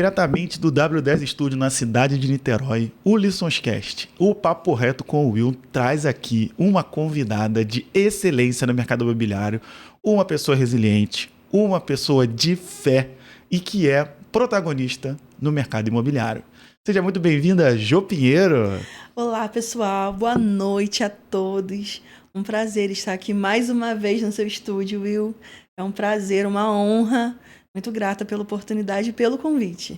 Diretamente do W10 Studio na cidade de Niterói, o Liçõescast, o Papo Reto com o Will, traz aqui uma convidada de excelência no mercado imobiliário, uma pessoa resiliente, uma pessoa de fé e que é protagonista no mercado imobiliário. Seja muito bem-vinda, Jô Pinheiro. Olá, pessoal. Boa noite a todos. Um prazer estar aqui mais uma vez no seu estúdio, Will. É um prazer, uma honra. Muito grata pela oportunidade e pelo convite.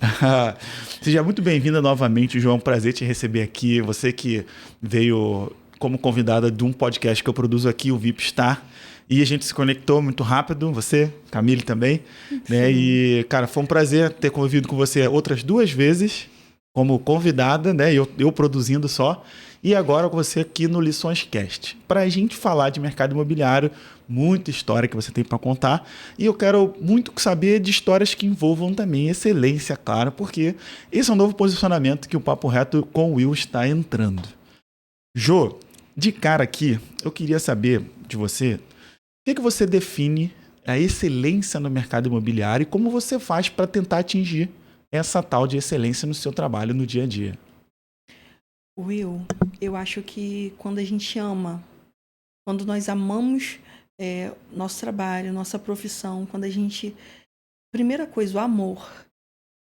Seja muito bem-vinda novamente, João. É um prazer te receber aqui. Você que veio como convidada de um podcast que eu produzo aqui, o VIP Star. E a gente se conectou muito rápido, você, Camille também. Né? E, cara, foi um prazer ter convivido com você outras 2 vezes como convidada, né? Eu produzindo só. E agora você aqui no Liçõescast, para a gente falar de mercado imobiliário, muita história que você tem para contar. E eu quero muito saber de histórias que envolvam também excelência, claro, porque esse é um novo posicionamento que o Papo Reto com o Will está entrando. Jô, de cara aqui, eu queria saber de você, o que você define a excelência no mercado imobiliário e como você faz para tentar atingir essa tal de excelência no seu trabalho no dia a dia? Will, eu acho que quando a gente ama, quando nós amamos nosso trabalho, nossa profissão, quando a gente... Primeira coisa, o amor.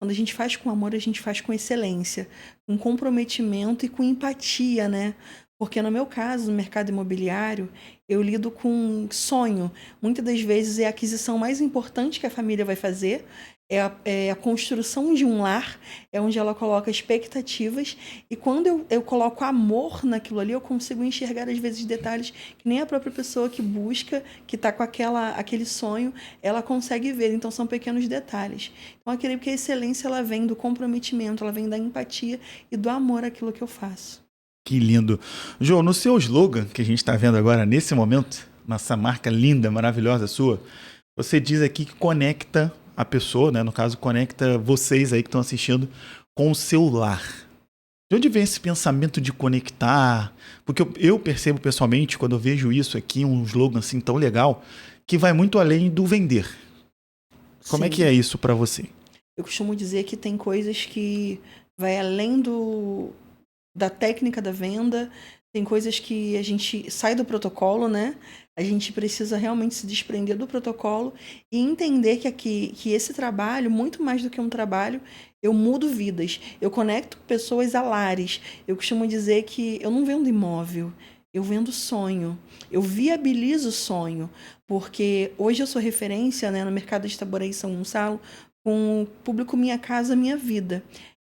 Quando a gente faz com amor, a gente faz com excelência, com comprometimento e com empatia, né? Porque no meu caso, no mercado imobiliário, eu lido com sonho. Muitas das vezes é a aquisição mais importante que a família vai fazer, é a construção de um lar, é onde ela coloca expectativas. E quando eu coloco amor naquilo ali, eu consigo enxergar, às vezes, detalhes que nem a própria pessoa que busca, que está com aquele sonho, ela consegue ver. Então, são pequenos detalhes. Então, eu creio que a excelência ela vem do comprometimento, ela vem da empatia e do amor àquilo que eu faço. Que lindo. João, no seu slogan que a gente está vendo agora, nesse momento, nossa marca linda, maravilhosa sua, você diz aqui que conecta a pessoa, né? No caso, conecta vocês aí que estão assistindo com o seu lar. De onde vem esse pensamento de conectar? Porque eu percebo pessoalmente, quando eu vejo isso aqui, um slogan assim tão legal, que vai muito além do vender. Como é que é isso para você? Eu costumo dizer que tem coisas que vai além da técnica da venda, tem coisas que a gente sai do protocolo, né? A gente precisa realmente se desprender do protocolo e entender que esse trabalho, muito mais do que um trabalho, eu mudo vidas, eu conecto pessoas a lares. Eu costumo dizer que eu não vendo imóvel, eu vendo sonho, eu viabilizo sonho, porque hoje eu sou referência, né, no mercado de Itaboraí e São Gonçalo, com o público Minha Casa Minha Vida.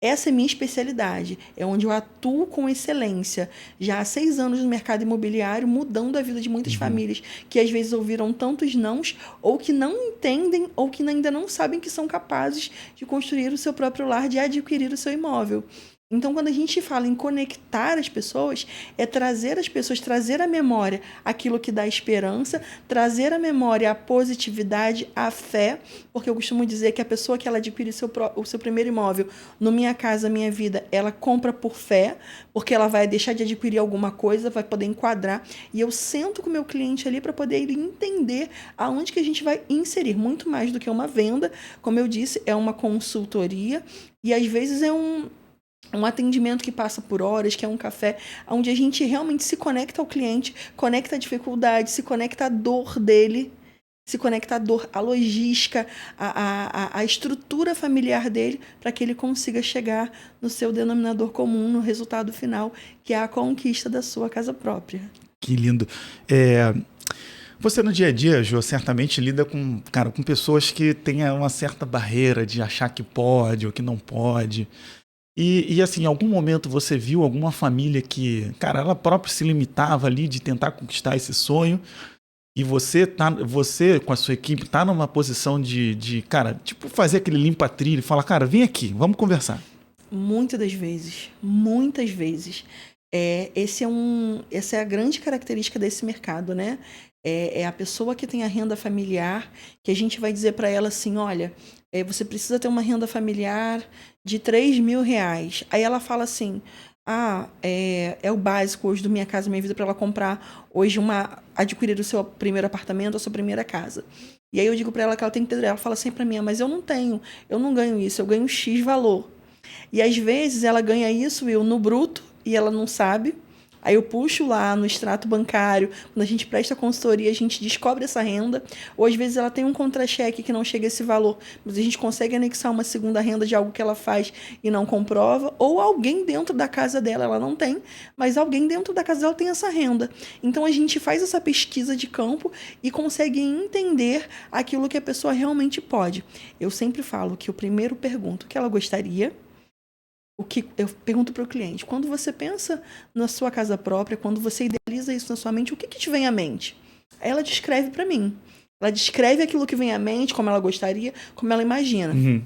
Essa é minha especialidade, é onde eu atuo com excelência. Já há 6 anos no mercado imobiliário, mudando a vida de muitas famílias que às vezes ouviram tantos nãos, ou que não entendem, ou que ainda não sabem que são capazes de construir o seu próprio lar, de adquirir o seu imóvel. Então, quando a gente fala em conectar as pessoas, é trazer as pessoas, trazer à memória aquilo que dá esperança, trazer à memória a positividade, a fé, porque eu costumo dizer que a pessoa que ela adquire o seu primeiro imóvel, no Minha Casa Minha Vida, ela compra por fé, porque ela vai deixar de adquirir alguma coisa, vai poder enquadrar, e eu sento com o meu cliente ali para poder ele entender aonde que a gente vai inserir, muito mais do que uma venda, como eu disse, é uma consultoria, e às vezes é um atendimento que passa por horas, que é um café, onde a gente realmente se conecta ao cliente, conecta a dificuldade, se conecta à dor dele, se conecta à dor, à logística, à estrutura familiar dele, para que ele consiga chegar no seu denominador comum, no resultado final, que é a conquista da sua casa própria. Que lindo. Você no dia a dia, Jô, certamente lida com pessoas que têm uma certa barreira de achar que pode ou que não pode. E assim, em algum momento você viu alguma família que, cara, ela própria se limitava ali de tentar conquistar esse sonho e você com a sua equipe tá numa posição de cara, tipo fazer aquele limpa-trilho e falar, cara, vem aqui, vamos conversar. Muitas das vezes, muitas vezes. Essa é a grande característica desse mercado, né? É a pessoa que tem a renda familiar, que a gente vai dizer para ela assim, olha, você precisa ter uma renda familiar de R$ 3.000. Aí ela fala assim, é o básico hoje do Minha Casa Minha Vida para ela comprar hoje adquirir o seu primeiro apartamento, a sua primeira casa. E aí eu digo para ela que ela tem que ter, ela fala assim para mim, mas eu não ganho isso, eu ganho X valor. E às vezes ela ganha isso, Will, no bruto, e ela não sabe. Aí eu puxo lá no extrato bancário, quando a gente presta consultoria, a gente descobre essa renda. Ou às vezes ela tem um contra-cheque que não chega a esse valor, mas a gente consegue anexar uma segunda renda de algo que ela faz e não comprova. Ou alguém dentro da casa dela, ela não tem, mas alguém dentro da casa dela tem essa renda. Então a gente faz essa pesquisa de campo e consegue entender aquilo que a pessoa realmente pode. Eu sempre falo que eu primeiro pergunto o que ela gostaria. O que eu pergunto para o cliente, quando você pensa na sua casa própria, quando você idealiza isso na sua mente, o que te vem à mente? Aí ela descreve para mim. Ela descreve aquilo que vem à mente, como ela gostaria, como ela imagina. Uhum.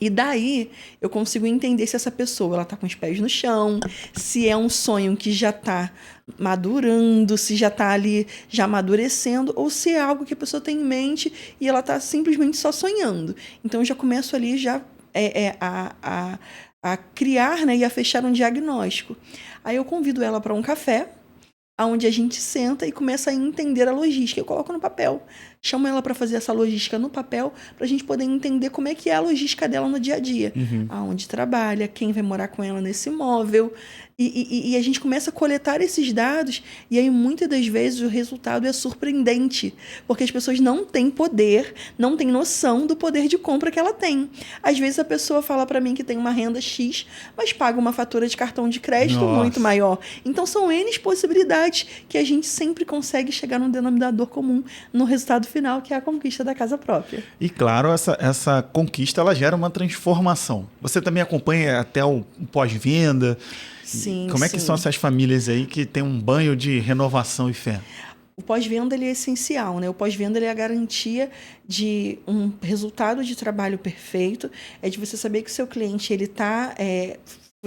E daí eu consigo entender se essa pessoa ela tá com os pés no chão, se é um sonho que já está madurando, se já está ali já amadurecendo, ou se é algo que a pessoa tem em mente e ela está simplesmente só sonhando. Então eu já começo ali já a criar, né, e a fechar um diagnóstico. Aí eu convido ela para um café, onde a gente senta e começa a entender a logística. Eu coloco no papel, chamo ela para fazer essa logística no papel, para a gente poder entender como é que é a logística dela no dia a dia. Uhum. Aonde trabalha, quem vai morar com ela nesse imóvel. E a gente começa a coletar esses dados, e aí muitas das vezes o resultado é surpreendente, porque as pessoas não têm poder, não têm noção do poder de compra que ela tem. Às vezes a pessoa fala para mim que tem uma renda X, mas paga uma fatura de cartão de crédito muito maior. Então são N possibilidades que a gente sempre consegue chegar num denominador comum no resultado final, que é a conquista da casa própria. E claro, essa conquista ela gera uma transformação. Você também acompanha até o pós-venda. Sim, como é que são essas famílias aí que tem um banho de renovação e fé? O pós-venda ele é essencial, né? O pós-venda ele é a garantia de um resultado de trabalho perfeito, é de você saber que o seu cliente ele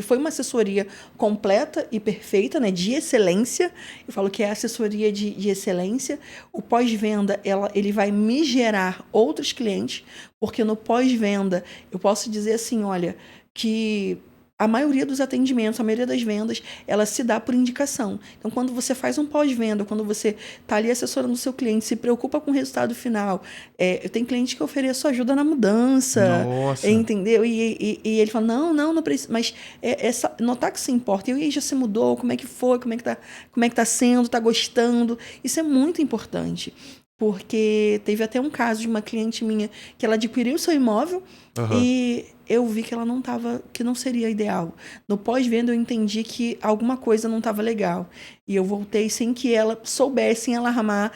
foi uma assessoria completa e perfeita, né? De excelência. Eu falo que é assessoria de excelência. O pós-venda ele vai me gerar outros clientes, porque no pós-venda eu posso dizer assim, olha, que a maioria dos atendimentos, a maioria das vendas, ela se dá por indicação. Então, quando você faz um pós-venda, quando você está ali assessorando o seu cliente, se preocupa com o resultado final. Eu tenho cliente que ofereço ajuda na mudança. Nossa. Entendeu? E ele fala, não precisa. Mas notar que se importa. E aí já se mudou, como é que foi, como é que tá sendo, está gostando. Isso é muito importante. Porque teve até um caso de uma cliente minha que ela adquiriu o seu imóvel e eu vi que ela que não seria ideal. No pós-venda eu entendi que alguma coisa não estava legal. E eu voltei sem que ela soubesse em alarmar.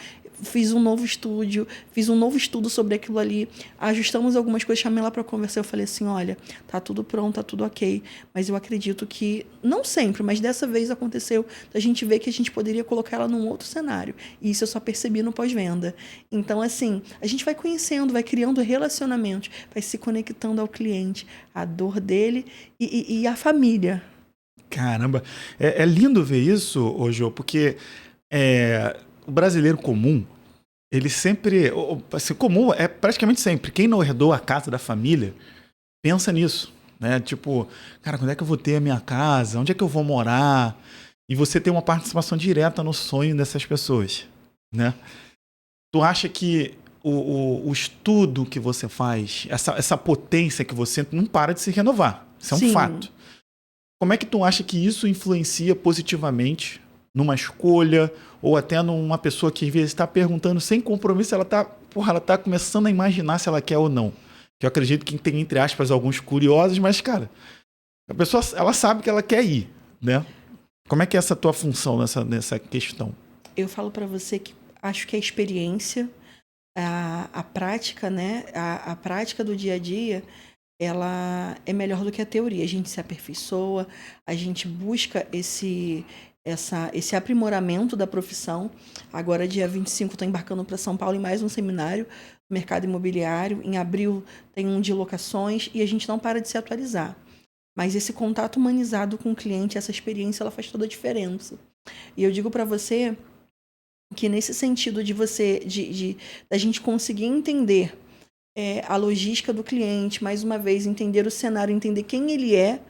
Fiz um novo estudo sobre aquilo ali, ajustamos algumas coisas, chamei ela para conversar, eu falei assim, olha, tá tudo pronto, tá tudo ok, mas eu acredito que, não sempre, mas dessa vez aconteceu, a gente vê que a gente poderia colocar ela num outro cenário, e isso eu só percebi no pós-venda. Então, assim, a gente vai conhecendo, vai criando relacionamentos, vai se conectando ao cliente, a dor dele e a família. Caramba, é lindo ver isso, ô Jô, porque o brasileiro comum, ele sempre, assim, comum é praticamente sempre, quem não herdou a casa da família, pensa nisso, né? Tipo, cara, quando é que eu vou ter a minha casa? Onde é que eu vou morar? E você tem uma participação direta no sonho dessas pessoas, né? Tu acha que o estudo que você faz, essa potência que você não para de se renovar, isso é um fato. Como é que tu acha que isso influencia positivamente numa escolha, ou até numa pessoa que às vezes está perguntando sem compromisso, ela tá começando a imaginar se ela quer ou não. Que eu acredito que tem, entre aspas, alguns curiosos, mas, cara, a pessoa, ela sabe que ela quer ir, né? Como é que é essa tua função nessa questão? Eu falo para você que acho que a experiência, a prática, né? A prática do dia a dia, ela é melhor do que a teoria. A gente se aperfeiçoa, a gente busca esse aprimoramento da profissão. Agora, dia 25, estou embarcando para São Paulo em mais um seminário, mercado imobiliário. Em abril tem um de locações e a gente não para de se atualizar. Mas esse contato humanizado com o cliente, essa experiência, ela faz toda a diferença. E eu digo para você que nesse sentido da gente conseguir entender a logística do cliente, mais uma vez, entender o cenário, entender quem ele é,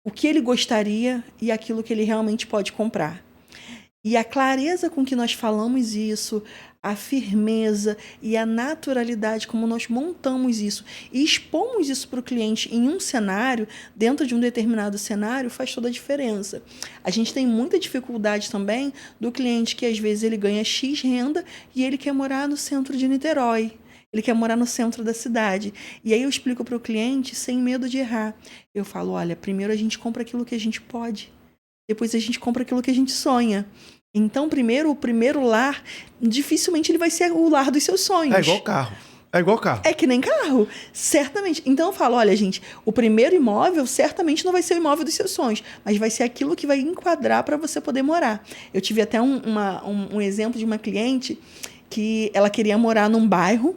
o que ele gostaria e aquilo que ele realmente pode comprar. E a clareza com que nós falamos isso, a firmeza e a naturalidade como nós montamos isso e expomos isso para o cliente em um cenário, dentro de um determinado cenário, faz toda a diferença. A gente tem muita dificuldade também do cliente que às vezes ele ganha X renda e ele quer morar no centro de Niterói. Ele quer morar no centro da cidade. E aí eu explico para o cliente sem medo de errar. Eu falo, olha, primeiro a gente compra aquilo que a gente pode. Depois a gente compra aquilo que a gente sonha. Então, o primeiro lar, dificilmente ele vai ser o lar dos seus sonhos. É igual carro. É igual carro. É que nem carro, certamente. Então eu falo, olha, gente, o primeiro imóvel certamente não vai ser o imóvel dos seus sonhos, mas vai ser aquilo que vai enquadrar para você poder morar. Eu tive até um exemplo de uma cliente que ela queria morar num bairro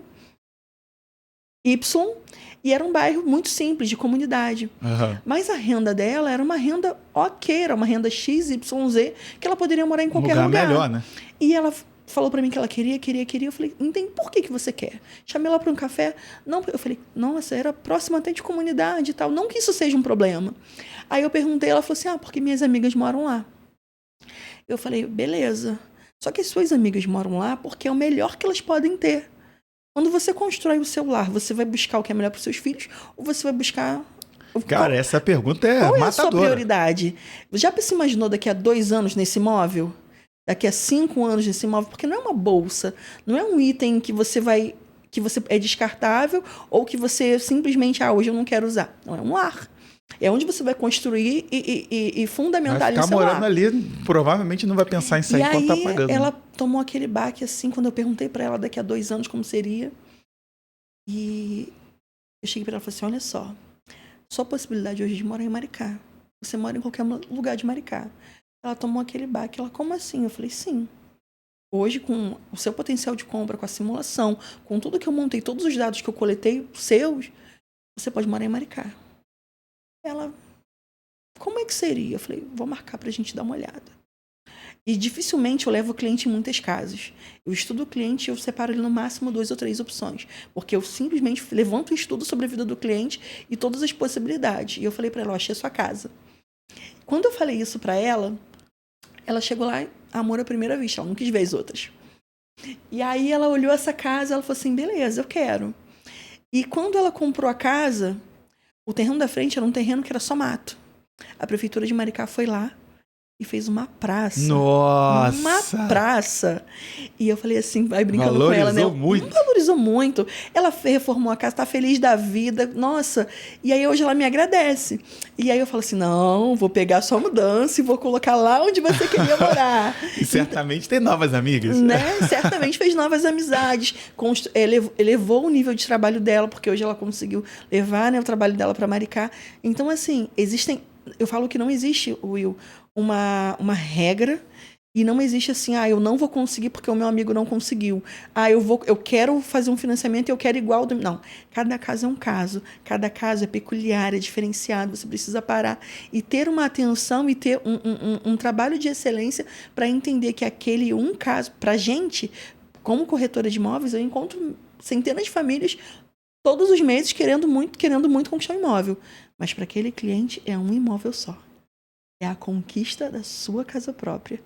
Y, e era um bairro muito simples, de comunidade. Uhum. Mas a renda dela era uma renda ok, era uma renda XYZ, que ela poderia morar em qualquer lugar. Melhor, né? E ela falou para mim que ela queria. Eu falei, entende por que você quer? Chamei ela para um café. Não, eu falei, nossa, era próxima até de comunidade e tal. Não que isso seja um problema. Aí eu perguntei, ela falou assim, porque minhas amigas moram lá. Eu falei, beleza. Só que as suas amigas moram lá porque é o melhor que elas podem ter. Quando você constrói o seu lar, você vai buscar o que é melhor para os seus filhos ou você vai buscar... Cara, essa pergunta é matadora. Qual é a sua prioridade? Já se imaginou daqui a 2 anos nesse imóvel? Daqui a 5 anos nesse imóvel? Porque não é uma bolsa, não é um item que você é descartável ou que você simplesmente, hoje eu não quero usar. Não, é um lar. É onde você vai construir e fundamentar vai ficar morando ali, provavelmente não vai pensar em sair enquanto tá pagando. Ela tomou aquele baque assim, quando eu perguntei para ela daqui a 2 anos como seria. E eu cheguei para ela e falei assim, olha só a possibilidade hoje de morar em Maricá. Você mora em qualquer lugar de Maricá. Ela tomou aquele baque. Ela, como assim? Eu falei, sim. Hoje, com o seu potencial de compra, com a simulação, com tudo que eu montei, todos os dados que eu coletei, seus, você pode morar em Maricá. Ela, como é que seria? Eu falei, vou marcar pra gente dar uma olhada. E dificilmente eu levo o cliente em muitas casas. Eu estudo o cliente e eu separo ele no máximo 2 ou 3 opções. Porque eu simplesmente levanto um estudo sobre a vida do cliente e todas as possibilidades. E eu falei pra ela, achei a sua casa. Quando eu falei isso pra ela, ela chegou lá, amor à primeira vista, ela não quis ver as outras. E aí ela olhou essa casa, ela falou assim, beleza, eu quero. E quando ela comprou a casa, o terreno da frente era um terreno que era só mato. A prefeitura de Maricá foi lá e fez uma praça. Nossa! Uma praça. E eu falei assim, vai brincando Valorizou com ela, né? Muito. Valorizou muito. Ela reformou a casa, tá feliz da vida. Nossa. E aí hoje ela me agradece. E aí eu falo assim, não, vou pegar a sua mudança e vou colocar lá onde você queria morar. E certamente tem novas amigas. Né? Certamente fez novas amizades. Elevou o nível de trabalho dela, porque hoje ela conseguiu levar, né, o trabalho dela para Maricá. Então, assim, eu falo que não existe, Will, uma regra, e não existe assim, eu não vou conseguir porque o meu amigo não conseguiu. Eu quero fazer um financiamento e eu quero igual do... Não, cada caso é um caso, cada caso é peculiar, é diferenciado, você precisa parar e ter uma atenção e ter um trabalho de excelência para entender que aquele caso, pra gente, como corretora de imóveis, eu encontro centenas de famílias todos os meses querendo muito conquistar um imóvel. Mas para aquele cliente é um imóvel só. É a conquista da sua casa própria.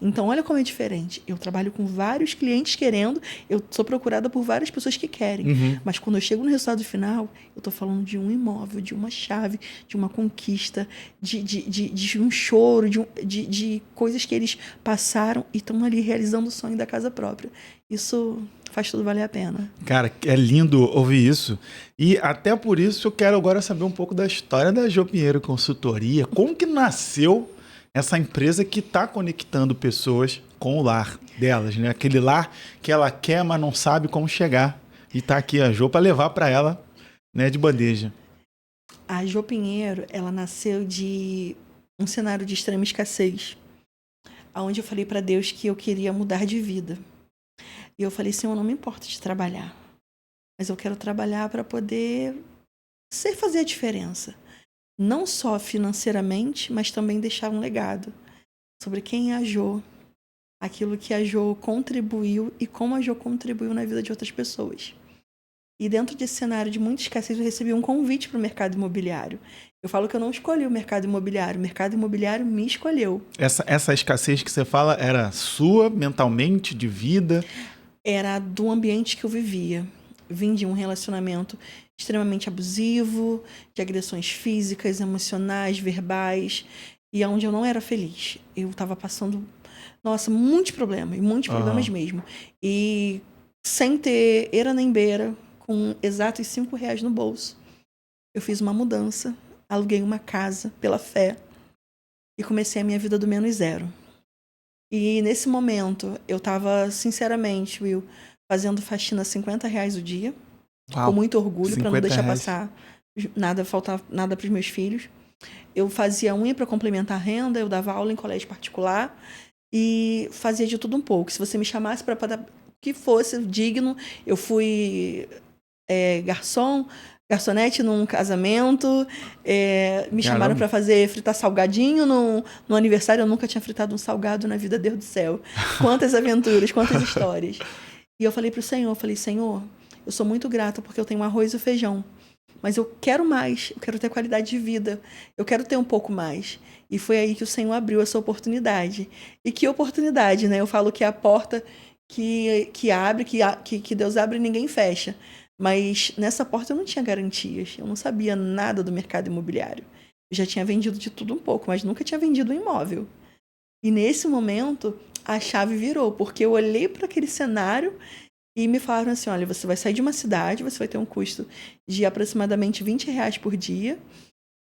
Então, olha como é diferente. Eu trabalho com vários clientes querendo, eu sou procurada por várias pessoas que querem. Uhum. Mas quando eu chego no resultado final, eu estou falando de um imóvel, de uma chave, de uma conquista, de um choro, de coisas que eles passaram e estão ali realizando o sonho da casa própria. Isso faz tudo valer a pena. Cara, é lindo ouvir isso. E até por isso eu quero agora saber um pouco da história da Jô Pinheiro Consultoria. Como que nasceu essa empresa que está conectando pessoas com o lar delas, né? Aquele lar que ela quer, mas não sabe como chegar. E está aqui a Jô para levar para ela, né, de bandeja. A Jô Pinheiro, ela nasceu de um cenário de extrema escassez, onde eu falei para Deus que eu queria mudar de vida. E eu falei, Senhor, não me importa de trabalhar, mas eu quero trabalhar para poder fazer a diferença. Não só financeiramente, mas também deixar um legado sobre quem é a Jô, aquilo que a Jô contribuiu e como a Jô contribuiu na vida de outras pessoas. E dentro desse cenário de muita escassez, eu recebi um convite para o mercado imobiliário. Eu falo que eu não escolhi o mercado imobiliário me escolheu. Essa escassez que você fala era sua, mentalmente, de vida? Era do ambiente que eu vivia. Vim de um relacionamento extremamente abusivo, de agressões físicas, emocionais, verbais, e onde eu não era feliz. Eu estava passando, nossa, muitos problemas mesmo. E sem ter eira nem beira, com exatos R$5 no bolso, eu fiz uma mudança, aluguei uma casa pela fé e comecei a minha vida do menos zero. E nesse momento, eu estava, sinceramente, Will, fazendo faxina R$50 o dia, com muito orgulho, para não deixar passar nada, faltar nada para os meus filhos. Eu fazia unha para complementar a renda, eu dava aula em colégio particular e fazia de tudo um pouco. Se você me chamasse para que fosse digno, eu fui garçonete num casamento, me chamaram para fritar salgadinho no aniversário. Eu nunca tinha fritado um salgado na vida, Deus do céu. Quantas aventuras, quantas histórias. E eu falei pro Senhor, Senhor, eu sou muito grata porque eu tenho arroz e feijão, mas eu quero mais, eu quero ter qualidade de vida, eu quero ter um pouco mais. E foi aí que o Senhor abriu essa oportunidade. E que oportunidade, né? Eu falo que é a porta que abre, que Deus abre e ninguém fecha. Mas nessa porta eu não tinha garantias, eu não sabia nada do mercado imobiliário. Eu já tinha vendido de tudo um pouco, mas nunca tinha vendido um imóvel. E nesse momento, a chave virou, porque eu olhei para aquele cenário e me falaram assim, olha, você vai sair de uma cidade, você vai ter um custo de aproximadamente R$20 por dia,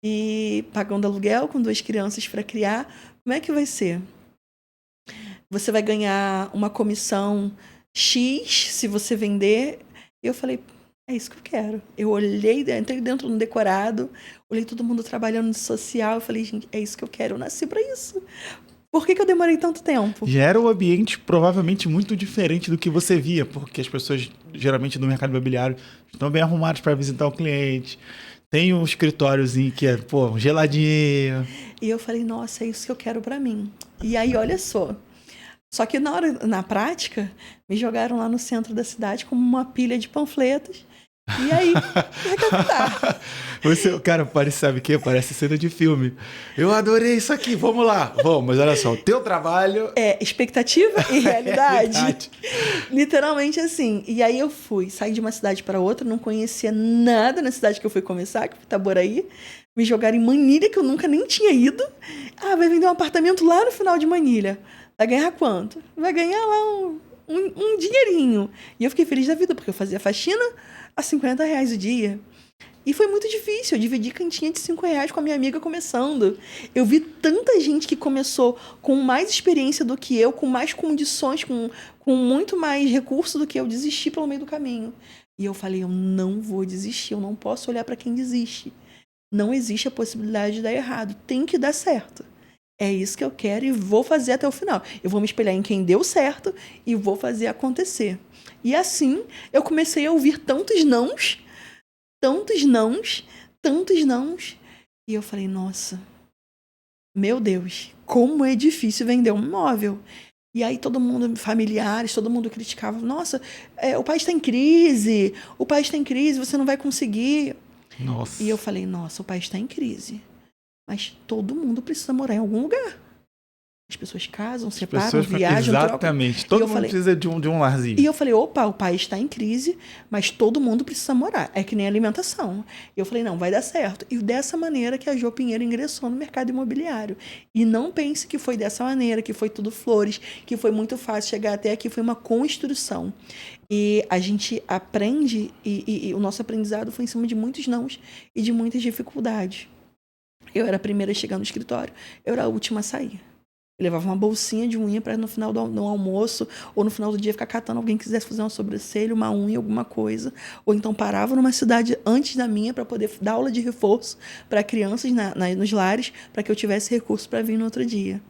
e pagando aluguel com 2 crianças para criar, como é que vai ser? Você vai ganhar uma comissão X se você vender. E eu falei, é isso que eu quero. Eu olhei, entrei dentro do decorado, olhei todo mundo trabalhando no social, eu falei, gente, é isso que eu quero, eu nasci para isso. Por que eu demorei tanto tempo? Já era um ambiente provavelmente muito diferente do que você via, porque as pessoas, geralmente no mercado imobiliário, estão bem arrumadas para visitar o cliente. Tem um escritóriozinho que é, geladinho. E eu falei, nossa, é isso que eu quero para mim. E aí, olha só. Só que na prática, me jogaram lá no centro da cidade como uma pilha de panfletos. E aí, Cara, sabe o quê? Parece cena de filme. Eu adorei isso aqui, vamos lá. Vamos, mas olha só, o teu trabalho... expectativa e realidade. Literalmente assim. E aí eu saí de uma cidade para outra, não conhecia nada na cidade que eu fui começar, que foi Itaboraí. Me jogaram em Manilha, que eu nunca nem tinha ido. Vai vender um apartamento lá no final de Manilha. Vai ganhar quanto? Vai ganhar lá um dinheirinho. E eu fiquei feliz da vida, porque eu fazia faxina a R$50 o dia. E foi muito difícil. Eu dividi cantinha de R$5 com a minha amiga começando. Eu vi tanta gente que começou com mais experiência do que eu, com mais condições, com muito mais recurso do que eu, desistir pelo meio do caminho. E eu falei, eu não vou desistir, eu não posso olhar para quem desiste. Não existe a possibilidade de dar errado. Tem que dar certo. É isso que eu quero e vou fazer até o final. Eu vou me espelhar em quem deu certo e vou fazer acontecer. E assim, eu comecei a ouvir tantos nãos. E eu falei, nossa, meu Deus, como é difícil vender um imóvel. E aí todo mundo, familiares, todo mundo criticava. Nossa, o país está em crise, você não vai conseguir. Nossa. E eu falei, nossa, o país está em crise. Mas todo mundo precisa morar em algum lugar. As pessoas casam, separam, viajam, exatamente. Todo mundo precisa de um larzinho. E eu falei, opa, o país está em crise, mas todo mundo precisa morar. É que nem alimentação. E eu falei, não, vai dar certo. E dessa maneira que a Jô Pinheiro ingressou no mercado imobiliário. E não pense que foi dessa maneira, que foi tudo flores, que foi muito fácil chegar até aqui. Foi uma construção. E a gente aprende, e o nosso aprendizado foi em cima de muitos nãos e de muitas dificuldades. Eu era a primeira a chegar no escritório, eu era a última a sair. Eu levava uma bolsinha de unha para no final do almoço ou no final do dia ficar catando alguém que quisesse fazer uma sobrancelha, uma unha, alguma coisa. Ou então parava numa cidade antes da minha para poder dar aula de reforço para crianças nos lares, para que eu tivesse recurso para vir no outro dia.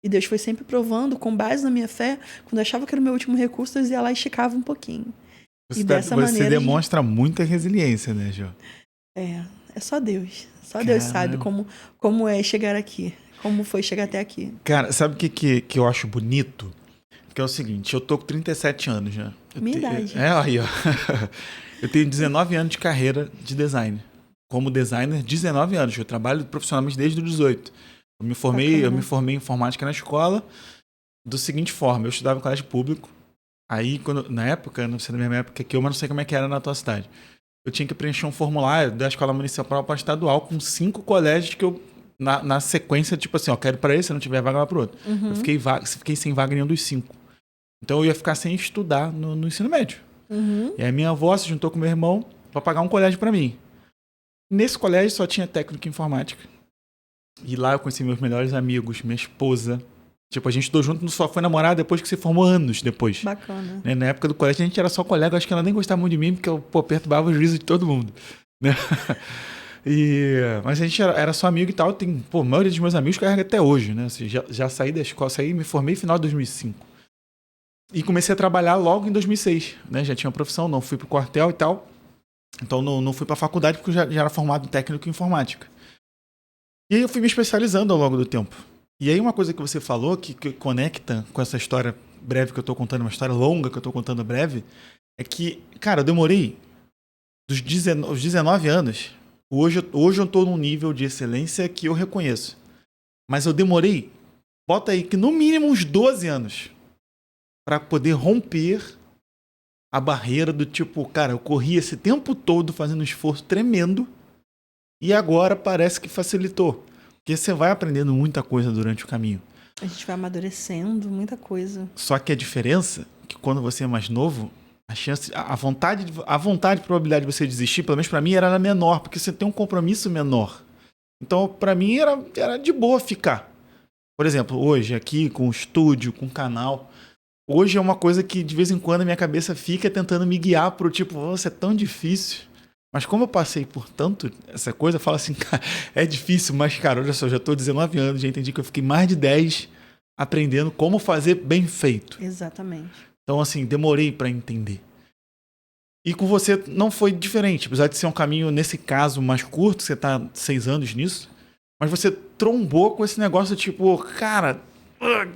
E Deus foi sempre provando, com base na minha fé, quando eu achava que era o meu último recurso, eu ia lá e esticava um pouquinho. Você demonstra muita resiliência, né, Jô? É só Deus. Só Deus sabe como é chegar aqui. Como foi chegar até aqui. Cara, sabe o que eu acho bonito? Que é o seguinte, eu tô com 37 anos já. Minha idade. Aí, ó. Eu tenho 19 anos de carreira de design. como designer 19 anos. Eu trabalho profissionalmente desde os 18. Eu me formei em informática na escola do seguinte forma. Eu estudava em colégio público. Aí, na época, não sei da mesma época que eu, mas não sei como é que era na tua cidade. Eu tinha que preencher um formulário da escola municipal para estadual com 5 colégios que eu, na sequência, tipo assim, ó, quero para esse, se não tiver vaga, vai para outro. Eu fiquei sem vaga em nenhum dos 5. Então eu ia ficar sem estudar no ensino médio. E aí minha avó se juntou com meu irmão para pagar um colégio para mim. Nesse colégio só tinha técnico em informática. E lá eu conheci meus melhores amigos, minha esposa. Tipo, a gente estudou junto, só foi namorar depois que se formou anos depois. Bacana. Na época do colégio a gente era só colega, acho que ela nem gostava muito de mim, porque eu perturbava o juízo de todo mundo. Né? Mas a gente era só amigo e tal. A maioria dos meus amigos carrega até hoje, né? Assim, já saí da escola, me formei no final de 2005. E comecei a trabalhar logo em 2006. Né? Já tinha uma profissão, não fui pro quartel e tal. Então não fui pra faculdade porque eu já era formado em técnico em informática. E aí eu fui me especializando ao longo do tempo. E aí uma coisa que você falou que conecta com essa história breve que eu tô contando, uma história longa que eu tô contando breve, é que, cara, eu demorei os 19 anos. Hoje eu tô num nível de excelência que eu reconheço. Mas eu demorei, bota aí, que no mínimo uns 12 anos para poder romper a barreira do tipo, cara, eu corri esse tempo todo fazendo um esforço tremendo e agora parece que facilitou. Porque você vai aprendendo muita coisa durante o caminho. A gente vai amadurecendo muita coisa. Só que a diferença é que quando você é mais novo, a vontade e probabilidade de você desistir, pelo menos pra mim, era menor, porque você tem um compromisso menor. Então, pra mim, era de boa ficar. Por exemplo, hoje, aqui, com o estúdio, com o canal, hoje é uma coisa que, de vez em quando, a minha cabeça fica tentando me guiar pro tipo, isso é tão difícil. Mas como eu passei por tanto essa coisa, eu falo assim, cara, é difícil, mas, cara, olha só, eu já tô 19 anos, já entendi que eu fiquei mais de 10 aprendendo como fazer bem feito. Exatamente. Então, assim, demorei pra entender. E com você não foi diferente, apesar de ser um caminho, nesse caso, mais curto, você tá 6 anos nisso, mas você trombou com esse negócio, tipo, cara,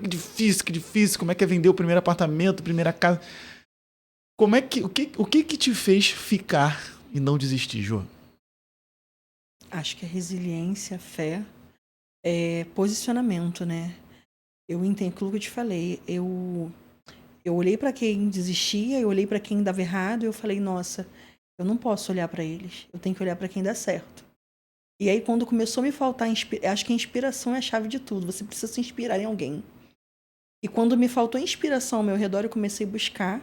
que difícil, como é que é vender o primeiro apartamento, a primeira casa? O que te fez ficar e não desistir, Jô? Acho que a resiliência, a fé, é posicionamento, né? Eu entendo aquilo que eu te falei. Eu olhei para quem desistia, eu olhei para quem dava errado e eu falei, nossa, eu não posso olhar para eles. Eu tenho que olhar para quem dá certo. E aí, quando começou a me faltar, acho que a inspiração é a chave de tudo. Você precisa se inspirar em alguém. E quando me faltou inspiração ao meu redor, eu comecei a buscar.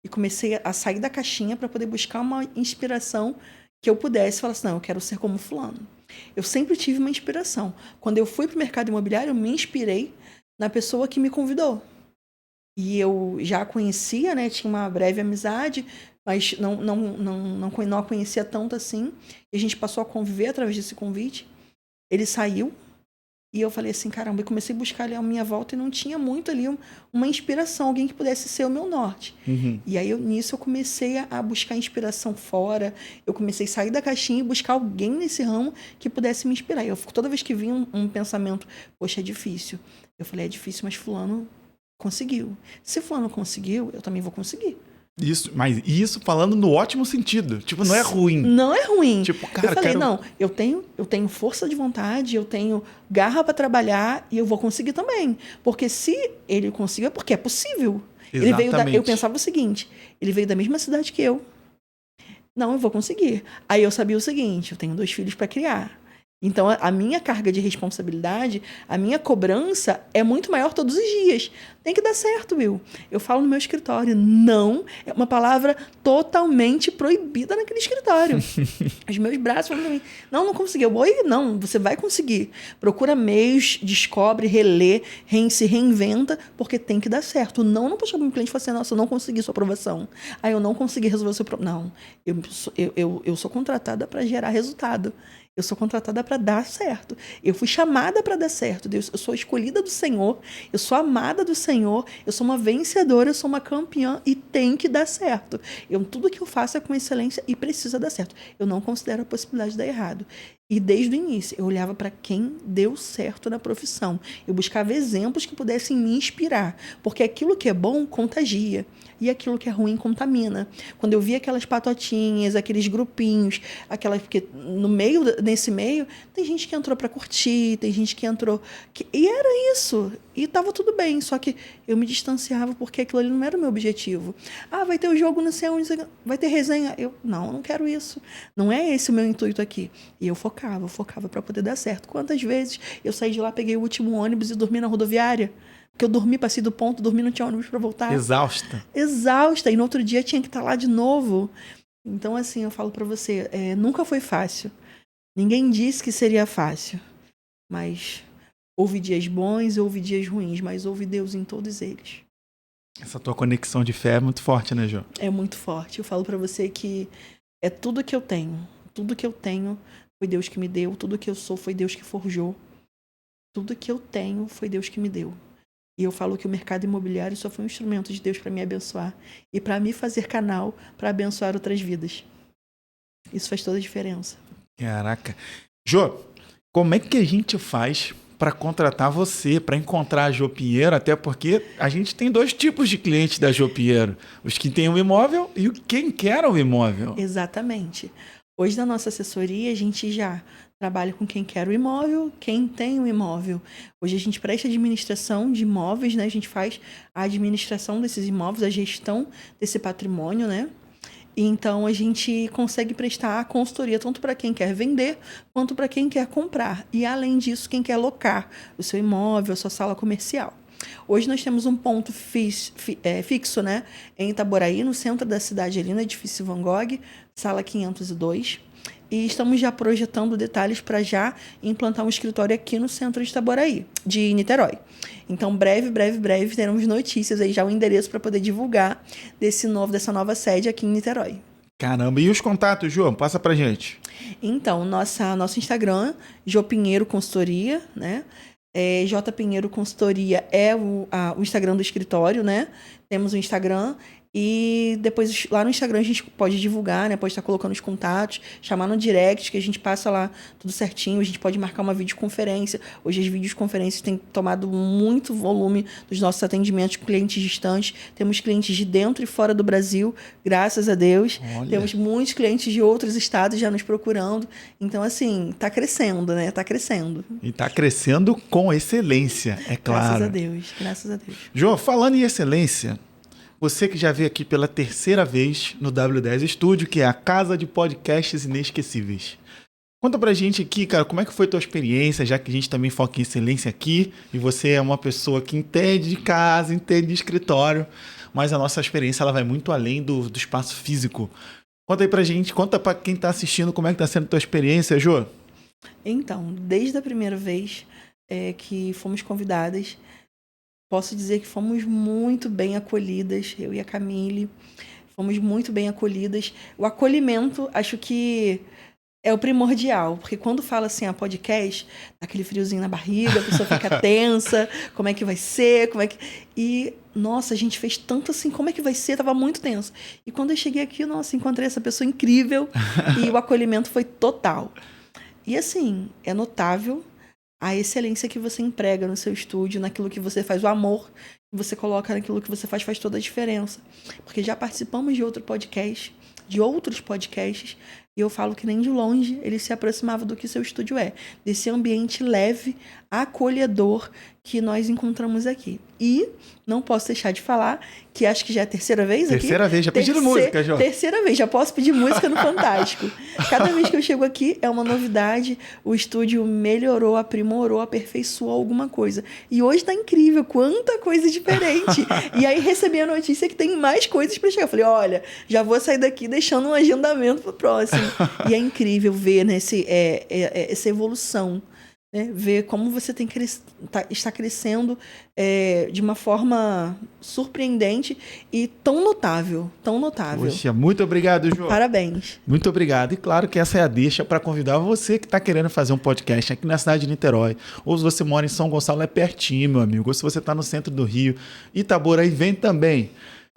E comecei a sair da caixinha para poder buscar uma inspiração que eu pudesse falar assim, não, eu quero ser como fulano. Eu sempre tive uma inspiração. Quando eu fui para o mercado imobiliário, eu me inspirei na pessoa que me convidou. E eu já a conhecia, né? Tinha uma breve amizade, mas não a conhecia tanto assim. E a gente passou a conviver através desse convite. Ele saiu. E eu falei assim, caramba, eu comecei a buscar ali a minha volta e não tinha muito ali uma inspiração, alguém que pudesse ser o meu norte. E aí, nisso, eu comecei a buscar inspiração fora, eu comecei a sair da caixinha e buscar alguém nesse ramo que pudesse me inspirar. E toda vez que vinha um pensamento, poxa, é difícil. Eu falei, é difícil, mas fulano conseguiu. Se fulano conseguiu, eu também vou conseguir. Isso falando no ótimo sentido. Tipo, não é ruim. Não é ruim. Tipo, cara, eu falei, não, eu tenho força de vontade, eu tenho garra para trabalhar e eu vou conseguir também. Porque se ele conseguiu, é porque é possível. Eu pensava o seguinte, ele veio da mesma cidade que eu. Não, eu vou conseguir. Aí eu sabia o seguinte, eu tenho 2 filhos para criar. Então, a minha carga de responsabilidade, a minha cobrança é muito maior todos os dias. Tem que dar certo, Will. Eu falo no meu escritório, não é uma palavra totalmente proibida naquele escritório. Os meus braços falam pra mim, não conseguiu. Oi, não, você vai conseguir. Procura meios, descobre, relê, se reinventa, porque tem que dar certo. Não pode chegar para um cliente e falar assim, nossa, eu não consegui sua aprovação. Aí eu não consegui resolver o seu problema. Não, eu sou contratada para gerar resultado. Eu sou contratada para dar certo. Eu fui chamada para dar certo. Deus, eu sou escolhida do Senhor. Eu sou amada do Senhor. Eu sou uma vencedora. Eu sou uma campeã e tem que dar certo. Tudo que eu faço é com excelência e precisa dar certo. Eu não considero a possibilidade de dar errado. E desde o início, eu olhava para quem deu certo na profissão. Eu buscava exemplos que pudessem me inspirar. Porque aquilo que é bom contagia. e aquilo que é ruim contamina. Quando eu vi aquelas patotinhas, aqueles grupinhos, porque nesse meio, tem gente que entrou para curtir, tem gente que entrou... E era isso. E estava tudo bem, só que eu me distanciava porque aquilo ali não era o meu objetivo. Vai ter o jogo não sei onde, vai ter resenha. Eu não quero isso. Não é esse o meu intuito aqui. E eu focava para poder dar certo. Quantas vezes eu saí de lá, peguei o último ônibus e dormi na rodoviária? Porque eu dormi, passei do ponto, dormi, não tinha ônibus para voltar. Exausta. E no outro dia tinha que estar lá de novo. Então, assim, eu falo para você, nunca foi fácil. Ninguém disse que seria fácil. Mas houve dias bons e houve dias ruins, mas houve Deus em todos eles. Essa tua conexão de fé é muito forte, né, Jô? É muito forte. Eu falo para você que é tudo que eu tenho. Tudo que eu tenho foi Deus que me deu. Tudo que eu sou foi Deus que forjou. Tudo que eu tenho foi Deus que me deu. E eu falo que o mercado imobiliário só foi um instrumento de Deus para me abençoar e para me fazer canal para abençoar outras vidas. Isso faz toda a diferença. Caraca. Jô, como é que a gente faz para contratar você, para encontrar a Jô Pinheiro? Até porque a gente tem 2 tipos de clientes da Jô Pinheiro. Os que têm um imóvel e quem quer o imóvel. Exatamente. Hoje, na nossa assessoria, a gente já trabalha com quem quer o imóvel, quem tem o imóvel. Hoje a gente presta administração de imóveis, né? A gente faz a administração desses imóveis, a gestão desse patrimônio, né? E então a gente consegue prestar a consultoria tanto para quem quer vender quanto para quem quer comprar. E além disso, quem quer alocar o seu imóvel, a sua sala comercial. Hoje nós temos um ponto fixo, né, em Itaboraí, no centro da cidade, ali no edifício Van Gogh, sala 502. E estamos já projetando detalhes para já implantar um escritório aqui no centro de Itaboraí, de Niterói. Então, breve teremos notícias aí, já o endereço para poder divulgar dessa nova sede aqui em Niterói. Caramba, e os contatos, Jô? Passa pra gente. Então, nosso Instagram, Jô Pinheiro Consultoria, né? J Pinheiro Consultoria é o Instagram do escritório, né? Temos o Instagram e depois lá no Instagram a gente pode divulgar, né? Pode estar colocando os contatos, chamar no direct que a gente passa lá tudo certinho. A gente pode marcar uma videoconferência. Hoje as videoconferências têm tomado muito volume dos nossos atendimentos com clientes distantes. Temos clientes de dentro e fora do Brasil, graças a Deus. Olha. Temos muitos clientes de outros estados já nos procurando. Então, assim, tá crescendo, né? Tá crescendo. E tá crescendo com excelência, é claro. Graças a Deus. Jô, falando em excelência, você que já veio aqui pela 3ª vez no W10 Studio, que é a casa de podcasts inesquecíveis. Conta pra gente aqui, cara, como é que foi a tua experiência, já que a gente também foca em excelência aqui, e você é uma pessoa que entende de casa, entende de escritório, mas a nossa experiência ela vai muito além do espaço físico. Conta aí pra gente, conta pra quem tá assistindo como é que tá sendo a tua experiência, Jô. Então, desde a primeira vez que fomos convidadas, posso dizer que fomos muito bem acolhidas, eu e a Camille, fomos muito bem acolhidas. O acolhimento, acho que é o primordial, porque quando fala assim, podcast, dá aquele friozinho na barriga, a pessoa fica tensa, como é que vai ser, E, nossa, a gente fez tanto assim, como é que vai ser? Tava muito tenso. E quando eu cheguei aqui, nossa, encontrei essa pessoa incrível e o acolhimento foi total. E assim, é notável a excelência que você emprega no seu estúdio, naquilo que você faz, o amor que você coloca naquilo que você faz toda a diferença. Porque já participamos de outros podcasts, e eu falo que nem de longe ele se aproximava do que seu estúdio é, desse ambiente leve, acolhedor que nós encontramos aqui. E não posso deixar de falar que acho que já é a 3ª vez aqui. 3ª vez, já pediram música, Jô. 3ª vez, já posso pedir música no Fantástico. Cada vez que eu chego aqui é uma novidade, o estúdio melhorou, aprimorou, aperfeiçoou alguma coisa. E hoje tá incrível, quanta coisa diferente. E aí recebi a notícia que tem mais coisas para chegar. Eu falei, olha, já vou sair daqui deixando um agendamento pro próximo. E é incrível ver, né, essa evolução. Né? Ver como você está crescendo de uma forma surpreendente e tão notável, tão notável. Poxa, muito obrigado, Jô. Parabéns. Muito obrigado. E claro que essa é a deixa para convidar você que está querendo fazer um podcast aqui na cidade de Niterói. Ou se você mora em São Gonçalo, é pertinho, meu amigo. Ou se você está no centro do Rio, Itaboraí, vem também.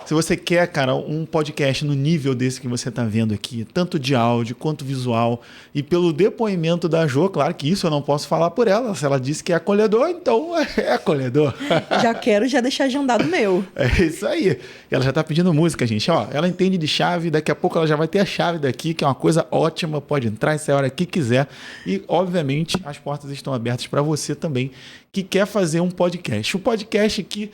Se você quer, cara, um podcast no nível desse que você está vendo aqui, tanto de áudio quanto visual, e pelo depoimento da Jo, claro que isso eu não posso falar por ela. Se ela disse que é acolhedor, então é acolhedor. Já quero deixar agendado o meu. É isso aí. Ela já está pedindo música, gente. Ó, ela entende de chave, daqui a pouco ela já vai ter a chave daqui, que é uma coisa ótima, pode entrar e sair a hora que quiser. E, obviamente, as portas estão abertas para você também, que quer fazer um podcast. O podcast que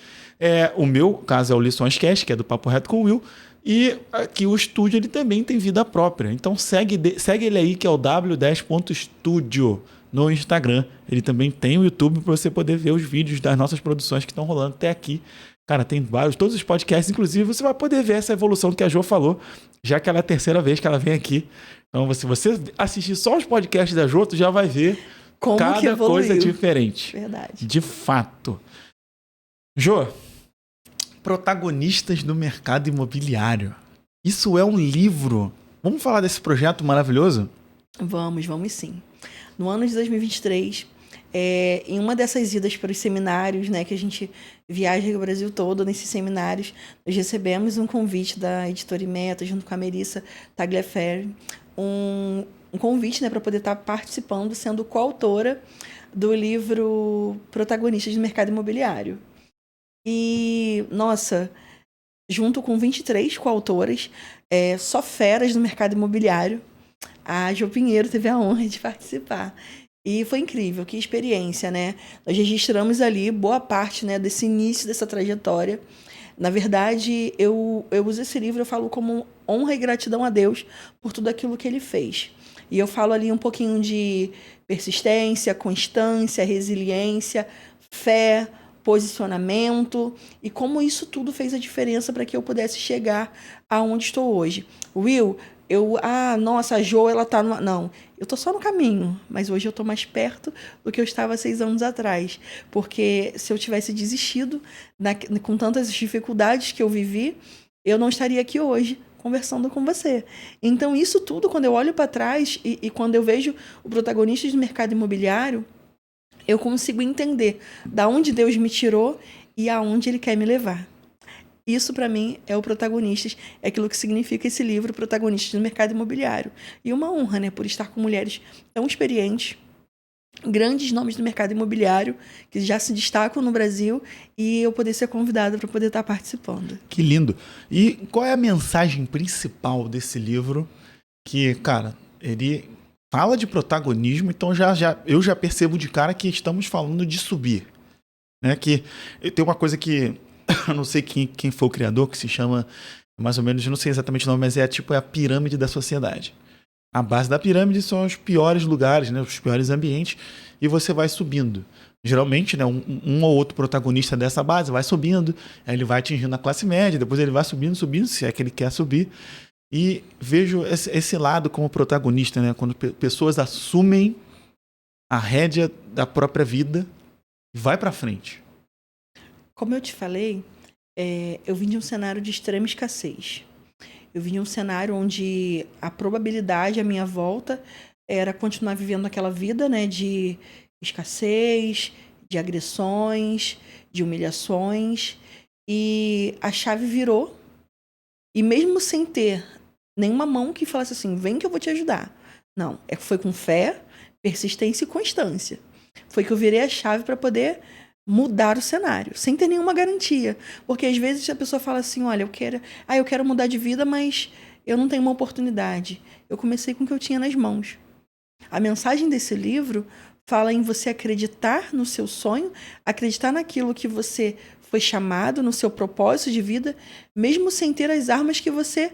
o meu caso é o Lições Cast, que é do Papo Reto com o Will, e aqui o estúdio ele também tem vida própria. Então segue ele aí, que é o w10.studio no Instagram. Ele também tem o YouTube para você poder ver os vídeos das nossas produções que estão rolando até aqui. Cara, tem todos os podcasts, inclusive você vai poder ver essa evolução que a Jo falou, já que ela é a terceira vez que ela vem aqui. Então, se você assistir só os podcasts da Jo, tu já vai ver como cada coisa diferente. Verdade. De fato. Jo, Protagonistas do Mercado Imobiliário. Isso é um livro. Vamos falar desse projeto maravilhoso? Vamos sim. No ano de 2023, em uma dessas idas para os seminários, né, que a gente viaja o Brasil todo nesses seminários, nós recebemos um convite da editora Meta, junto com a Melissa Tagliaferri, um convite, né, para poder estar participando, sendo coautora do livro Protagonistas do Mercado Imobiliário. E, nossa, junto com 23 coautoras, só feras do mercado imobiliário, a Jo Pinheiro teve a honra de participar. E foi incrível, que experiência, né? Nós registramos ali boa parte, né, desse início dessa trajetória. Na verdade, eu uso esse livro, eu falo como honra e gratidão a Deus por tudo aquilo que Ele fez. E eu falo ali um pouquinho de persistência, constância, resiliência, fé, posicionamento e como isso tudo fez a diferença para que eu pudesse chegar aonde estou hoje. Will, a Jo, ela tá no... Não, eu tô só no caminho, mas hoje eu tô mais perto do que eu estava 6 anos atrás, porque se eu tivesse desistido com tantas dificuldades que eu vivi, eu não estaria aqui hoje conversando com você. Então isso tudo, quando eu olho para trás e quando eu vejo o protagonista do mercado imobiliário, eu consigo entender da onde Deus me tirou e aonde Ele quer me levar. Isso, para mim, é o Protagonistas, é aquilo que significa esse livro, Protagonistas do Mercado Imobiliário. E uma honra, né, por estar com mulheres tão experientes, grandes nomes do mercado imobiliário, que já se destacam no Brasil, e eu poder ser convidada para poder estar participando. Que lindo. E qual é a mensagem principal desse livro? Que, cara, ele fala de protagonismo, então eu já percebo de cara que estamos falando de subir. Né? Que tem uma coisa que eu não sei quem foi o criador, que se chama, mais ou menos, eu não sei exatamente o nome, mas é a pirâmide da sociedade. A base da pirâmide são os piores lugares, né? Os piores ambientes, e você vai subindo. Geralmente, né, um ou outro protagonista dessa base vai subindo, aí ele vai atingindo a classe média, depois ele vai subindo, se é que ele quer subir. E vejo esse lado como protagonista, né? Quando pessoas assumem a rédea da própria vida e vai para frente. Como eu te falei, eu vim de um cenário de extrema escassez. Eu vim de um cenário onde a probabilidade à minha volta era continuar vivendo aquela vida, né, de escassez, de agressões, de humilhações. E a chave virou. E mesmo sem ter nenhuma mão que falasse assim, vem que eu vou te ajudar. Não, foi com fé, persistência e constância. Foi que eu virei a chave para poder mudar o cenário, sem ter nenhuma garantia. Porque às vezes a pessoa fala assim, olha, eu quero mudar de vida, mas eu não tenho uma oportunidade. Eu comecei com o que eu tinha nas mãos. A mensagem desse livro fala em você acreditar no seu sonho, acreditar naquilo que você foi chamado, no seu propósito de vida, mesmo sem ter as armas que você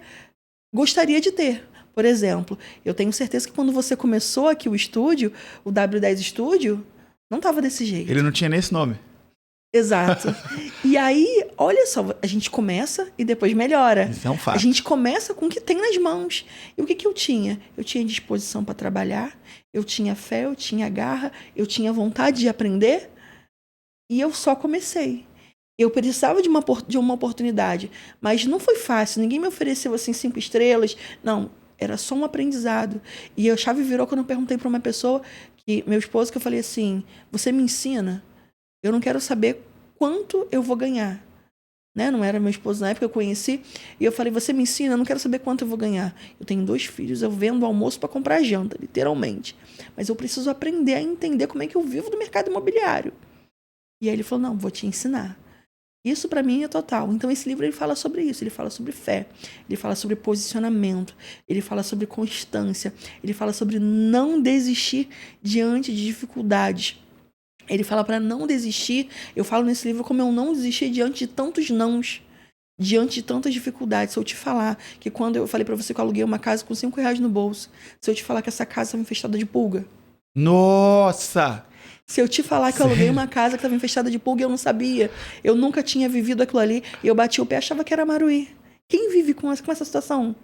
gostaria de ter. Por exemplo, eu tenho certeza que quando você começou aqui o estúdio, o W10 Studio, não estava desse jeito. Ele não tinha nem esse nome. Exato. E aí, olha só, a gente começa e depois melhora. Isso é um fato. A gente começa com o que tem nas mãos. E o que eu tinha? Eu tinha disposição para trabalhar, eu tinha fé, eu tinha garra, eu tinha vontade de aprender e eu só comecei. Eu precisava de uma oportunidade, mas não foi fácil. Ninguém me ofereceu assim 5 estrelas. Não, era só um aprendizado. E a chave virou quando eu perguntei para uma pessoa, meu esposo, que eu falei assim, você me ensina? Eu não quero saber quanto eu vou ganhar. né? Não era meu esposo na época, eu conheci. E eu falei, você me ensina, eu não quero saber quanto eu vou ganhar. Eu tenho 2 filhos, eu vendo almoço para comprar janta, literalmente. Mas eu preciso aprender a entender como é que eu vivo do mercado imobiliário. E aí ele falou, não, vou te ensinar. Isso para mim é total. Então esse livro ele fala sobre isso, ele fala sobre fé, ele fala sobre posicionamento, ele fala sobre constância, ele fala sobre não desistir diante de dificuldades. Ele fala para não desistir. Eu falo nesse livro como eu não desisti diante de tantos nãos, diante de tantas dificuldades. Se eu te falar que quando eu falei para você que eu aluguei uma casa com R$5 no bolso, se eu te falar que essa casa estava infestada de pulga. Nossa! Se eu te falar que eu aluguei uma casa que estava infestada de pulga, eu não sabia. Eu nunca tinha vivido aquilo ali. E eu bati o pé e achava que era Maruí. Quem vive com essa situação?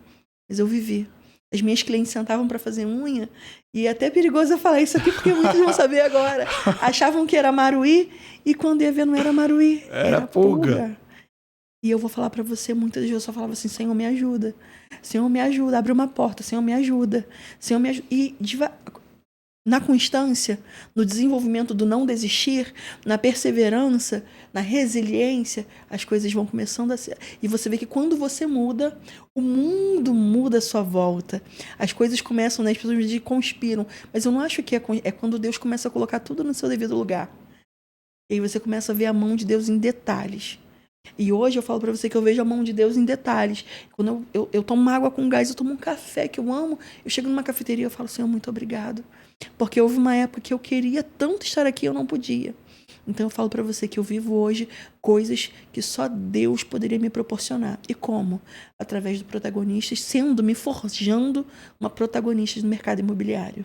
Mas eu vivi. As minhas clientes sentavam para fazer unha. E é até perigoso eu falar isso aqui, porque muitos vão saber agora. Achavam que era Maruí. E quando ia ver, não era Maruí. Era pulga. E eu vou falar para você, muitas vezes eu só falava assim, Senhor, me ajuda. Senhor, me ajuda. Abre uma porta. Senhor, me ajuda. Senhor, me ajuda. E na constância, no desenvolvimento do não desistir, na perseverança, na resiliência, as coisas vão começando a ser... E você vê que quando você muda, o mundo muda à sua volta. As coisas começam, né? As pessoas dizem conspiram. Mas eu não acho que é quando Deus começa a colocar tudo no seu devido lugar. E aí você começa a ver a mão de Deus em detalhes. E hoje eu falo pra você que eu vejo a mão de Deus em detalhes. Quando eu tomo água com gás, eu tomo um café que eu amo, eu chego numa cafeteria e eu falo, Senhor, muito obrigado. Porque houve uma época que eu queria tanto estar aqui e eu não podia. Então eu falo pra você que eu vivo hoje coisas que só Deus poderia me proporcionar. E como? Através do protagonista, me forjando uma protagonista do mercado imobiliário.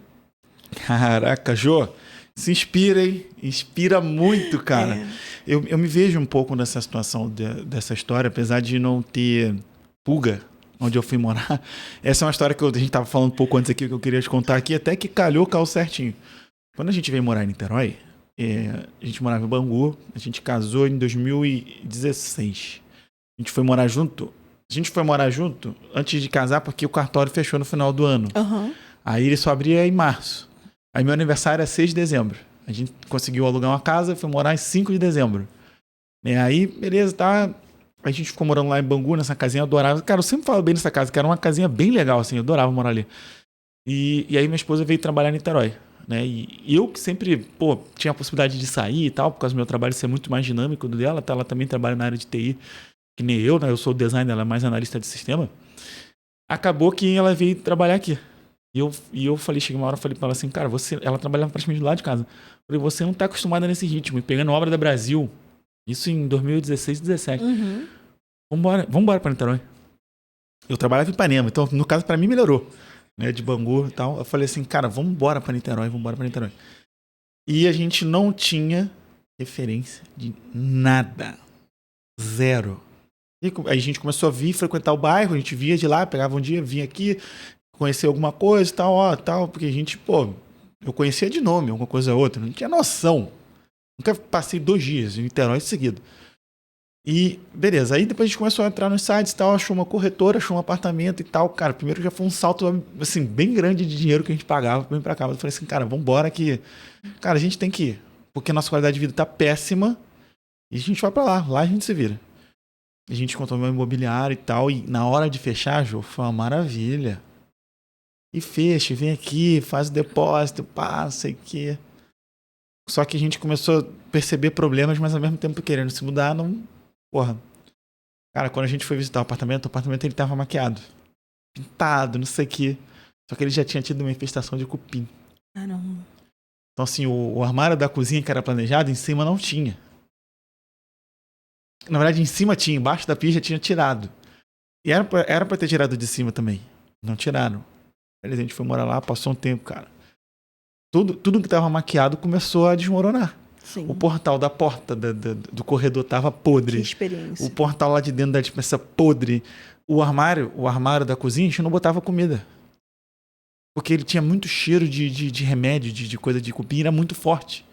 Caraca, Jô, se inspira, hein? Inspira muito, cara. Eu me vejo um pouco nessa situação dessa história, apesar de não ter pulga onde eu fui morar. Essa é uma história que a gente estava falando um pouco antes aqui, que eu queria te contar aqui, até que caiu certinho. Quando a gente veio morar em Niterói, a gente morava em Bangu, a gente casou em 2016. A gente foi morar junto. A gente foi morar junto antes de casar porque o cartório fechou no final do ano. Uhum. Aí ele só abria em março. Aí meu aniversário é 6 de dezembro. A gente conseguiu alugar uma casa, foi morar em 5 de dezembro. E aí, beleza, tá... A gente ficou morando lá em Bangu, nessa casinha, eu adorava. Cara, eu sempre falo bem dessa casa, que era uma casinha bem legal, assim, eu adorava morar ali. E aí minha esposa veio trabalhar em Niterói, né? E eu que sempre, tinha a possibilidade de sair e tal, por causa do meu trabalho ser muito mais dinâmico do dela, tá? Ela também trabalha na área de TI, que nem eu, né? Eu sou designer, ela é mais analista de sistema. Acabou que ela veio trabalhar aqui. E eu falei, cheguei uma hora, falei pra ela assim, cara, ela trabalhava praticamente do lado de casa. Falei, você não tá acostumada nesse ritmo, e pegando obra da Brasil, isso em 2016, 2017. Uhum. Vambora pra Niterói. Eu trabalhava em Ipanema, então no caso pra mim melhorou, né, de Bangu e tal. Eu falei assim, cara, vambora pra Niterói. E a gente não tinha referência de nada. Zero. E aí a gente começou a vir, frequentar o bairro, a gente via de lá, pegava um dia, vinha aqui, conhecer alguma coisa e tal, porque a gente, eu conhecia de nome, alguma coisa ou outra, não tinha noção. Nunca passei 2 dias em Niterói seguido. E beleza, aí depois a gente começou a entrar nos sites e tal, achou uma corretora, achou um apartamento e tal. Cara, primeiro já foi um salto, assim, bem grande de dinheiro que a gente pagava pra vir pra cá. Eu falei assim, cara, vambora que... Cara, a gente tem que ir, porque a nossa qualidade de vida tá péssima e a gente vai pra lá a gente se vira. A gente encontrou meu imobiliário e tal, e na hora de fechar, Jô, foi uma maravilha. E fecha, vem aqui, faz o depósito, passa e que... Só que a gente começou a perceber problemas, mas ao mesmo tempo querendo se mudar, não... Porra. Cara, quando a gente foi visitar o apartamento ele tava maquiado. Pintado, não sei o quê. Só que ele já tinha tido uma infestação de cupim. Caramba. Então, assim, o armário da cozinha que era planejado, em cima não tinha. Na verdade, em cima tinha, embaixo da pia já tinha tirado. E era pra ter tirado de cima também. Não tiraram. Aí a gente foi morar lá, passou um tempo, cara. Tudo que tava maquiado começou a desmoronar. Sim. O portal da porta do corredor tava podre. Que experiência. O portal lá de dentro da dispensa podre. O armário da cozinha, a gente não botava comida. Porque ele tinha muito cheiro de remédio, de coisa de cupim, era muito forte.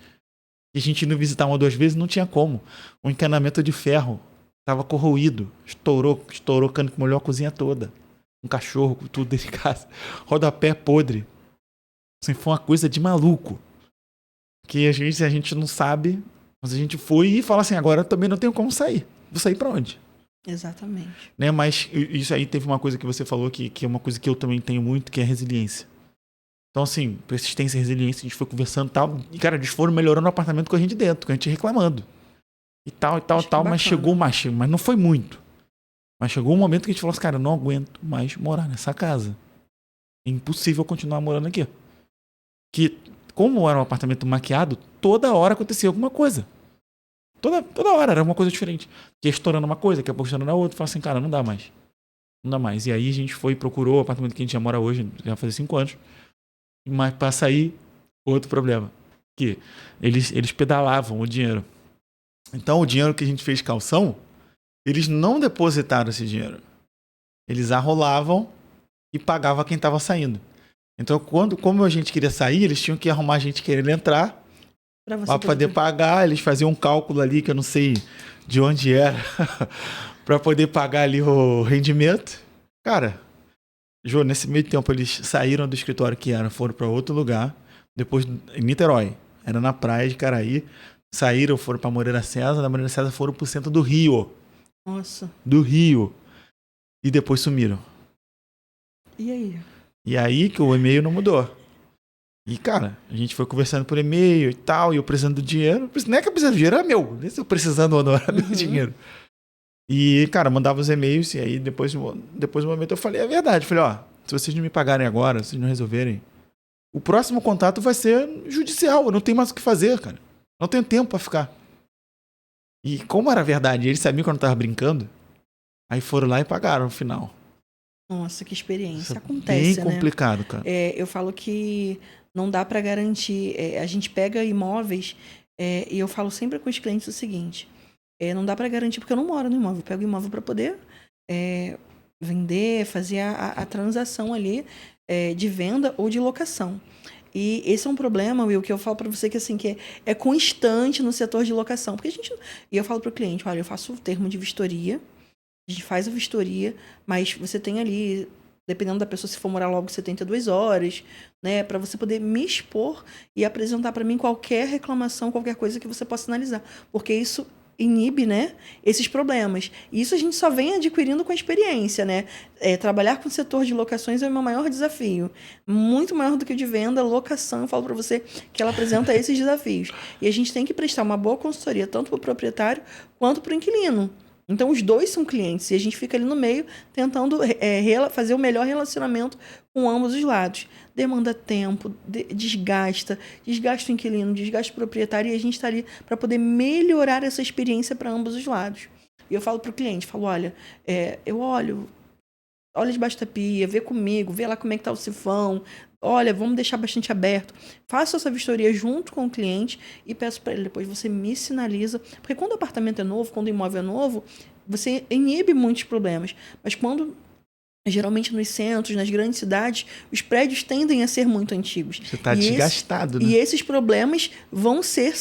E a gente indo visitar 1 ou 2 vezes, não tinha como. O encanamento de ferro tava corroído. Estourou cano que molhou a cozinha toda. Um cachorro com tudo dentro de casa. Rodapé podre. Assim, foi uma coisa de maluco. Que às vezes a gente não sabe, mas a gente foi e fala assim, agora eu também não tenho como sair. vou sair pra onde? Exatamente. Né? Mas isso aí teve uma coisa que você falou que é uma coisa que eu também tenho muito, que é a resiliência. Então, assim, persistência e resiliência, a gente foi conversando e tal. E, cara, eles foram melhorando o apartamento com a gente dentro, com a gente reclamando. E tal, mas chegou mais, mas não foi muito. Mas chegou um momento que a gente falou assim, cara, eu não aguento mais morar nessa casa. É impossível continuar morando aqui. Que, como era um apartamento maquiado, toda hora acontecia alguma coisa. Toda hora era uma coisa diferente. Que ia estourando uma coisa, que ia estourando a outra. Falei assim, cara, não dá mais. Não dá mais. E aí a gente foi e procurou o apartamento que a gente já mora hoje, já faz 5 anos. Mas para sair, outro problema. Que eles pedalavam o dinheiro. Então o dinheiro que a gente fez calção, eles não depositaram esse dinheiro. Eles arrolavam e pagavam quem estava saindo. Então, como a gente queria sair, eles tinham que arrumar a gente querendo entrar para poder pagar. Eles faziam um cálculo ali que eu não sei de onde era para poder pagar ali o rendimento. Cara, Jô, nesse meio tempo eles saíram do escritório que era, foram para outro lugar, depois em Niterói, era na praia de Caraí, saíram, foram para Moreira César, da Moreira César foram pro centro do Rio. Nossa. Do Rio. E depois sumiram. E aí? E aí que o e-mail não mudou. E, cara, a gente foi conversando por e-mail e tal, e eu precisando do dinheiro. Não é que eu precisando do dinheiro, era meu. Nem se eu precisando ou não, era meu dinheiro. E, cara, mandava os e-mails, e aí depois do momento eu falei a verdade. Falei, ó, se vocês não me pagarem agora, se vocês não resolverem, o próximo contato vai ser judicial. Eu não tenho mais o que fazer, cara. Não tenho tempo pra ficar. E como era verdade, eles sabiam que eu não tava brincando, aí foram lá e pagaram no final. Nossa, que experiência. Acontece, bem complicado, cara. Eu falo que não dá pra garantir. A gente pega imóveis, e eu falo sempre com os clientes o seguinte... não dá para garantir, porque eu não moro no imóvel. Eu pego o imóvel para poder vender, fazer a transação ali de venda ou de locação. E esse é um problema, Will, que eu falo para você que, assim, que é constante no setor de locação. Porque e eu falo para o cliente, olha, eu faço o termo de vistoria, a gente faz a vistoria, mas você tem ali, dependendo da pessoa, se for morar logo 72 horas, né, para você poder me expor e apresentar para mim qualquer reclamação, qualquer coisa que você possa analisar. Porque isso inibe, né, esses problemas. E isso a gente só vem adquirindo com a experiência, né? Trabalhar com o setor de locações é o meu maior desafio. Muito maior do que o de venda, locação, eu falo para você que ela apresenta esses desafios. E a gente tem que prestar uma boa consultoria, tanto para o proprietário quanto para o inquilino. Então, os dois são clientes e a gente fica ali no meio tentando fazer o melhor relacionamento com ambos os lados. Demanda tempo, desgasta o inquilino, desgasta o proprietário, e a gente está ali para poder melhorar essa experiência para ambos os lados. E eu falo para o cliente, olha, eu olha debaixo da pia, vê comigo, vê lá como é que está o sifão, olha, vamos deixar bastante aberto. Faço essa vistoria junto com o cliente e peço para ele, depois você me sinaliza. Porque quando o apartamento é novo, quando o imóvel é novo, você inibe muitos problemas. Mas quando, geralmente nos centros, nas grandes cidades, os prédios tendem a ser muito antigos. Você está desgastado, né? E esses problemas vão ser...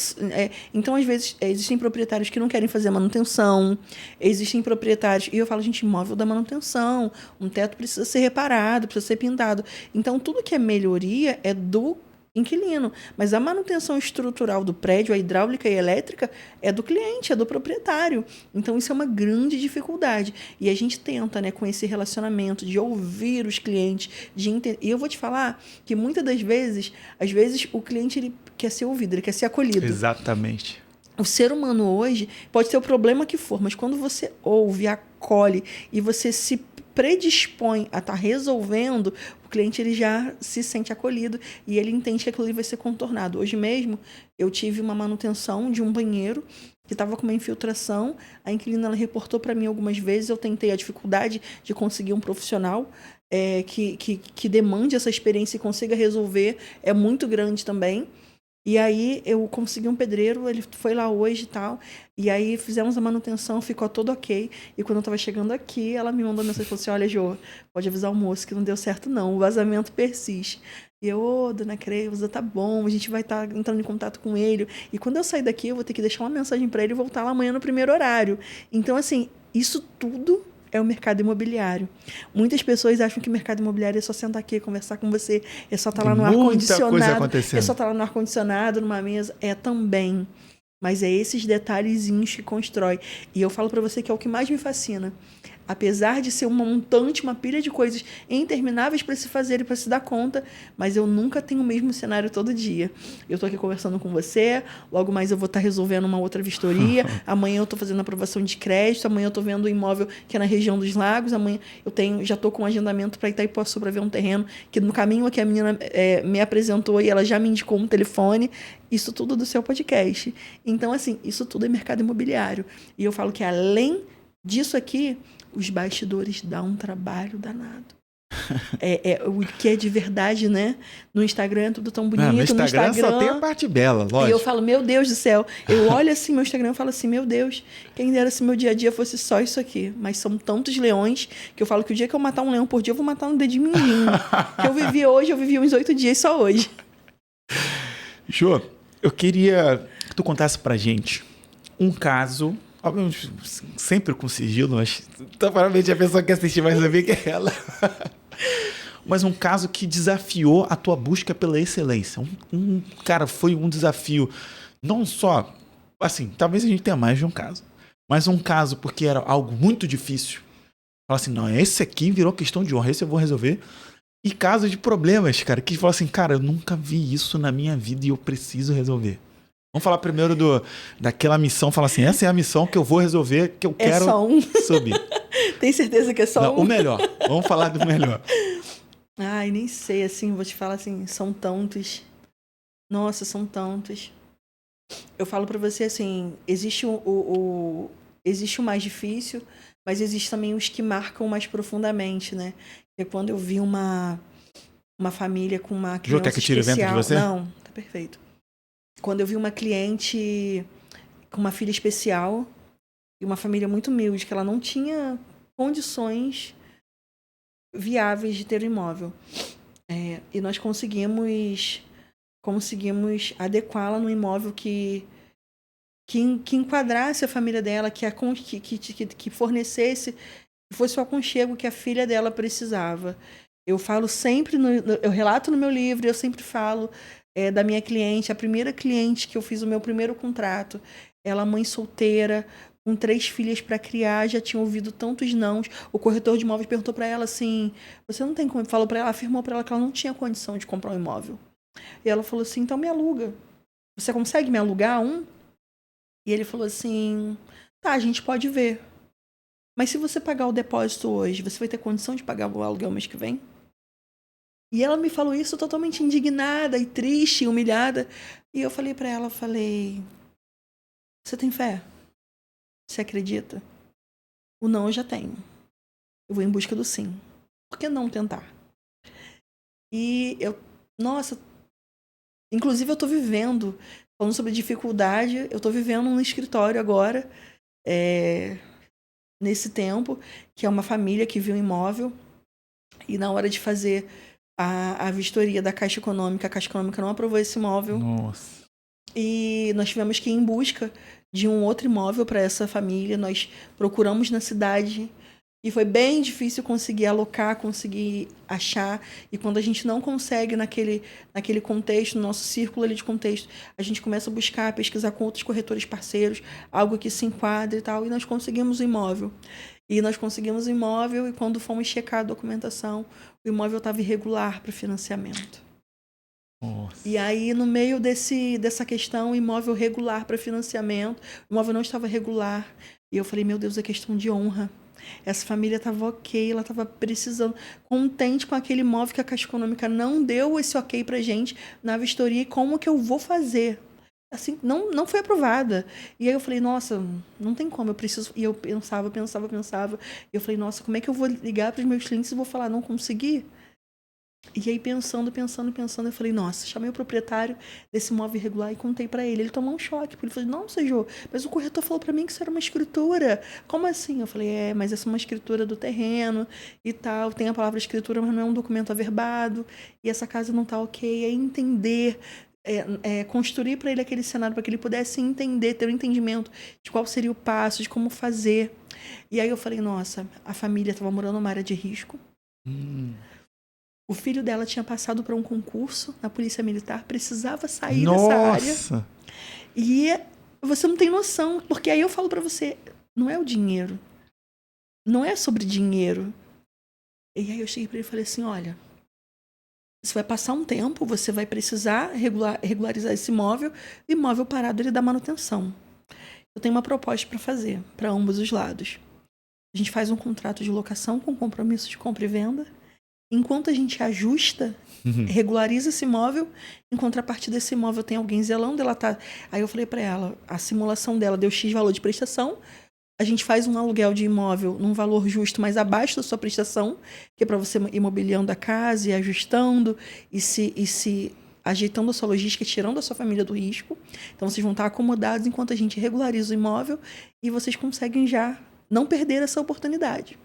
então, às vezes, existem proprietários que não querem fazer a manutenção, existem proprietários... E eu falo, gente, imóvel da manutenção, um teto precisa ser reparado, precisa ser pintado. Então, tudo que é melhoria é do inquilino, mas a manutenção estrutural do prédio, a hidráulica e elétrica, é do cliente, é do proprietário. Então, isso é uma grande dificuldade. E a gente tenta, né, com esse relacionamento, de ouvir os clientes, de entender. E eu vou te falar que muitas das vezes, às vezes, o cliente ele quer ser ouvido, ele quer ser acolhido. Exatamente. O ser humano hoje pode ter o problema que for, mas quando você ouve, acolhe e você se predispõe a estar resolvendo, o cliente ele já se sente acolhido e ele entende que aquilo ali vai ser contornado. Hoje mesmo, eu tive uma manutenção de um banheiro que estava com uma infiltração. A inquilina ela reportou para mim algumas vezes, eu tentei a dificuldade de conseguir um profissional que demande essa experiência e consiga resolver, é muito grande também. E aí eu consegui um pedreiro, ele foi lá hoje e tal, e aí fizemos a manutenção, ficou tudo ok. E quando eu tava chegando aqui, ela me mandou mensagem e falou assim, olha, Jô, pode avisar o moço que não deu certo não, o vazamento persiste. E eu, dona Creuza, tá bom, a gente vai estar entrando em contato com ele. E quando eu sair daqui, eu vou ter que deixar uma mensagem para ele e voltar lá amanhã no primeiro horário. Então, assim, isso tudo é o mercado imobiliário. Muitas pessoas acham que o mercado imobiliário é só sentar aqui, conversar com você, é só estar lá no ar-condicionado. É só estar lá no ar-condicionado, numa mesa. É também. Mas é esses detalhezinhos que constrói. E eu falo pra você que é o que mais me fascina. Apesar de ser uma montante, uma pilha de coisas intermináveis para se fazer e para se dar conta, mas eu nunca tenho o mesmo cenário todo dia. Eu tô aqui conversando com você, logo mais eu vou estar resolvendo uma outra vistoria, amanhã eu tô fazendo aprovação de crédito, amanhã eu tô vendo um imóvel que é na região dos Lagos, amanhã já tô com um agendamento para Itaipuaçu para ver um terreno que no caminho aqui a menina me apresentou e ela já me indicou um telefone. Isso tudo do seu podcast. Então, assim, isso tudo é mercado imobiliário. E eu falo que além disso aqui, os bastidores dão um trabalho danado. O que é de verdade, né? No Instagram é tudo tão bonito. No Instagram só tem a parte bela, lógico. E eu falo, meu Deus do céu. Eu olho assim meu Instagram e falo assim, meu Deus, quem dera se meu dia a dia fosse só isso aqui. Mas são tantos leões que eu falo que o dia que eu matar um leão por dia, eu vou matar um dedinho mindinho. Que eu vivi hoje, eu vivi uns 8 dias só hoje. Jô, eu queria que tu contasse pra gente um caso... Obviamente, sempre com sigilo, mas provavelmente a pessoa quer assistir mais saber que é ela. Mas um caso que desafiou a tua busca pela excelência. Cara, foi um desafio, não só, assim, talvez a gente tenha mais de um caso, mas um caso porque era algo muito difícil. Fala assim, não, esse aqui virou questão de honra, esse eu vou resolver. E casos de problemas, cara, que fala assim, cara, eu nunca vi isso na minha vida e eu preciso resolver. Vamos falar primeiro daquela missão. Fala assim, essa é a missão que eu vou resolver, que eu quero subir. Tem certeza que é só não, um? O melhor. Vamos falar do melhor. Ai, nem sei, assim, vou te falar assim, são tantos. Nossa, são tantos. Eu falo pra você assim, existe existe o mais difícil, mas existe também os que marcam mais profundamente, né? É quando eu vi uma família com uma criança quer que tire especial. O vento de você? Não, tá perfeito. Quando eu vi uma cliente com uma filha especial e uma família muito humilde, que ela não tinha condições viáveis de ter um imóvel. E nós conseguimos adequá-la num imóvel que enquadrasse a família dela, que fornecesse, que fosse o aconchego que a filha dela precisava. Eu falo sempre, eu relato no meu livro, eu sempre falo da minha cliente, a primeira cliente que eu fiz o meu primeiro contrato. Ela, mãe solteira, com 3 filhas para criar, já tinha ouvido tantos nãos. O corretor de imóveis perguntou para ela assim, você não tem como... Falou para ela, afirmou para ela que ela não tinha condição de comprar um imóvel. E ela falou assim, então me aluga. Você consegue me alugar um? E ele falou assim, tá, a gente pode ver. Mas se você pagar o depósito hoje, você vai ter condição de pagar o aluguel mês que vem? E ela me falou isso totalmente indignada e triste, humilhada. E eu falei pra ela, você tem fé? Você acredita? O não eu já tenho. Eu vou em busca do sim. Por que não tentar? E nossa, inclusive eu tô vivendo, falando sobre dificuldade, eu tô vivendo num escritório agora, nesse tempo, que é uma família que viu um imóvel e na hora de fazer a vistoria da Caixa Econômica, a Caixa Econômica não aprovou esse imóvel. Nossa. E nós tivemos que ir em busca de um outro imóvel para essa família. Nós procuramos na cidade e foi bem difícil conseguir alocar, conseguir achar. E quando a gente não consegue naquele contexto, no nosso círculo ali de contexto, a gente começa a buscar, pesquisar com outros corretores parceiros, algo que se enquadre e tal. E nós conseguimos o imóvel. E quando fomos checar a documentação, o imóvel estava irregular para financiamento. Nossa. E aí, no meio dessa questão, imóvel regular para financiamento, o imóvel não estava regular. E eu falei, meu Deus, é questão de honra. Essa família estava ok, ela estava precisando, contente com aquele imóvel que a Caixa Econômica não deu esse ok pra gente na vistoria. E como que eu vou fazer? Assim, não foi aprovada. E aí eu falei, nossa, não tem como, eu preciso... E eu pensava. E eu falei, nossa, como é que eu vou ligar para os meus clientes e vou falar, não consegui? E aí, pensando, eu falei, nossa, chamei o proprietário desse imóvel irregular e contei pra ele. Ele tomou um choque, porque ele falou, não, Sejô, mas o corretor falou pra mim que isso era uma escritura. Como assim? Eu falei, mas essa é uma escritura do terreno e tal. Tem a palavra escritura, mas não é um documento averbado. E essa casa não tá ok. É entender, construir pra ele aquele cenário, para que ele pudesse entender, ter um entendimento de qual seria o passo, de como fazer. E aí eu falei, nossa, a família estava morando numa área de risco. O filho dela tinha passado para um concurso na Polícia Militar, precisava sair dessa área. E Você não tem noção, porque aí eu falo pra você, não é o dinheiro. Não é sobre dinheiro. E aí eu cheguei pra ele e falei assim, olha, você vai passar um tempo, você vai precisar regularizar esse imóvel, o imóvel parado ele dá manutenção. Eu tenho uma proposta para fazer, para ambos os lados. A gente faz um contrato de locação com compromisso de compra e venda. Enquanto a gente ajusta, regulariza esse imóvel, em contrapartida desse imóvel tem alguém zelando, ela tá... Aí eu falei para ela, a simulação dela deu X valor de prestação, a gente faz um aluguel de imóvel num valor justo, mas abaixo da sua prestação, que é para você ir mobiliando a casa e ajustando e se ajeitando a sua logística e tirando a sua família do risco. Então, vocês vão estar acomodados enquanto a gente regulariza o imóvel e vocês conseguem já não perder essa oportunidade.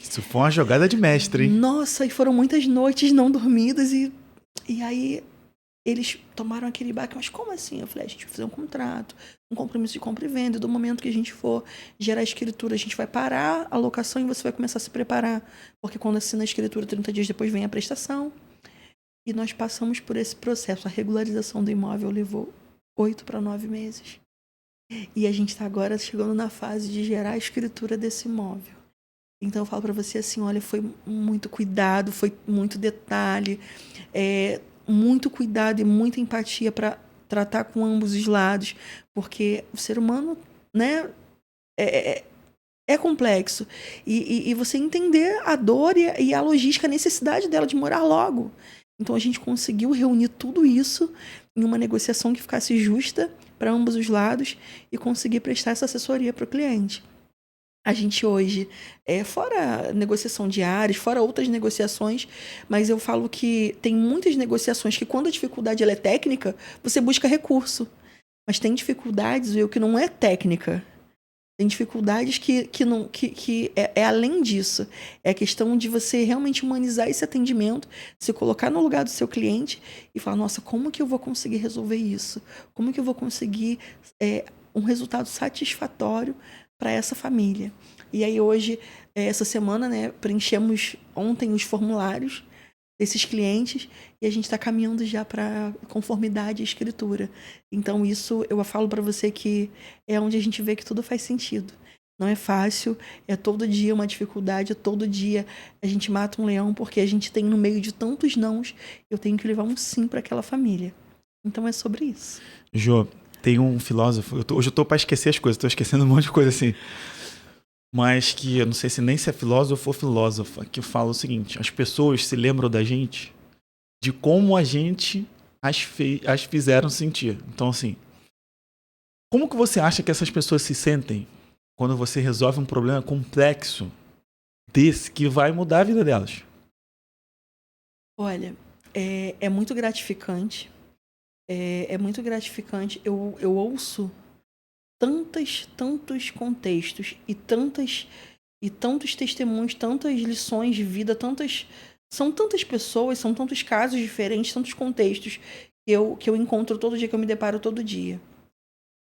Isso foi uma jogada de mestre, hein? Nossa, e foram muitas noites não dormidas e aí eles tomaram aquele baque, mas como assim? Eu falei, a gente vai fazer um contrato, um compromisso de compra e venda, e do momento que a gente for gerar a escritura, a gente vai parar a locação e você vai começar a se preparar, porque quando assina a escritura, 30 dias depois vem a prestação. E nós passamos por esse processo. A regularização do imóvel levou 8 para 9 meses. E a gente está agora chegando na fase de gerar a escritura desse imóvel. Então eu falo para você assim, olha, foi muito cuidado, foi muito detalhe, muito cuidado e muita empatia para tratar com ambos os lados, porque o ser humano, né, é complexo. E você entender a dor e a logística, a necessidade dela de morar logo. Então a gente conseguiu reunir tudo isso em uma negociação que ficasse justa para ambos os lados e conseguir prestar essa assessoria para o cliente. A gente hoje, fora negociação de áreas, fora outras negociações, mas eu falo que tem muitas negociações que quando a dificuldade ela é técnica, você busca recurso. Mas tem dificuldades, que não é técnica. Tem dificuldades que é além disso. É a questão de você realmente humanizar esse atendimento, se colocar no lugar do seu cliente e falar, nossa, como que eu vou conseguir resolver isso? Como que eu vou conseguir um resultado satisfatório para essa família? E aí hoje, essa semana, né, preenchemos ontem os formulários desses clientes e a gente está caminhando já para conformidade e escritura. Então isso eu falo para você que é onde a gente vê que tudo faz sentido. Não é fácil, é todo dia uma dificuldade, todo dia a gente mata um leão porque a gente tem no meio de tantos nãos, eu tenho que levar um sim para aquela família. Então é sobre isso. Jô, tem um filósofo, hoje eu tô para esquecer as coisas, tô esquecendo um monte de coisa assim. Mas que eu não sei se nem se é filósofo ou filósofa, que fala o seguinte, as pessoas se lembram da gente de como a gente as fizeram sentir. Então, assim, como que você acha que essas pessoas se sentem quando você resolve um problema complexo desse que vai mudar a vida delas? Olha, é muito gratificante. É muito gratificante. Eu ouço tantos contextos e tantos testemunhos, tantas lições de vida, são tantas pessoas, são tantos casos diferentes, tantos contextos que eu encontro todo dia, que eu me deparo todo dia.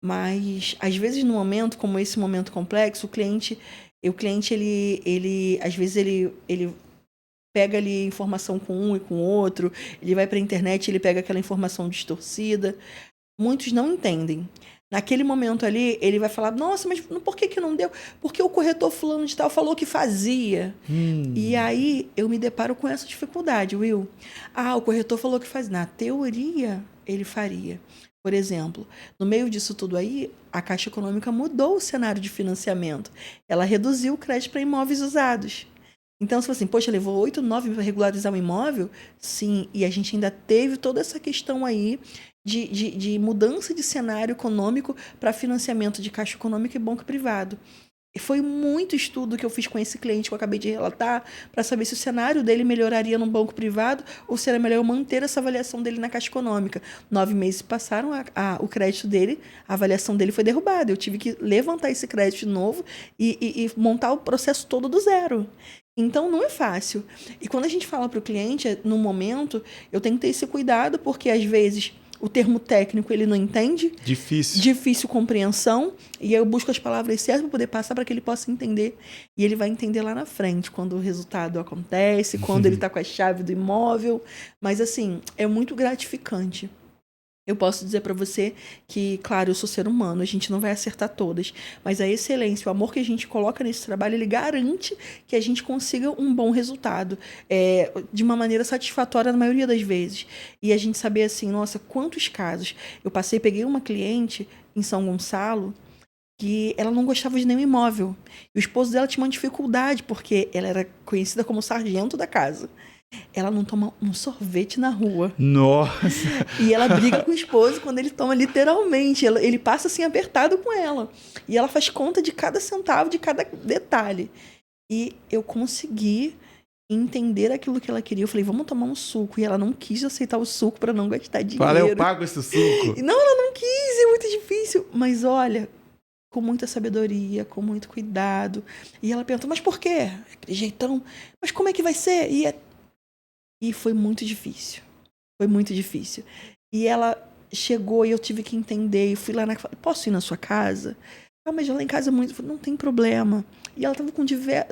Mas, às vezes, num momento como esse momento complexo, o cliente ele às vezes, ele pega ali informação com um e com outro, ele vai para a internet, ele pega aquela informação distorcida. Muitos não entendem. Naquele momento ali, ele vai falar, nossa, mas por que não deu? Porque o corretor fulano de tal falou que fazia. E aí, eu me deparo com essa dificuldade, Will. O corretor falou que fazia. Na teoria, ele faria. Por exemplo, no meio disso tudo aí, a Caixa Econômica mudou o cenário de financiamento. Ela reduziu o crédito para imóveis usados. Então, se assim, poxa, levou 8, 9 para regularizar um imóvel? Sim, e a gente ainda teve toda essa questão aí de mudança de cenário econômico para financiamento de Caixa Econômica e banco privado. E foi muito estudo que eu fiz com esse cliente que eu acabei de relatar para saber se o cenário dele melhoraria no banco privado ou se era melhor eu manter essa avaliação dele na Caixa Econômica. 9 meses passaram, o crédito dele, a avaliação dele foi derrubada. Eu tive que levantar esse crédito de novo e montar o processo todo do zero. Então, não é fácil. E quando a gente fala para o cliente, no momento, eu tenho que ter esse cuidado, porque às vezes o termo técnico ele não entende. Difícil compreensão. E aí eu busco as palavras certas para poder passar para que ele possa entender. E ele vai entender lá na frente, quando o resultado acontece, quando ele está com a chave do imóvel. Mas, assim, é muito gratificante. Eu posso dizer para você que, claro, eu sou ser humano, a gente não vai acertar todas, mas a excelência, o amor que a gente coloca nesse trabalho, ele garante que a gente consiga um bom resultado, de uma maneira satisfatória na maioria das vezes. E a gente saber assim, nossa, quantos casos. Eu peguei uma cliente em São Gonçalo que ela não gostava de nenhum imóvel. E o esposo dela tinha uma dificuldade, porque ela era conhecida como sargento da casa. Ela não toma um sorvete na rua. Nossa! E ela briga com o esposo quando ele toma literalmente. Ele passa assim apertado com ela. E ela faz conta de cada centavo, de cada detalhe. E eu consegui entender aquilo que ela queria. Eu falei, vamos tomar um suco. E ela não quis aceitar o suco para não gastar dinheiro. Fala, eu pago esse suco. Não, ela não quis, é muito difícil. Mas olha, com muita sabedoria, com muito cuidado. E ela pergunta, mas por quê? Aquele jeitão. Mas como é que vai ser? E foi muito difícil. Foi muito difícil. E ela chegou e eu tive que entender. Eu fui lá posso ir na sua casa? Ah, mas lá em casa é muito... Não tem problema. E ela estava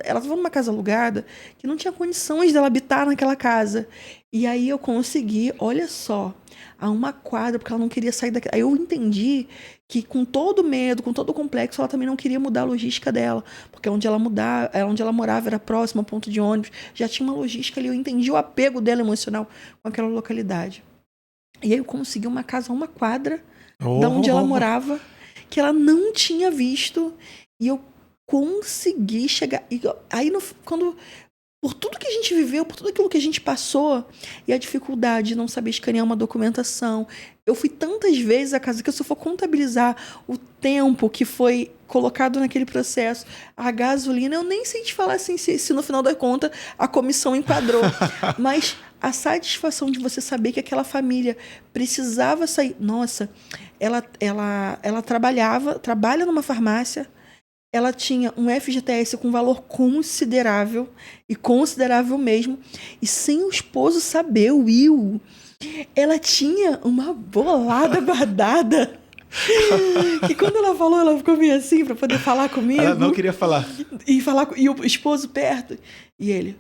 ela estava numa casa alugada que não tinha condições dela habitar naquela casa. E aí eu consegui, olha só, a uma quadra, porque ela não queria sair daquela... Aí eu entendi que com todo medo, com todo o complexo, ela também não queria mudar a logística dela. Porque onde ela morava era próximo ao ponto de ônibus. Já tinha uma logística ali. Eu entendi o apego dela emocional com aquela localidade. E aí eu consegui uma casa a uma quadra da onde ela morava, que ela não tinha visto. E eu consegui chegar. E aí, por tudo que a gente viveu, por tudo aquilo que a gente passou, e a dificuldade de não saber escanear uma documentação. Eu fui tantas vezes à casa que, se eu for contabilizar o tempo que foi colocado naquele processo, a gasolina, eu nem sei te falar assim, se no final da conta a comissão enquadrou. Mas a satisfação de você saber que aquela família precisava sair. Nossa, ela trabalha numa farmácia. Ela tinha um FGTS com valor considerável, e considerável mesmo, e sem o esposo saber, o Will, ela tinha uma bolada guardada, que quando ela falou, ela ficou meio assim para poder falar comigo. Ela não queria falar. E o esposo perto. E ele,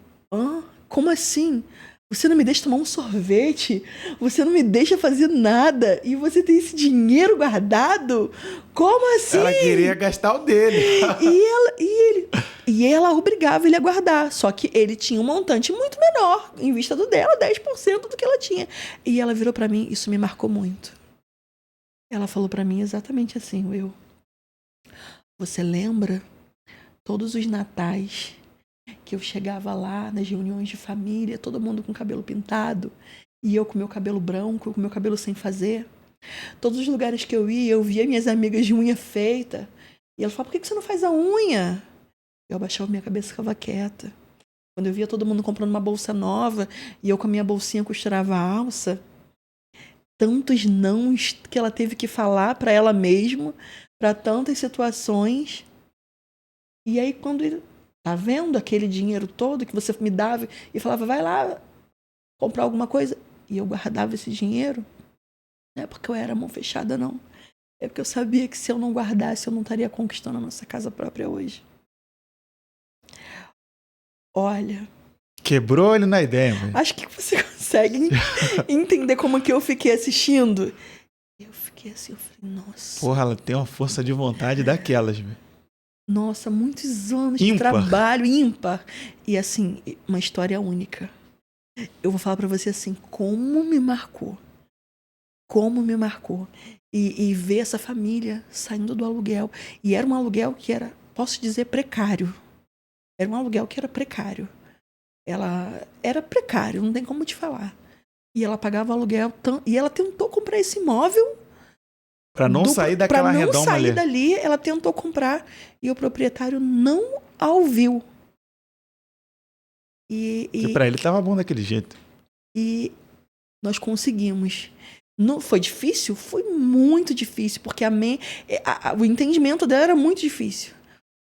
como assim? Você não me deixa tomar um sorvete? Você não me deixa fazer nada? E você tem esse dinheiro guardado? Como assim? Ela queria gastar o dele. E ela obrigava ele a guardar. Só que ele tinha um montante muito menor, em vista do dela, 10% do que ela tinha. E ela virou pra mim, isso me marcou muito. Ela falou pra mim exatamente assim, Will. Você lembra todos os natais que eu chegava lá nas reuniões de família, todo mundo com cabelo pintado, e eu com meu cabelo branco, com meu cabelo sem fazer? Todos os lugares que eu ia, eu via minhas amigas de unha feita, e ela falava, por que você não faz a unha? Eu abaixava minha cabeça e ficava quieta. Quando eu via todo mundo comprando uma bolsa nova, e eu com a minha bolsinha costurava a alça, tantos nãos que ela teve que falar para ela mesma, para tantas situações. E aí quando tá vendo aquele dinheiro todo que você me dava e falava, vai lá comprar alguma coisa, e eu guardava esse dinheiro, não é porque eu era mão fechada, não. É porque eu sabia que se eu não guardasse, eu não estaria conquistando a nossa casa própria hoje. Olha... Quebrou ele na ideia, velho. Acho que você consegue entender como que eu fiquei assistindo. Eu fiquei assim, eu falei, nossa... Porra, ela tem uma força de vontade daquelas, velho. Nossa, muitos anos ímpar. De trabalho, ímpar. E assim, uma história única. Eu vou falar pra você assim, como me marcou. Como me marcou. E ver essa família saindo do aluguel. E era um aluguel que era, posso dizer, precário. Era um aluguel que era precário. Ela era precário, não tem como te falar. E ela pagava aluguel, e ela tentou comprar esse imóvel. Pra não sair daquela redoma ali. Pra não sair dali, ela tentou comprar e o proprietário não a ouviu. Porque pra ele tava bom daquele jeito. E nós conseguimos. Não, foi difícil? Foi muito difícil, porque o entendimento dela era muito difícil.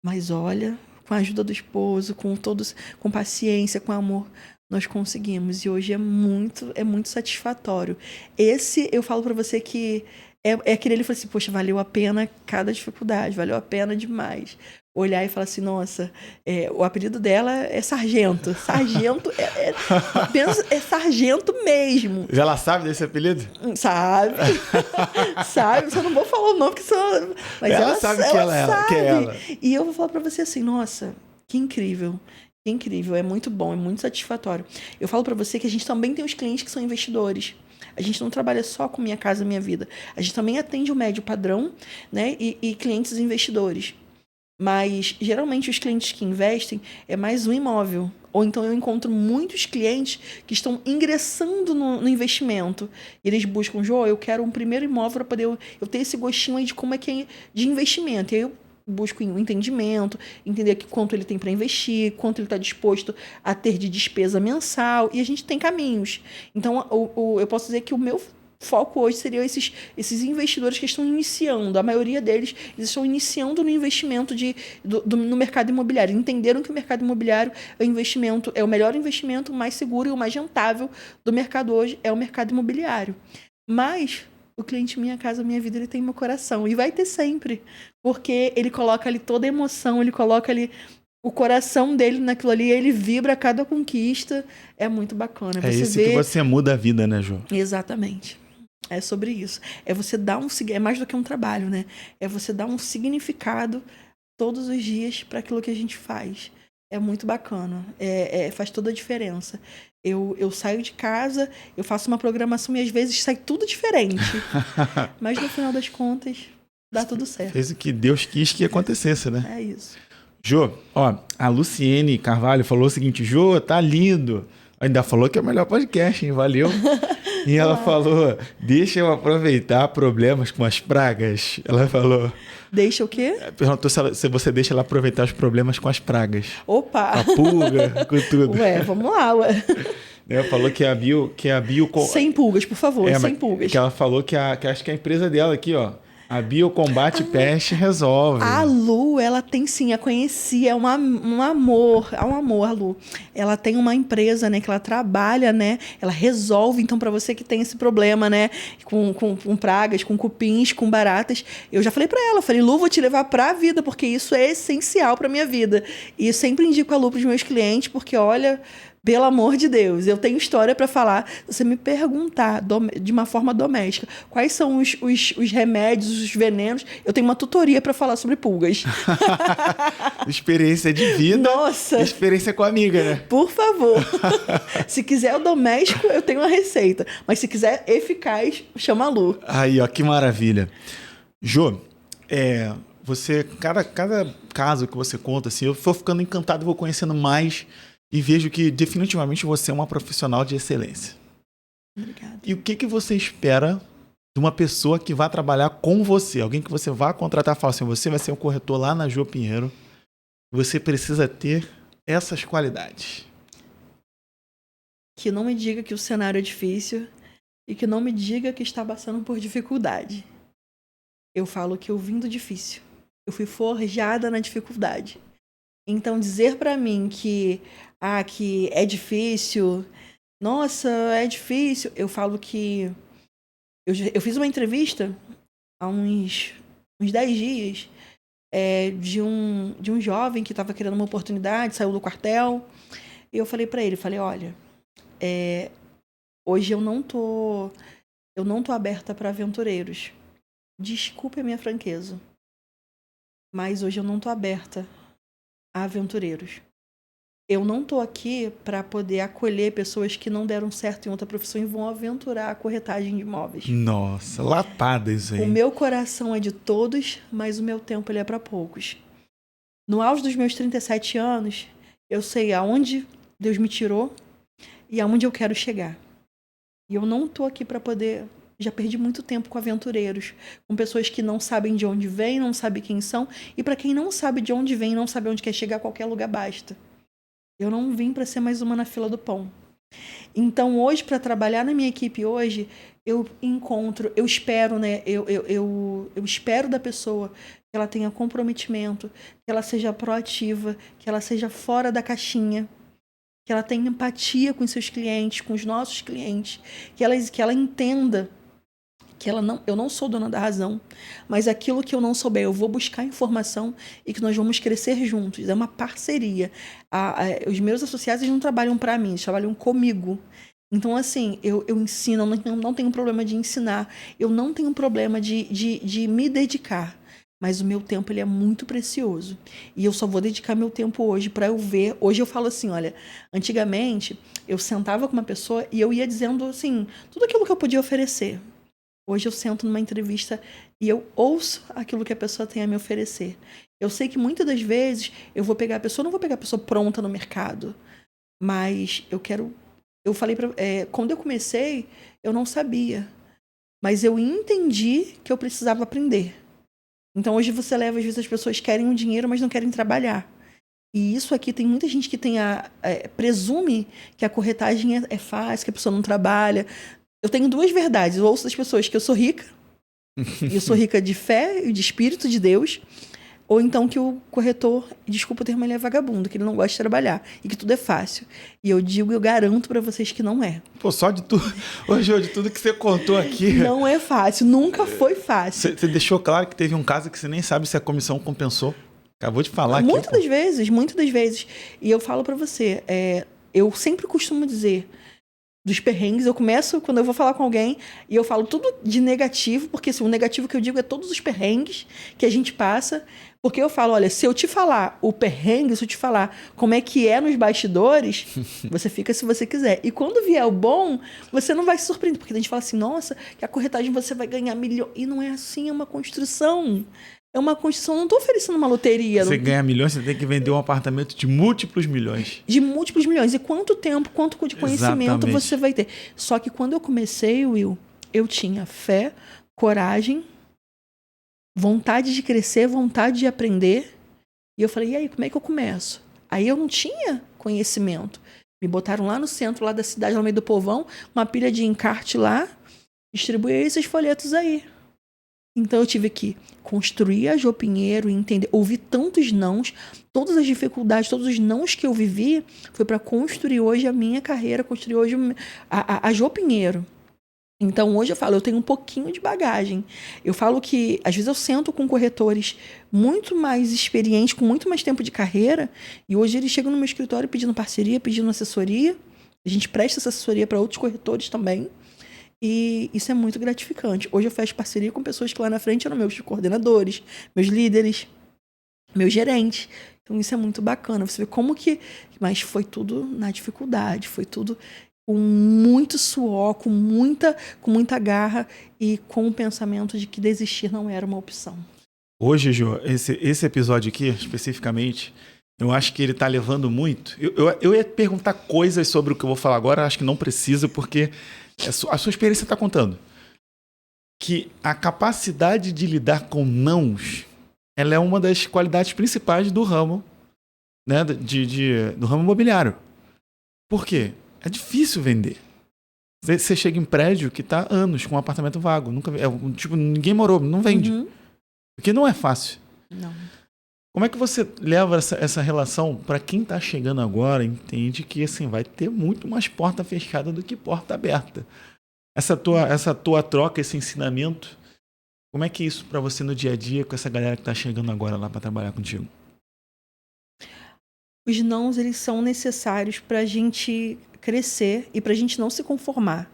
Mas olha, com a ajuda do esposo, com paciência, com amor, nós conseguimos. E hoje é muito satisfatório. Esse, eu falo pra você que é aquele, ele falou assim, poxa, valeu a pena cada dificuldade, valeu a pena demais. olhar e falar assim, nossa, o apelido dela é Sargento. Sargento é sargento mesmo. Ela sabe desse apelido? Sabe. Sabe. Só não vou falar o nome, porque só... Mas ela sabe que ela sabe. Que é ela. E eu vou falar pra você assim, nossa, que incrível. Que incrível. É muito bom, é muito satisfatório. Eu falo pra você que a gente também tem os clientes que são investidores. A gente não trabalha só com Minha Casa Minha Vida. A gente também atende o médio padrão, né? E clientes investidores. Mas, geralmente, os clientes que investem é mais um imóvel. Ou então eu encontro muitos clientes que estão ingressando no investimento. E eles buscam, Jô, eu quero um primeiro imóvel para poder eu ter esse gostinho aí de como é que é de investimento. E aí eu busco um entendimento, entender quanto ele tem para investir, quanto ele está disposto a ter de despesa mensal. E a gente tem caminhos. Então, eu posso dizer que o meu foco hoje seriam esses investidores que estão iniciando. A maioria deles eles estão iniciando no investimento no mercado imobiliário. Entenderam que o mercado imobiliário é o melhor investimento, o mais seguro e o mais rentável do mercado hoje é o mercado imobiliário. Mas o cliente Minha Casa Minha Vida, ele tem meu coração. E vai ter sempre. Porque ele coloca ali toda a emoção, ele coloca ali o coração dele naquilo ali, ele vibra a cada conquista. É muito bacana. É isso que você muda a vida, né, Jô? Exatamente. É sobre isso. É você dar é mais do que um trabalho, né? É você dar um significado todos os dias para aquilo que a gente faz. É muito bacana. Faz toda a diferença. Eu saio de casa, eu faço uma programação e às vezes sai tudo diferente. Mas no final das contas, dá tudo certo. Fez o que Deus quis que acontecesse, né? É isso. Jô, a Luciene Carvalho falou o seguinte, Jô, tá lindo. Ainda falou que é o melhor podcast, hein? Valeu. E ela falou, deixa eu aproveitar problemas com as pragas. Ela falou... Deixa o quê? Perguntou se você deixa ela aproveitar os problemas com as pragas. Opa! Com a pulga, com tudo. Ué, vamos lá, ué. Ela falou que a Bio... Sem pulgas, por favor, sem pulgas. Que ela falou que acho que a empresa dela aqui, a Biocombate Peste resolve. A Lu, ela tem sim, a conheci, é um amor, a Lu. Ela tem uma empresa, né, que ela trabalha, né, ela resolve, então para você que tem esse problema, né, com pragas, com cupins, com baratas, eu já falei para ela, Lu, vou te levar pra vida, porque isso é essencial pra minha vida. E eu sempre indico a Lu pros meus clientes, porque olha... Pelo amor de Deus, eu tenho história para falar. Se você me perguntar de uma forma doméstica quais são os remédios, os venenos, eu tenho uma tutoria para falar sobre pulgas. Experiência de vida. Nossa! Experiência com a amiga, né? Por favor. Se quiser o doméstico, eu tenho uma receita. Mas se quiser eficaz, chama a Lu. Aí, que maravilha. Jô, você, cada caso que você conta, assim, eu vou ficando encantado, vou conhecendo mais... E vejo que definitivamente você é uma profissional de excelência. Obrigada. E o que você espera de uma pessoa que vai trabalhar com você? Alguém que você vai contratar e falar assim, você vai ser um corretor lá na Jô Pinheiro. Você precisa ter essas qualidades. Que não me diga que o cenário é difícil e que não me diga que está passando por dificuldade. Eu falo que eu vim do difícil. Eu fui forjada na dificuldade. Então, dizer para mim que é difícil, nossa, é difícil. Eu falo que eu fiz uma entrevista há uns 10 dias de um jovem que estava querendo uma oportunidade, saiu do quartel. E eu falei para ele, olha, hoje eu não tô aberta para aventureiros. Desculpe a minha franqueza, mas hoje eu não tô aberta a aventureiros. Eu não estou aqui para poder acolher pessoas que não deram certo em outra profissão e vão aventurar a corretagem de imóveis. Nossa, lapada isso aí. O meu coração é de todos, mas o meu tempo ele é para poucos. No auge dos meus 37 anos, eu sei aonde Deus me tirou e aonde eu quero chegar. E eu não estou aqui para poder... Já perdi muito tempo com aventureiros, com pessoas que não sabem de onde vêm, não sabem quem são. E para quem não sabe de onde vem, não sabe onde quer chegar, qualquer lugar basta. Eu não vim para ser mais uma na fila do pão. Então, hoje, para trabalhar na minha equipe hoje, eu espero, né? Eu espero da pessoa que ela tenha comprometimento, que ela seja proativa, que ela seja fora da caixinha, que ela tenha empatia com seus clientes, com os nossos clientes, que ela entenda que eu não sou dona da razão, mas aquilo que eu não souber, eu vou buscar informação e que nós vamos crescer juntos. É uma parceria. Os meus associados não trabalham para mim, eles trabalham comigo. Então, assim, eu ensino, eu não tenho problema de ensinar, eu não tenho problema de me dedicar. Mas o meu tempo ele é muito precioso. E eu só vou dedicar meu tempo hoje para eu ver. Hoje eu falo assim, olha, antigamente eu sentava com uma pessoa e eu ia dizendo assim, tudo aquilo que eu podia oferecer. Hoje eu sento numa entrevista e eu ouço aquilo que a pessoa tem a me oferecer. Eu sei que muitas das vezes eu vou pegar a pessoa, não vou pegar a pessoa pronta no mercado, mas eu falei quando eu comecei, eu não sabia, mas eu entendi que eu precisava aprender. Então hoje você leva, às vezes as pessoas querem o dinheiro, mas não querem trabalhar. E isso aqui tem muita gente que presume que a corretagem é fácil, que a pessoa não trabalha. Eu tenho duas verdades. Eu ouço das pessoas que eu sou rica, e eu sou rica de fé e de espírito de Deus, ou então que o corretor, desculpa o termo, ele é vagabundo, que ele não gosta de trabalhar e que tudo é fácil. E eu digo, eu garanto para vocês que não é. Pô, só de tudo, hoje de tudo que você contou aqui... Não é fácil, nunca foi fácil. Você deixou claro que teve um caso que você nem sabe se a comissão compensou. Acabou de falar aqui. Muitas das vezes. E eu falo para você, eu sempre costumo dizer... dos perrengues, eu começo quando eu vou falar com alguém e eu falo tudo de negativo, porque assim, o negativo que eu digo é todos os perrengues que a gente passa, porque eu falo, olha, se eu te falar o perrengue, se eu te falar como é que é nos bastidores, você fica se você quiser. E quando vier o bom, você não vai se surpreender, porque a gente fala assim, nossa, que a corretagem você vai ganhar milhões. E não é assim, é uma construção. É uma construção, não estou oferecendo uma loteria. Você ganha milhões, você tem que vender um apartamento de múltiplos milhões. De múltiplos milhões. E quanto tempo, quanto de conhecimento Exatamente. Você vai ter. Só que quando eu comecei, Will, eu tinha fé, coragem, vontade de crescer, vontade de aprender. E eu falei, e aí, como é que eu começo? Aí eu não tinha conhecimento. Me botaram lá no centro, lá da cidade, lá no meio do povão, uma pilha de encarte lá, distribuí esses folhetos aí. Então eu tive que construir a Jô Pinheiro, entender, ouvir tantos nãos, todas as dificuldades, todos os nãos que eu vivi, foi para construir hoje a minha carreira, construir hoje a Jô Pinheiro. Então hoje eu falo, eu tenho um pouquinho de bagagem. Eu falo que às vezes eu sento com corretores muito mais experientes, com muito mais tempo de carreira, e hoje eles chegam no meu escritório pedindo parceria, pedindo assessoria. A gente presta essa assessoria para outros corretores também. E isso é muito gratificante. Hoje eu fecho parceria com pessoas que lá na frente eram meus coordenadores, meus líderes, meus gerentes. Então isso é muito bacana. Você vê como que... Mas foi tudo na dificuldade, foi tudo com muito suor, com muita garra e com o pensamento de que desistir não era uma opção. Hoje, Jô, esse episódio aqui, especificamente, eu acho que ele tá levando muito... Eu ia perguntar coisas sobre o que eu vou falar agora, acho que não precisa, porque... A sua experiência está contando que a capacidade de lidar com nãos, ela é uma das qualidades principais do ramo, né, do ramo imobiliário. Por quê? É difícil vender. Você chega em prédio que está há anos com um apartamento vago, ninguém morou, não vende. Uhum. Porque não é fácil. Não. Como é que você leva essa relação para quem está chegando agora, entende que assim, vai ter muito mais porta fechada do que porta aberta? Essa tua troca, esse ensinamento, como é que é isso para você no dia a dia com essa galera que está chegando agora lá para trabalhar contigo? Os nãos, eles são necessários para a gente crescer e para a gente não se conformar.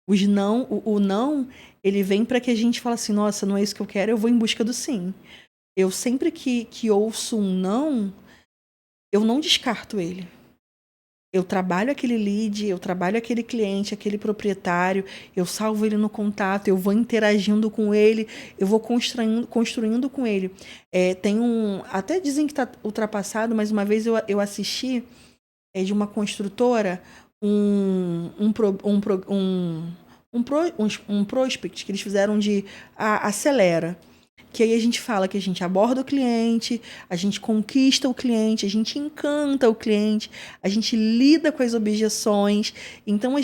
O não, ele vem para que a gente fale assim, nossa, não é isso que eu quero, eu vou em busca do sim. Eu sempre que ouço um não, eu não descarto ele. Eu trabalho aquele lead, eu trabalho aquele cliente, aquele proprietário, eu salvo ele no contato, eu vou interagindo com ele, eu vou construindo com ele. Até dizem que está ultrapassado, mas uma vez eu assisti de uma construtora um prospect que eles fizeram de acelera. Que aí a gente fala que a gente aborda o cliente, a gente conquista o cliente, a gente encanta o cliente, a gente lida com as objeções. Então,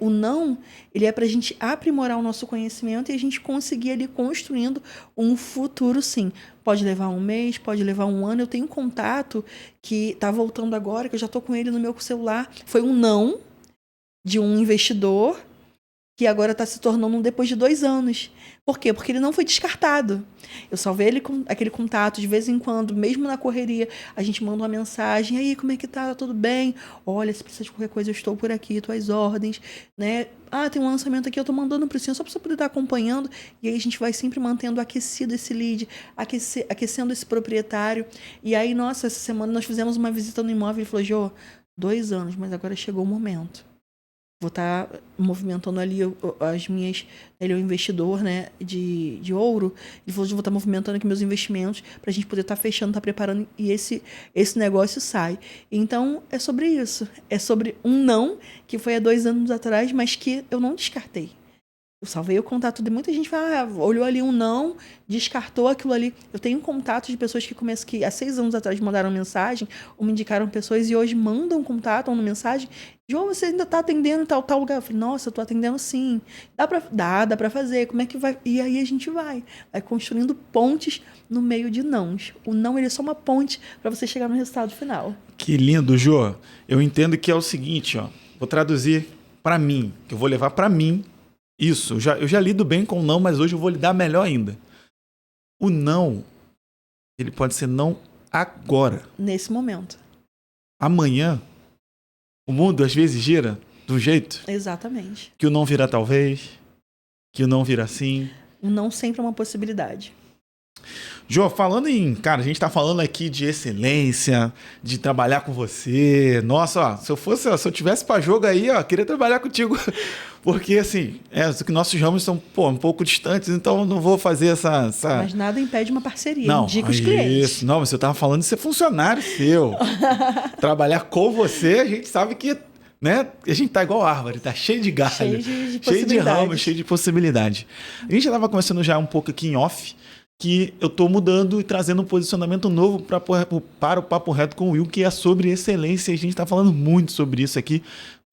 o não, ele é para a gente aprimorar o nosso conhecimento e a gente conseguir ali construindo um futuro, sim. Pode levar um mês, pode levar um ano. Eu tenho um contato que está voltando agora, que eu já estou com ele no meu celular. Foi um não de um investidor, que agora está se tornando depois de 2 anos. Por quê? Porque ele não foi descartado. Eu salvei ele com aquele contato, de vez em quando, mesmo na correria, a gente manda uma mensagem, aí, como é que tá? Tá tudo bem? Olha, se precisa de qualquer coisa, eu estou por aqui, tuas ordens, né? Ah, tem um lançamento aqui, eu tô mandando por cima, só para você poder estar acompanhando. E aí a gente vai sempre mantendo aquecido esse lead, aquecendo esse proprietário. E aí, nossa, essa semana nós fizemos uma visita no imóvel e ele falou, Jô, 2 anos, mas agora chegou o momento. Vou estar movimentando ali as minhas... Ele é um investidor, né, de ouro. Ele falou, vou estar movimentando aqui meus investimentos para a gente poder estar fechando, estar preparando e esse negócio sai. Então, é sobre isso. É sobre um não, que foi há 2 anos atrás, mas que eu não descartei. Eu salvei o contato de muita gente, olhou ali um não, descartou aquilo ali. Eu tenho contato de pessoas que há 6 anos atrás mandaram mensagem, ou me indicaram pessoas e hoje mandam contato ou mensagem. João, você ainda está atendendo em tal lugar? Eu falei, nossa, eu estou atendendo sim. Dá para fazer. Como é que vai? E aí a gente vai construindo pontes no meio de nãos. O não, ele é só uma ponte para você chegar no resultado final. Que lindo, Jô. Eu entendo que é o seguinte, ó. Vou traduzir para mim, que eu vou levar para mim. Isso, eu já lido bem com o não, mas hoje eu vou lidar melhor ainda. O não, ele pode ser não agora. Nesse momento. Amanhã, o mundo às vezes gira do jeito. Exatamente. Que o não virá talvez, que o não virá sim. O não sempre é uma possibilidade. Jô, falando em... Cara, a gente tá falando aqui de excelência, de trabalhar com você. Nossa, ó, se eu tivesse pra jogo aí, ó, queria trabalhar contigo. Porque, assim, nossos ramos são um pouco distantes, então eu não vou fazer essa... Mas nada impede uma parceria. Não, indica os clientes. Isso. Não, mas eu tava falando de ser funcionário seu. Trabalhar com você, a gente sabe que... Né? A gente tá igual árvore, tá cheio de galho. Cheio de ramos, cheio de possibilidade. A gente já tava conversando já um pouco aqui em off, que eu estou mudando e trazendo um posicionamento novo para o Papo Reto com o Will, que é sobre excelência. A gente está falando muito sobre isso aqui,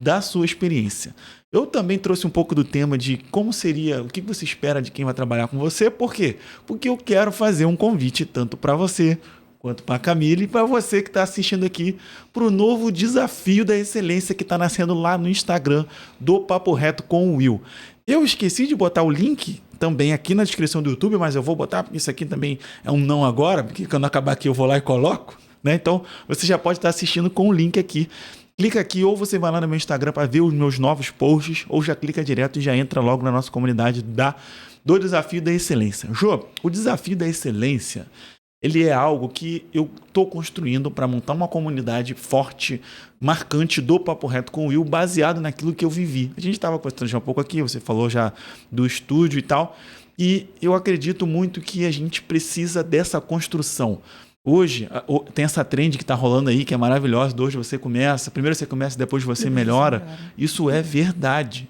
da sua experiência. Eu também trouxe um pouco do tema de como seria, o que você espera de quem vai trabalhar com você. Por quê? Porque eu quero fazer um convite tanto para você, quanto para a Camila e para você que está assistindo aqui para o novo desafio da excelência que está nascendo lá no Instagram do Papo Reto com o Will. Eu esqueci de botar o link também aqui na descrição do YouTube, mas eu vou botar, porque isso aqui também é um não agora, porque quando acabar aqui eu vou lá e coloco, né? Então você já pode estar assistindo com o link aqui. Clica aqui ou você vai lá no meu Instagram para ver os meus novos posts, ou já clica direto e já entra logo na nossa comunidade do Desafio da Excelência. Jô, o Desafio da Excelência, ele é algo que eu estou construindo para montar uma comunidade forte, marcante do Papo Reto com o Will, baseado naquilo que eu vivi. A gente estava conversando já um pouco aqui, você falou já do estúdio e tal, e eu acredito muito que a gente precisa dessa construção. Hoje, tem essa trend que está rolando aí, que é maravilhosa, hoje você começa, primeiro você começa, depois você melhora. Isso é verdade.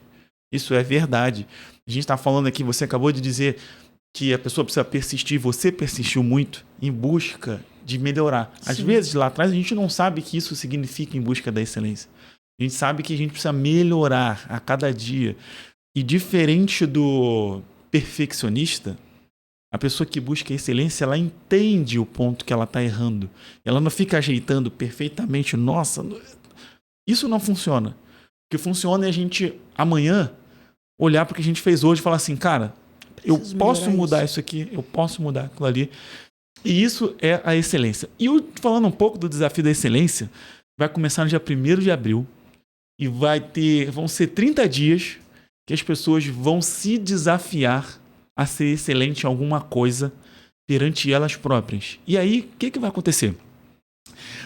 Isso é verdade. A gente está falando aqui, você acabou de dizer que a pessoa precisa persistir, você persistiu muito em busca de melhorar. Às vezes, lá atrás, a gente não sabe que isso significa em busca da excelência. A gente sabe que a gente precisa melhorar a cada dia. E diferente do perfeccionista, a pessoa que busca a excelência, ela entende o ponto que ela está errando. Ela não fica ajeitando perfeitamente. Nossa, isso não funciona. O que funciona é a gente, amanhã, olhar para o que a gente fez hoje e falar assim, cara, eu posso mudar isso aqui, eu posso mudar aquilo ali. E isso é a excelência. E falando um pouco do desafio da excelência, vai começar no dia 1º de abril e vão ser 30 dias que as pessoas vão se desafiar a ser excelente em alguma coisa perante elas próprias. E aí, o que vai acontecer?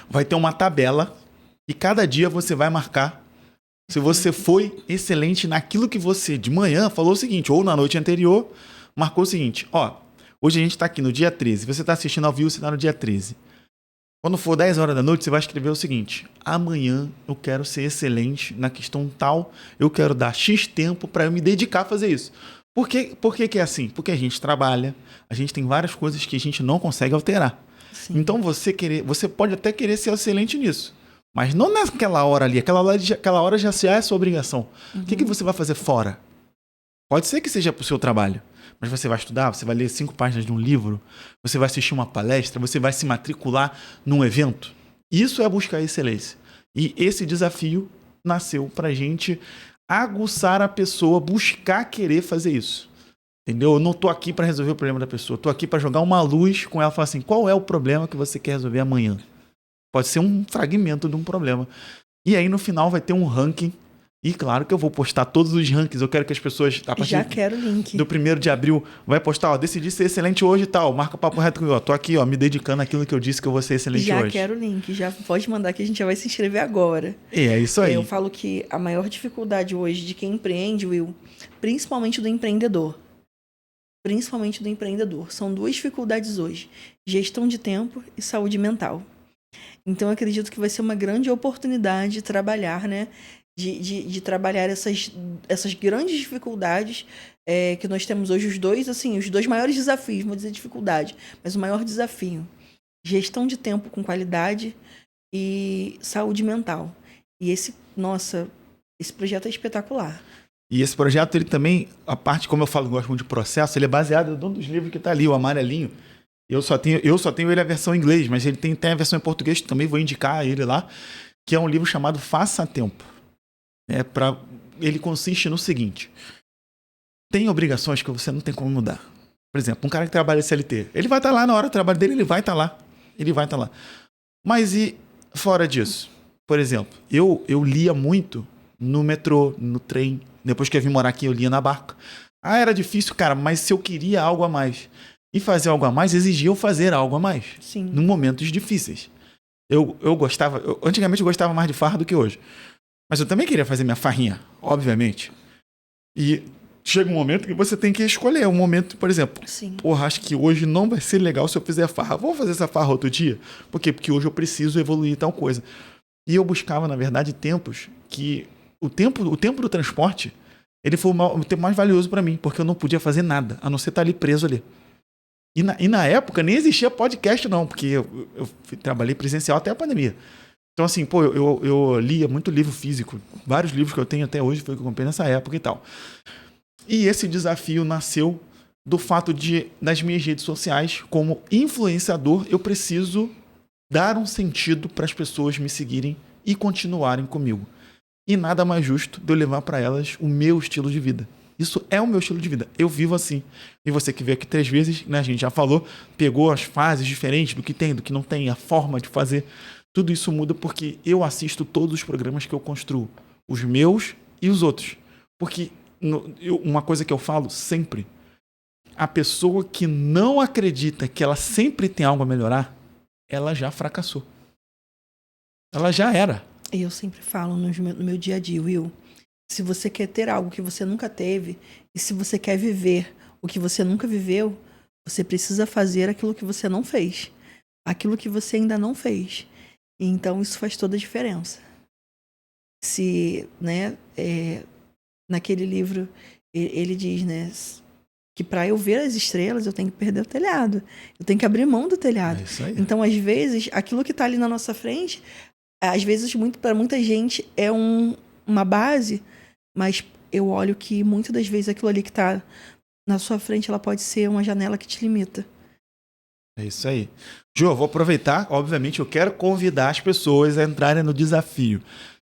Vai ter uma tabela e cada dia você vai marcar se você foi excelente naquilo que você de manhã falou o seguinte, ou na noite anterior, marcou o seguinte, hoje a gente está aqui no dia 13, você está assistindo ao vivo, você está no dia 13. Quando for 10 horas da noite, você vai escrever o seguinte, amanhã eu quero ser excelente na questão tal, eu quero dar X tempo para eu me dedicar a fazer isso. Por que é assim? Porque a gente trabalha, a gente tem várias coisas que a gente não consegue alterar. Sim. Então você pode até querer ser excelente nisso, mas não naquela hora ali, aquela hora já é a sua obrigação. Uhum. O que você vai fazer fora? Pode ser que seja para o seu trabalho, mas você vai estudar, você vai ler 5 páginas de um livro, você vai assistir uma palestra, você vai se matricular num evento. Isso é buscar excelência. E esse desafio nasceu para a gente aguçar a pessoa, buscar querer fazer isso. Entendeu? Eu não tô aqui para resolver o problema da pessoa. Eu tô aqui para jogar uma luz com ela e falar assim, qual é o problema que você quer resolver amanhã? Pode ser um fragmento de um problema. E aí no final vai ter um ranking. E claro que eu vou postar todos os rankings. Eu quero que as pessoas, a partir Já quero o link. do 1º de abril, vai postar, ó, decidi ser excelente hoje e tal. Marca Papo Reto comigo, ó. Tô aqui, ó, me dedicando àquilo que eu disse que eu vou ser excelente Já hoje. quero o link. Já pode mandar que a gente já vai se inscrever agora. É isso aí. Eu falo que a maior dificuldade hoje de quem empreende, Will, principalmente do empreendedor, são 2 dificuldades hoje: gestão de tempo e saúde mental. Então, eu acredito que vai ser uma grande oportunidade de trabalhar, né? De trabalhar essas grandes dificuldades que nós temos hoje, os dois maiores desafios, vou dizer dificuldade, mas o maior desafio: gestão de tempo com qualidade e saúde mental. E esse projeto é espetacular. E esse projeto, ele também, a parte, como eu falo, gosto muito de processo, ele é baseado num dos livros que tá ali, o amarelinho. Eu só tenho ele a versão em inglês, mas ele tem a versão em português, também vou indicar ele lá, que é um livro chamado Faça Tempo. Ele consiste no seguinte: tem obrigações que você não tem como mudar. Por exemplo, um cara que trabalha CLT, ele vai estar lá na hora do trabalho dele, ele vai estar lá. Mas e fora disso? Por exemplo, eu lia muito no metrô, no trem. Depois que eu vim morar aqui, eu lia na barca. Era difícil, cara, mas se eu queria algo a mais e fazer algo a mais, exigia eu fazer algo a mais. Sim. Em momentos difíceis. Antigamente eu gostava mais de farra do que hoje. Mas eu também queria fazer minha farrinha, obviamente. E chega um momento que você tem que escolher. Um momento, por exemplo, Sim. Acho que hoje não vai ser legal se eu fizer farra. Vou fazer essa farra outro dia? Por quê? Porque hoje eu preciso evoluir tal coisa. E eu buscava, na verdade, tempos que... O tempo do transporte, ele foi o tempo mais valioso para mim, porque eu não podia fazer nada, a não ser estar ali preso ali. E na época nem existia podcast não, porque eu trabalhei presencial até a pandemia. Então assim, eu lia muito livro físico, vários livros que eu tenho até hoje foi que eu comprei nessa época e tal. E esse desafio nasceu do fato das minhas redes sociais, como influenciador, eu preciso dar um sentido para as pessoas me seguirem e continuarem comigo. E nada mais justo de eu levar para elas o meu estilo de vida. Isso é o meu estilo de vida. Eu vivo assim. E você que veio aqui 3 vezes, né, a gente já falou, pegou as fases diferentes do que tem, do que não tem, a forma de fazer. Tudo isso muda porque eu assisto todos os programas que eu construo. Os meus e os outros. Porque uma coisa que eu falo sempre, a pessoa que não acredita que ela sempre tem algo a melhorar, ela já fracassou. Ela já era. Eu sempre falo no meu dia a dia, Will, se você quer ter algo que você nunca teve, e se você quer viver o que você nunca viveu, você precisa fazer aquilo que você não fez. Aquilo que você ainda não fez. Então, isso faz toda a diferença. Se, né, naquele livro, ele diz, né, que para eu ver as estrelas, eu tenho que perder o telhado. Eu tenho que abrir mão do telhado. É isso aí. Então, às vezes, aquilo que está ali na nossa frente, às vezes, para muita gente, é uma base, mas eu olho que muitas das vezes aquilo ali que está na sua frente, ela pode ser uma janela que te limita. É isso aí. Jô, vou aproveitar, obviamente, eu quero convidar as pessoas a entrarem no desafio.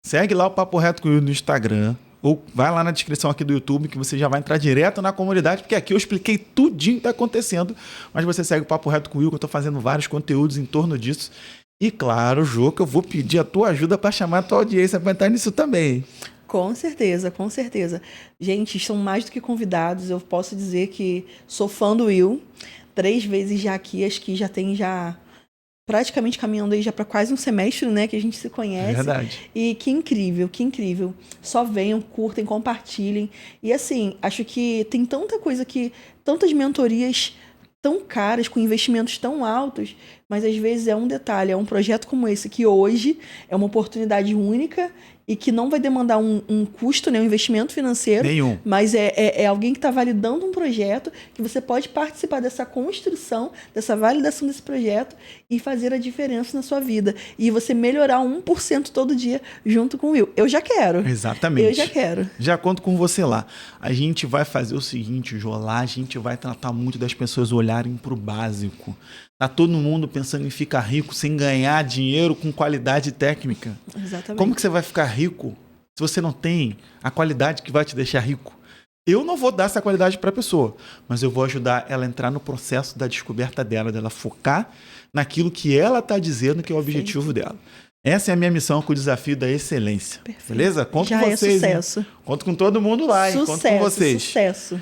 Segue lá o Papo Reto com o Will no Instagram, ou vai lá na descrição aqui do YouTube, que você já vai entrar direto na comunidade, porque aqui eu expliquei tudinho que está acontecendo, mas você segue o Papo Reto com o Will, que eu estou fazendo vários conteúdos em torno disso. E claro, Jô, que eu vou pedir a tua ajuda para chamar a tua audiência para entrar nisso também. Com certeza, com certeza. Gente, estão mais do que convidados. Eu posso dizer que sou fã do Will. 3 vezes já aqui, acho que já tem praticamente caminhando aí já para quase um semestre, né, que a gente se conhece. É verdade. E que incrível, que incrível. Só venham, curtem, compartilhem. E assim, acho que tem tanta coisa tantas mentorias tão caras, com investimentos tão altos, mas às vezes é um detalhe, é um projeto como esse, que hoje é uma oportunidade única e que não vai demandar um custo, né, um investimento financeiro. Nenhum. Mas é alguém que está validando um projeto, que você pode participar dessa construção, dessa validação desse projeto e fazer a diferença na sua vida. E você melhorar 1% todo dia junto com o Will. Eu já quero. Exatamente. Eu já quero. Já conto com você lá. A gente vai fazer o seguinte, Jô, lá a gente vai tratar muito das pessoas olharem para o básico. Tá todo mundo pensando em ficar rico sem ganhar dinheiro com qualidade técnica. Exatamente. Como que você vai ficar rico se você não tem a qualidade que vai te deixar rico, eu não vou dar essa qualidade para a pessoa, mas eu vou ajudar ela a entrar no processo da descoberta dela focar naquilo que ela está dizendo que é o objetivo dela. Essa é a minha missão com o desafio da excelência. Perfeito. Beleza? Conto com vocês. Sucesso. Hein? Conto com todo mundo lá, hein? Conto com vocês. Sucesso.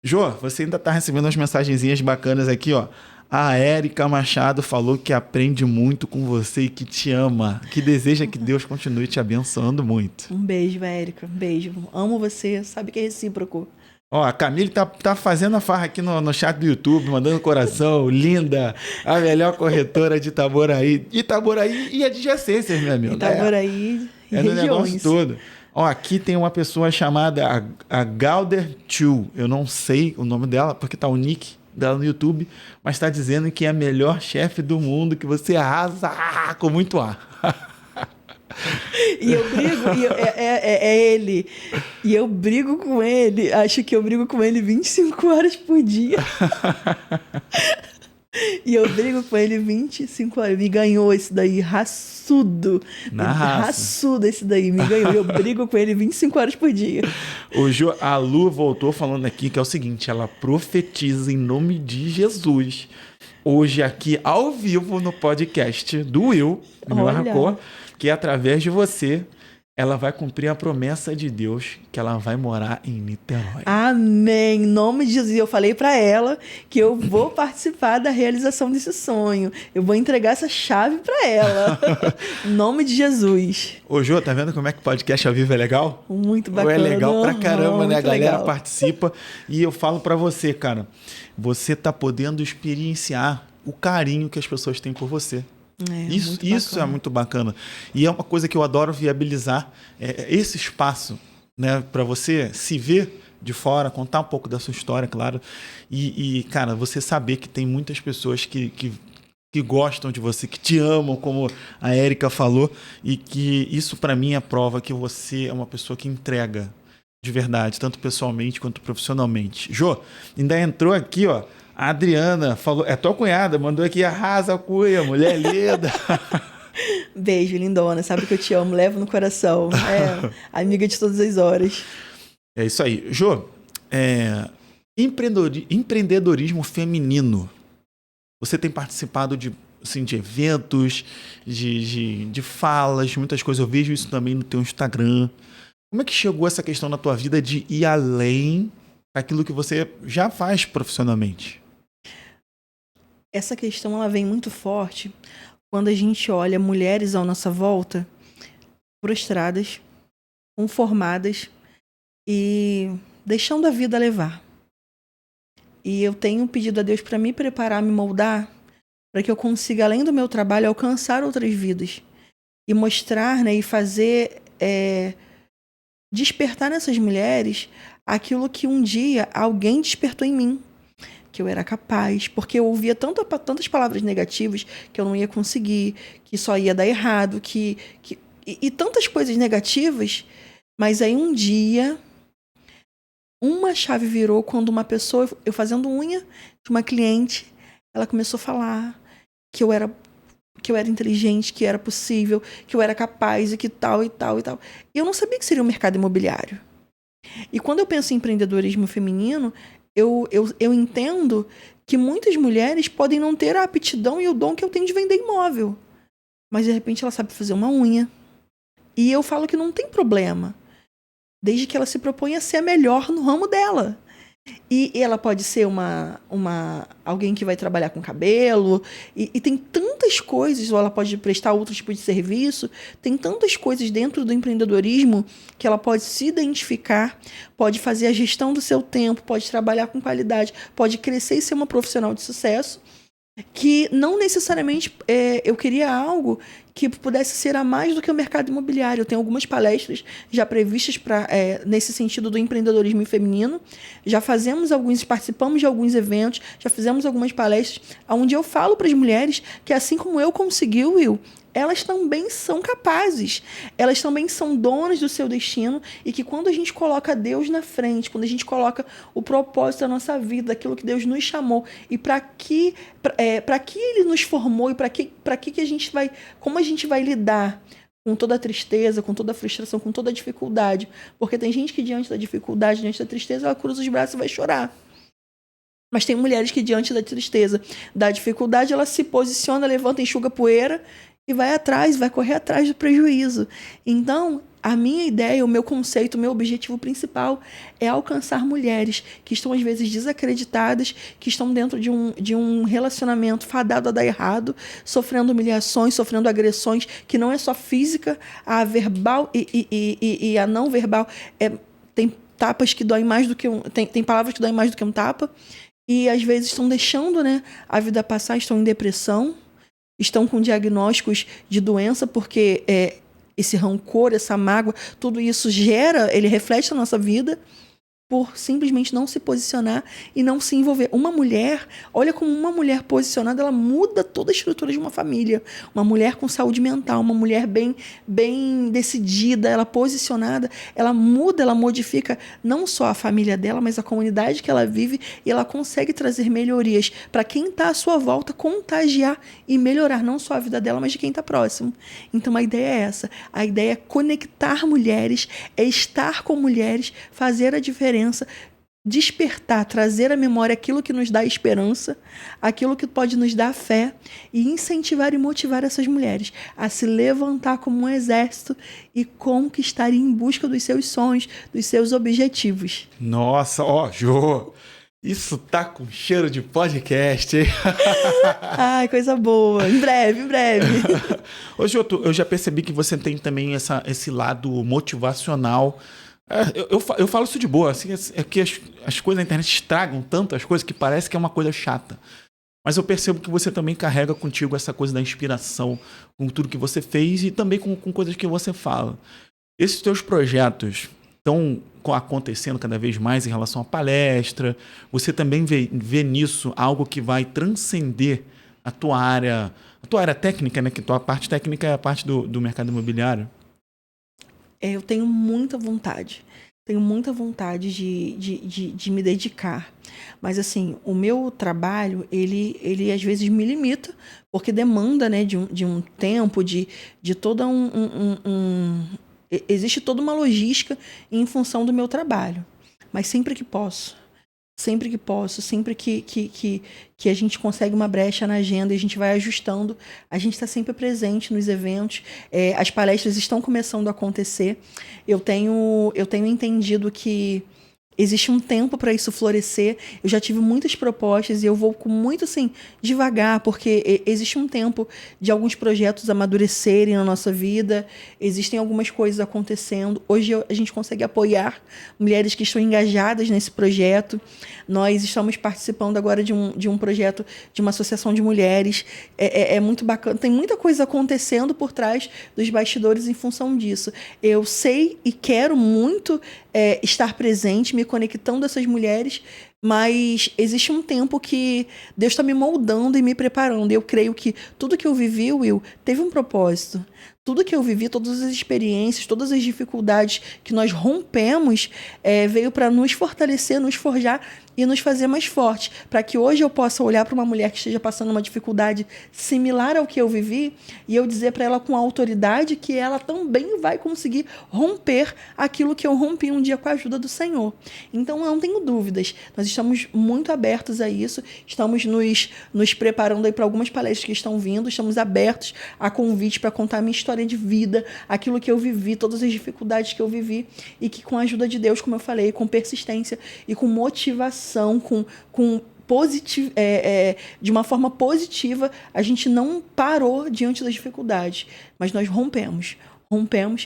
Jô, você ainda está recebendo umas mensagenzinhas bacanas aqui, ó. A Érica Machado falou que aprende muito com você e que te ama, que deseja que Deus continue te abençoando muito. Um beijo, Érica. Um beijo. Amo você, sabe que é recíproco. Ó, a Camille tá fazendo a farra aqui no chat do YouTube, mandando coração, linda, a melhor corretora de Itaboraí. Itaboraí e adjacências, meu amigo. Itaboraí e regiões. No negócio todo. Ó, aqui tem uma pessoa chamada a Galder Chu. Eu não sei o nome dela, porque tá o nick dela no YouTube, mas está dizendo que é a melhor chefe do mundo, que você arrasa com muito ar. E eu brigo, é ele. E eu brigo com ele, acho que eu brigo com ele 25 horas por dia. E eu brigo com ele 25 horas. Me ganhou esse daí, raçudo. Raçudo esse daí, me ganhou. Eu brigo com ele 25 horas por dia. A Lu voltou falando aqui que é o seguinte, ela profetiza em nome de Jesus. Hoje aqui, ao vivo, no podcast do Will, meu Arracô, que através de você, ela vai cumprir a promessa de Deus, que ela vai morar em Niterói. Amém. Em nome de Jesus. Eu falei para ela que eu vou participar da realização desse sonho. Eu vou entregar essa chave para ela. Em nome de Jesus. Ô, Jô, tá vendo como é que o podcast ao vivo é legal? Muito bacana. É legal pra caramba, né? A galera legal. Participa. E eu falo para você, cara, você tá podendo experienciar o carinho que as pessoas têm por você. Isso é muito bacana. E é uma coisa que eu adoro viabilizar, esse espaço, né, para você se ver de fora, contar um pouco da sua história, claro. E cara, você saber que tem muitas pessoas que gostam de você, que te amam, como a Érica falou, e que isso para mim é prova que você é uma pessoa que entrega de verdade, tanto pessoalmente quanto profissionalmente. Jô, ainda entrou aqui, ó. A Adriana falou, é tua cunhada, mandou aqui, arrasa, cuia, mulher linda. Beijo, lindona, sabe que eu te amo, levo no coração. Amiga de todas as horas. É isso aí. Jô, empreendedorismo feminino. Você tem participado de eventos, de falas, muitas coisas. Eu vejo isso também no teu Instagram. Como é que chegou essa questão na tua vida de ir além daquilo que você já faz profissionalmente? Essa questão ela vem muito forte quando a gente olha mulheres à nossa volta prostradas, conformadas e deixando a vida levar. E eu tenho pedido a Deus para me preparar, me moldar, para que eu consiga, além do meu trabalho, alcançar outras vidas e mostrar, né, e fazer despertar nessas mulheres aquilo que um dia alguém despertou em mim, que eu era capaz, porque eu ouvia tantas palavras negativas que eu não ia conseguir, que só ia dar errado, e tantas coisas negativas, mas aí um dia uma chave virou quando uma pessoa, eu fazendo unha de uma cliente, ela começou a falar que eu era inteligente, que era possível, que eu era capaz e que tal e tal e tal. E eu não sabia que seria o mercado imobiliário. E quando eu penso em empreendedorismo feminino, eu entendo que muitas mulheres podem não ter a aptidão e o dom que eu tenho de vender imóvel. Mas, de repente, ela sabe fazer uma unha. E eu falo que não tem problema, desde que ela se proponha a ser a melhor no ramo dela. E ela pode ser alguém que vai trabalhar com cabelo, e tem tantas coisas, ou ela pode prestar outro tipo de serviço, tem tantas coisas dentro do empreendedorismo que ela pode se identificar, pode fazer a gestão do seu tempo, pode trabalhar com qualidade, pode crescer e ser uma profissional de sucesso, que não necessariamente eu queria algo que pudesse ser a mais do que o mercado imobiliário. Eu tenho algumas palestras já previstas nesse sentido do empreendedorismo feminino. Já participamos de alguns eventos, já fizemos algumas palestras, onde eu falo para as mulheres que, assim como eu consegui, Will, elas também são capazes, elas também são donas do seu destino, e que quando a gente coloca Deus na frente, quando a gente coloca o propósito da nossa vida, daquilo que Deus nos chamou, e para que Ele nos formou, e para que a gente vai, como a gente vai lidar com toda a tristeza, com toda a frustração, com toda a dificuldade. Porque tem gente que diante da dificuldade, diante da tristeza, ela cruza os braços e vai chorar. Mas tem mulheres que diante da tristeza, da dificuldade, ela se posiciona, levanta, enxuga poeira e vai atrás, vai correr atrás do prejuízo. Então, a minha ideia, o meu conceito, o meu objetivo principal é alcançar mulheres que estão às vezes desacreditadas, que estão dentro de um relacionamento fadado a dar errado, sofrendo humilhações, sofrendo agressões, que não é só física, a verbal e a não verbal. Tem tapas que doem mais do que tem palavras que doem mais do que um tapa. E às vezes estão deixando, né, a vida passar, estão em depressão, estão com diagnósticos de doença, porque esse rancor, essa mágoa, tudo isso ele reflete na nossa vida, por simplesmente não se posicionar e não se envolver. Uma mulher, olha como uma mulher posicionada, ela muda toda a estrutura de uma família. Uma mulher com saúde mental, uma mulher bem decidida, ela posicionada, ela muda, ela modifica não só a família dela, mas a comunidade que ela vive, e ela consegue trazer melhorias para quem está à sua volta, contagiar e melhorar não só a vida dela, mas de quem está próximo. Então a ideia é essa. A ideia é conectar mulheres, é estar com mulheres, fazer a diferença, despertar, trazer à memória aquilo que nos dá esperança, aquilo que pode nos dar fé, e incentivar e motivar essas mulheres a se levantar como um exército e conquistar em busca dos seus sonhos, dos seus objetivos. Nossa, Jô, isso tá com cheiro de podcast, hein? Ai, coisa boa. Em breve, em breve. Ô, Jô, eu já percebi que você tem também esse lado motivacional. Eu falo isso de boa, assim, é que as coisas na internet estragam tanto as coisas que parece que é uma coisa chata. Mas eu percebo que você também carrega contigo essa coisa da inspiração com tudo que você fez e também com coisas que você fala. Esses teus projetos estão acontecendo cada vez mais em relação à palestra. Você também vê nisso algo que vai transcender a tua área técnica, né? Que tua parte técnica é a parte do mercado imobiliário. Eu tenho muita vontade. Tenho muita vontade de me dedicar. Mas, assim, o meu trabalho, ele às vezes me limita, porque demanda, né, de um tempo, de toda existe toda uma logística em função do meu trabalho. Mas sempre que posso, sempre que a gente consegue uma brecha na agenda e a gente vai ajustando, a gente está sempre presente nos eventos. As palestras estão começando a acontecer. Eu tenho entendido que existe um tempo para isso florescer. Eu já tive muitas propostas e eu vou com muito, assim, devagar, porque existe um tempo de alguns projetos amadurecerem na nossa vida, existem algumas coisas acontecendo. Hoje a gente consegue apoiar mulheres que estão engajadas nesse projeto. Nós estamos participando agora de um projeto de uma associação de mulheres. É muito bacana. Tem muita coisa acontecendo por trás dos bastidores em função disso. Eu sei e quero muito estar presente, me conectando a essas mulheres, mas existe um tempo que Deus está me moldando e me preparando. Eu creio que tudo que eu vivi, Will, teve um propósito. Tudo que eu vivi, todas as experiências, todas as dificuldades que nós rompemos, veio para nos fortalecer, nos forjar e nos fazer mais fortes, para que hoje eu possa olhar para uma mulher que esteja passando uma dificuldade similar ao que eu vivi e eu dizer para ela com autoridade que ela também vai conseguir romper aquilo que eu rompi um dia com a ajuda do Senhor. Então, não tenho dúvidas. Nós estamos muito abertos a isso, estamos nos preparando aí para algumas palestras que estão vindo, estamos abertos a convite para contar a minha história de vida, aquilo que eu vivi, todas as dificuldades que eu vivi, e que com a ajuda de Deus, como eu falei, com persistência e com motivação, de uma forma positiva, a gente não parou diante das dificuldades, mas nós rompemos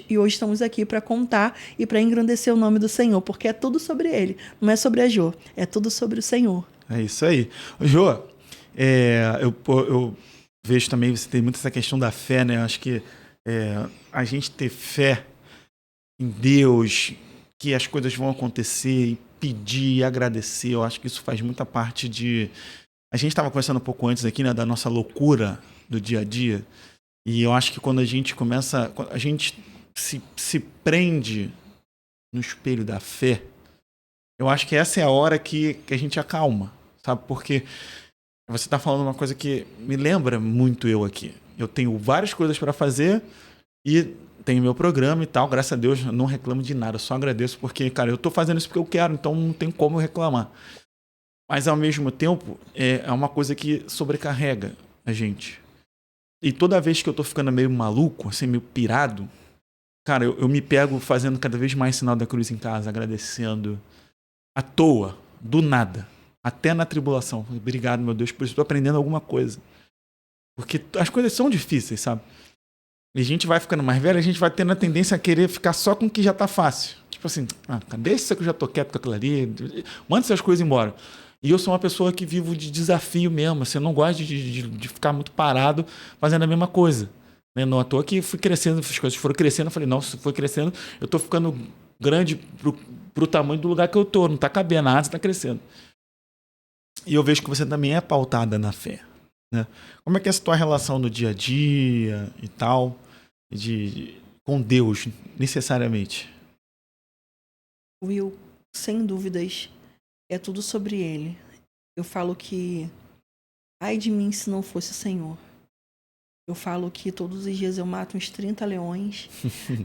e hoje estamos aqui para contar e para engrandecer o nome do Senhor, porque é tudo sobre Ele, não é sobre a Jô, é tudo sobre o Senhor. É isso aí. Jô, eu vejo também, você tem muito essa questão da fé, né? Eu acho que a gente ter fé em Deus, que as coisas vão acontecer, e pedir e agradecer, eu acho que isso faz muita parte de... A gente estava conversando um pouco antes aqui, né, da nossa loucura do dia a dia, e eu acho que quando a gente começa... A gente se prende no espelho da fé, eu acho que essa é a hora que a gente acalma, sabe? Porque você está falando uma coisa que me lembra muito eu aqui. Eu tenho várias coisas para fazer e tenho meu programa e tal, graças a Deus, não reclamo de nada, só agradeço, porque, cara, eu tô fazendo isso porque eu quero, então não tem como eu reclamar. Mas, ao mesmo tempo, é uma coisa que sobrecarrega a gente. E toda vez que eu tô ficando meio maluco, assim, meio pirado, cara, eu me pego fazendo cada vez mais sinal da cruz em casa, agradecendo à toa, do nada, até na tribulação. Obrigado, meu Deus, por isso tô aprendendo alguma coisa. Porque as coisas são difíceis, sabe? E a gente vai ficando mais velho, a gente vai tendo a tendência a querer ficar só com o que já tá fácil. Tipo assim, deixa isso que eu já tô quieto com aquilo ali, manda essas coisas embora. E eu sou uma pessoa que vivo de desafio mesmo, assim, eu não gosto de ficar muito parado fazendo a mesma coisa. Né? Não à toa que fui crescendo, as coisas foram crescendo, eu falei, não, se foi crescendo, eu tô ficando grande pro tamanho do lugar que eu tô, não tá cabendo, a asa tá crescendo. E eu vejo que você também é pautada na fé. Né? Como é que é a tua relação no dia a dia e tal, com Deus, necessariamente? Will, sem dúvidas, é tudo sobre ele. Eu falo que, ai de mim se não fosse o Senhor. Eu falo que todos os dias eu mato uns 30 leões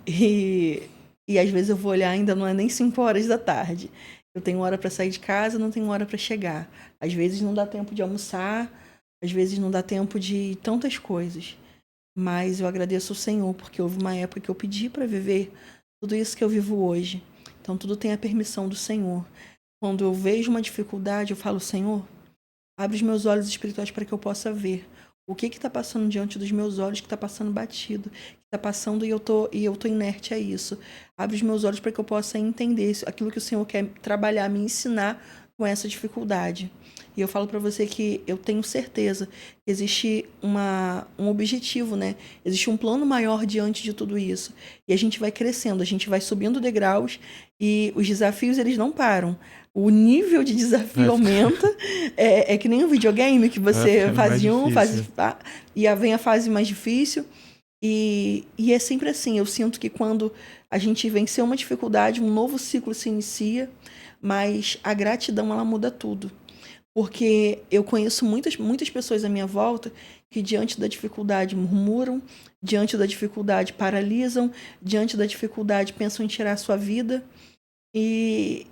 e às vezes eu vou olhar, ainda não é nem 5 horas da tarde. Eu tenho hora para sair de casa, não tenho hora para chegar. Às vezes não dá tempo de almoçar, às vezes não dá tempo de tantas coisas. Mas eu agradeço ao Senhor, porque houve uma época que eu pedi para viver tudo isso que eu vivo hoje. Então tudo tem a permissão do Senhor. Quando eu vejo uma dificuldade, eu falo, Senhor, abre os meus olhos espirituais para que eu possa ver o que está passando diante dos meus olhos, que está passando batido, que está passando e eu tô inerte a isso. Abre os meus olhos para que eu possa entender aquilo que o Senhor quer trabalhar, me ensinar com essa dificuldade. E eu falo para você que eu tenho certeza que existe um objetivo, né? Existe um plano maior diante de tudo isso. E a gente vai crescendo, a gente vai subindo degraus e os desafios, eles não param. O nível de desafio aumenta. É que nem um videogame que você faz e vem a fase mais difícil. E é sempre assim. Eu sinto que quando a gente venceu uma dificuldade, um novo ciclo se inicia, mas a gratidão, ela muda tudo. Porque eu conheço muitas pessoas à minha volta que diante da dificuldade murmuram, diante da dificuldade paralisam, diante da dificuldade pensam em tirar a sua vida. E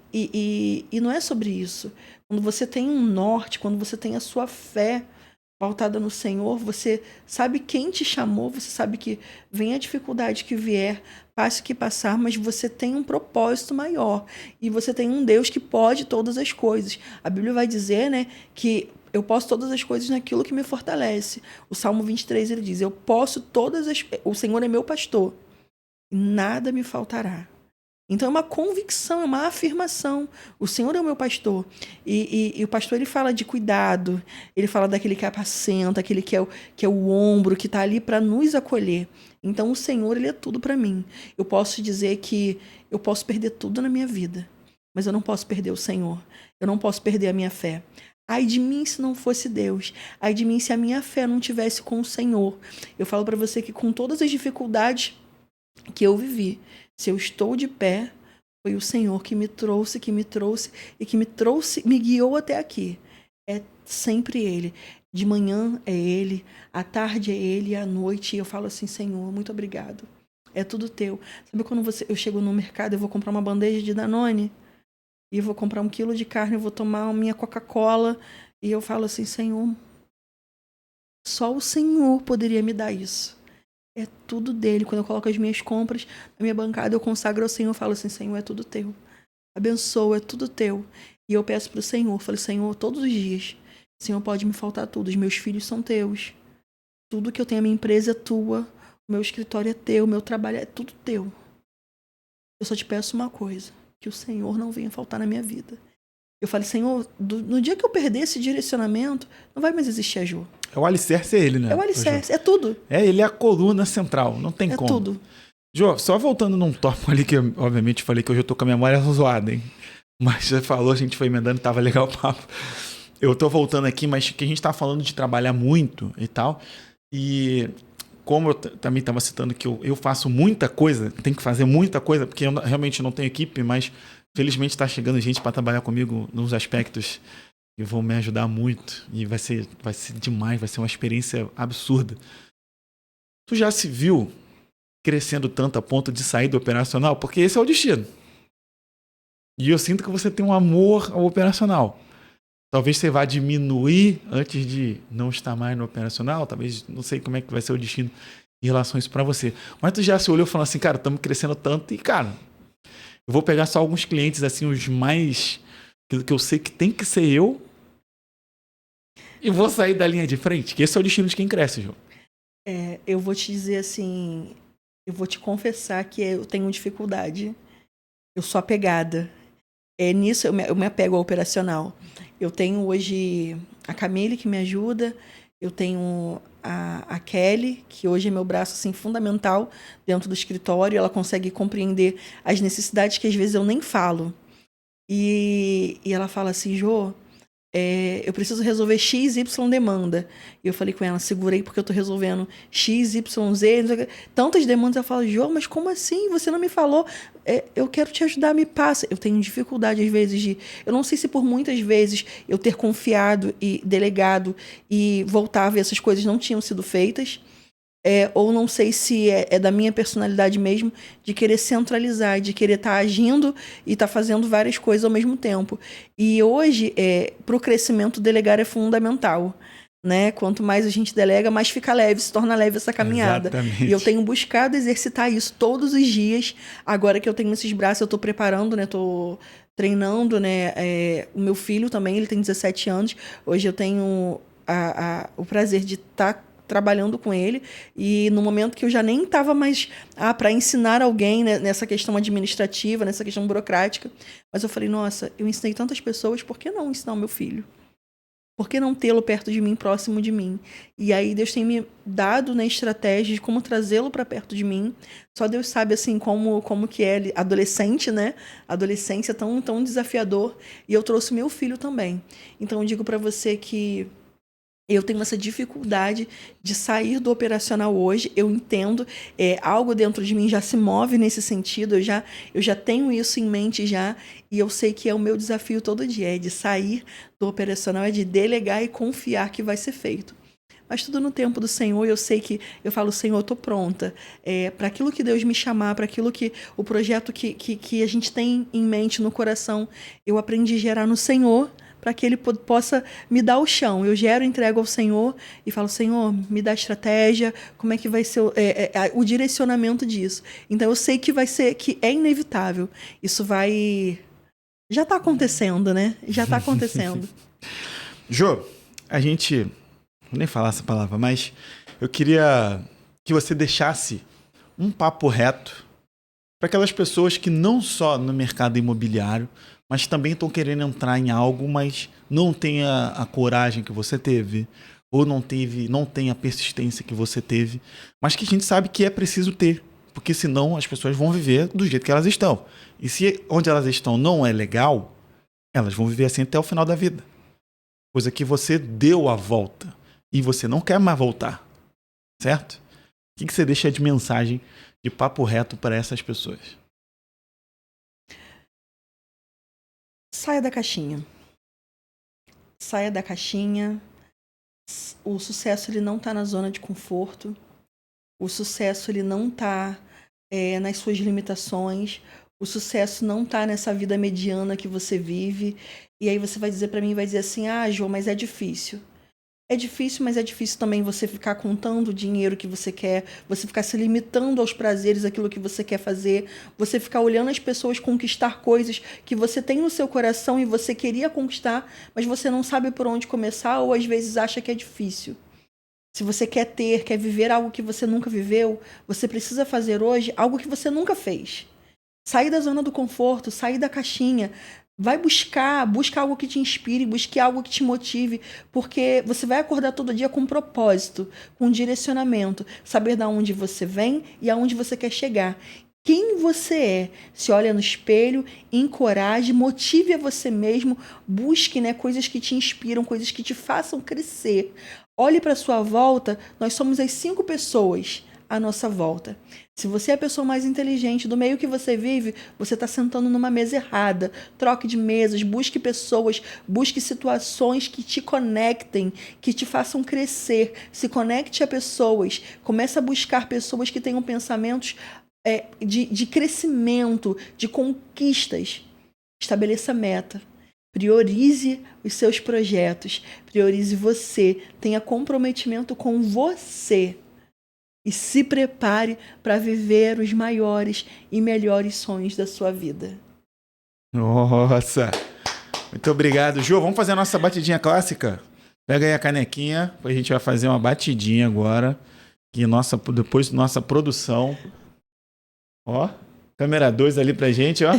não é sobre isso. Quando você tem um norte, quando você tem a sua fé pautada no Senhor, você sabe quem te chamou, você sabe que vem a dificuldade que vier, passe o que passar, mas você tem um propósito maior. E você tem um Deus que pode todas as coisas. A Bíblia vai dizer, né, que eu posso todas as coisas naquilo que me fortalece. O Salmo 23, ele diz, eu posso todas as... O Senhor é meu pastor, e nada me faltará. Então é uma convicção, é uma afirmação. O Senhor é o meu pastor. E o pastor, ele fala de cuidado, ele fala daquele que apacenta, aquele que é o ombro, que está ali para nos acolher. Então o Senhor, ele é tudo para mim. Eu posso dizer que eu posso perder tudo na minha vida, mas eu não posso perder o Senhor. Eu não posso perder a minha fé. Ai de mim se não fosse Deus. Ai de mim se a minha fé não tivesse com o Senhor. Eu falo para você que com todas as dificuldades que eu vivi, se eu estou de pé, foi o Senhor que me trouxe e que me guiou até aqui. É sempre Ele. De manhã é Ele, à tarde é Ele, e à noite eu falo assim, Senhor, muito obrigado. É tudo teu. Sabe quando eu chego no mercado, eu vou comprar uma bandeja de Danone, e eu vou comprar 1 quilo de carne, eu vou tomar a minha Coca-Cola, e eu falo assim, Senhor, só o Senhor poderia me dar isso. É tudo dele. Quando eu coloco as minhas compras na minha bancada, eu consagro ao Senhor, eu falo assim, Senhor, é tudo teu. Abençoa, é tudo teu. E eu peço para o Senhor, eu falo, Senhor, todos os dias, Senhor, pode me faltar tudo. Os meus filhos são teus. Tudo que eu tenho, a minha empresa é tua. O meu escritório é teu, o meu trabalho é tudo teu. Eu só te peço uma coisa, que o Senhor não venha faltar na minha vida. Eu falei, Senhor, no dia que eu perder esse direcionamento, não vai mais existir a Ju. É o alicerce, é ele, né? É o alicerce, é tudo. Ele é a coluna central, não tem como. É tudo. Jô, só voltando num tópico ali que eu, obviamente, falei que hoje eu tô com a memória zoada, hein? Mas você falou, a gente foi emendando, tava legal o papo. Eu tô voltando aqui, mas que a gente tá falando de trabalhar muito e tal. E como eu também estava citando que eu faço muita coisa, tenho que fazer muita coisa, porque eu realmente não tenho equipe, mas felizmente está chegando gente para trabalhar comigo nos aspectos que vão me ajudar muito. E vai ser demais, vai ser uma experiência absurda. Tu já se viu crescendo tanto a ponto de sair do operacional? Porque esse é o destino. E eu sinto que você tem um amor ao operacional. Talvez você vá diminuir antes de não estar mais no operacional. Talvez, não sei como é que vai ser o destino em relação a isso para você. Mas tu já se olhou e falou assim, cara, estamos crescendo tanto e, cara, eu vou pegar só alguns clientes, assim, os mais... que eu sei que tem que ser eu e vou sair da linha de frente. Que esse é o destino de quem cresce, João. Eu vou te dizer assim, eu vou te confessar que eu tenho dificuldade. Eu sou apegada. Nisso eu me apego ao operacional. Eu tenho hoje a Camille, que me ajuda. Eu tenho a Kelly, que hoje é meu braço assim, fundamental dentro do escritório. Ela consegue compreender as necessidades que às vezes eu nem falo. E ela fala assim, Jô, eu preciso resolver X, Y demanda. E eu falei com ela, segurei porque eu tô resolvendo X, Y, Z, tantas demandas. Eu falo, Jô, mas como assim? Você não me falou? Eu quero te ajudar, me passa. Eu tenho dificuldade, às vezes, eu não sei se por muitas vezes eu ter confiado e delegado e voltar a ver essas coisas não tinham sido feitas. Ou não sei se é da minha personalidade mesmo, de querer centralizar, de querer estar agindo e estar fazendo várias coisas ao mesmo tempo. E hoje, para o crescimento, delegar é fundamental. Né? Quanto mais a gente delega, mais fica leve, se torna leve essa caminhada. Exatamente. E eu tenho buscado exercitar isso todos os dias. Agora que eu tenho esses braços, eu estou preparando, né? Estou treinando, né? O meu filho também, ele tem 17 anos. Hoje eu tenho o prazer de estar trabalhando com ele, e no momento que eu já nem estava mais para ensinar alguém, né, nessa questão administrativa, nessa questão burocrática, mas eu falei, nossa, eu ensinei tantas pessoas, por que não ensinar o meu filho? Por que não tê-lo perto de mim, próximo de mim? E aí Deus tem me dado, né, estratégias de como trazê-lo para perto de mim. Só Deus sabe assim como que é adolescente, né? Adolescência é tão desafiador, e eu trouxe meu filho também. Então eu digo para você que eu tenho essa dificuldade de sair do operacional hoje. Eu entendo, algo dentro de mim já se move nesse sentido, eu já tenho isso em mente já, e eu sei que é o meu desafio todo dia, é de sair do operacional, é de delegar e confiar que vai ser feito. Mas tudo no tempo do Senhor, eu sei que eu falo, Senhor, eu estou pronta para aquilo que Deus me chamar, para aquilo que o projeto que a gente tem em mente, no coração, eu aprendi a gerar no Senhor, para que Ele possa me dar o chão. Eu gero, entrego ao Senhor e falo, Senhor, me dá estratégia, como é que vai ser o direcionamento disso. Então eu sei que vai ser, que é inevitável. Isso vai... Já está acontecendo, né? Já está acontecendo. Jô, a gente... Não vou nem falar essa palavra, mas eu queria que você deixasse um papo reto para aquelas pessoas que não só no mercado imobiliário, mas também estão querendo entrar em algo, mas não tem a coragem que você teve, ou não tem a persistência que você teve, mas que a gente sabe que é preciso ter, porque senão as pessoas vão viver do jeito que elas estão. E se onde elas estão não é legal, elas vão viver assim até o final da vida. Coisa que você deu a volta e você não quer mais voltar, certo? O que você deixa de mensagem, de papo reto para essas pessoas? Saia da caixinha. Saia da caixinha. O sucesso, ele não está na zona de conforto. O sucesso, ele não está nas suas limitações. O sucesso não está nessa vida mediana que você vive. E aí você vai dizer para mim, vai dizer assim, Jô, mas é difícil. É difícil, mas é difícil também você ficar contando o dinheiro que você quer, você ficar se limitando aos prazeres, aquilo que você quer fazer, você ficar olhando as pessoas conquistar coisas que você tem no seu coração e você queria conquistar, mas você não sabe por onde começar ou às vezes acha que é difícil. Se você quer viver algo que você nunca viveu, você precisa fazer hoje algo que você nunca fez. Sair da zona do conforto, sair da caixinha. Vai busca algo que te inspire, busque algo que te motive, porque você vai acordar todo dia com um propósito, com um direcionamento, saber de onde você vem e aonde você quer chegar. Quem você é, se olha no espelho, encoraje, motive a você mesmo, busque, né, coisas que te inspiram, coisas que te façam crescer. Olhe para sua volta, nós somos as 5 pessoas à nossa volta. Se você é a pessoa mais inteligente do meio que você vive, você está sentando numa mesa errada. Troque de mesas, busque pessoas, busque situações que te conectem, que te façam crescer. Se conecte a pessoas. Comece a buscar pessoas que tenham pensamentos de crescimento, de conquistas. Estabeleça meta. Priorize os seus projetos. Priorize você. Tenha comprometimento com você. E se prepare para viver os maiores e melhores sonhos da sua vida. Nossa! Muito obrigado. Jô, vamos fazer a nossa batidinha clássica? Pega aí a canequinha, a gente vai fazer uma batidinha agora. Que depois da nossa produção. Ó, câmera 2 ali pra gente, ó.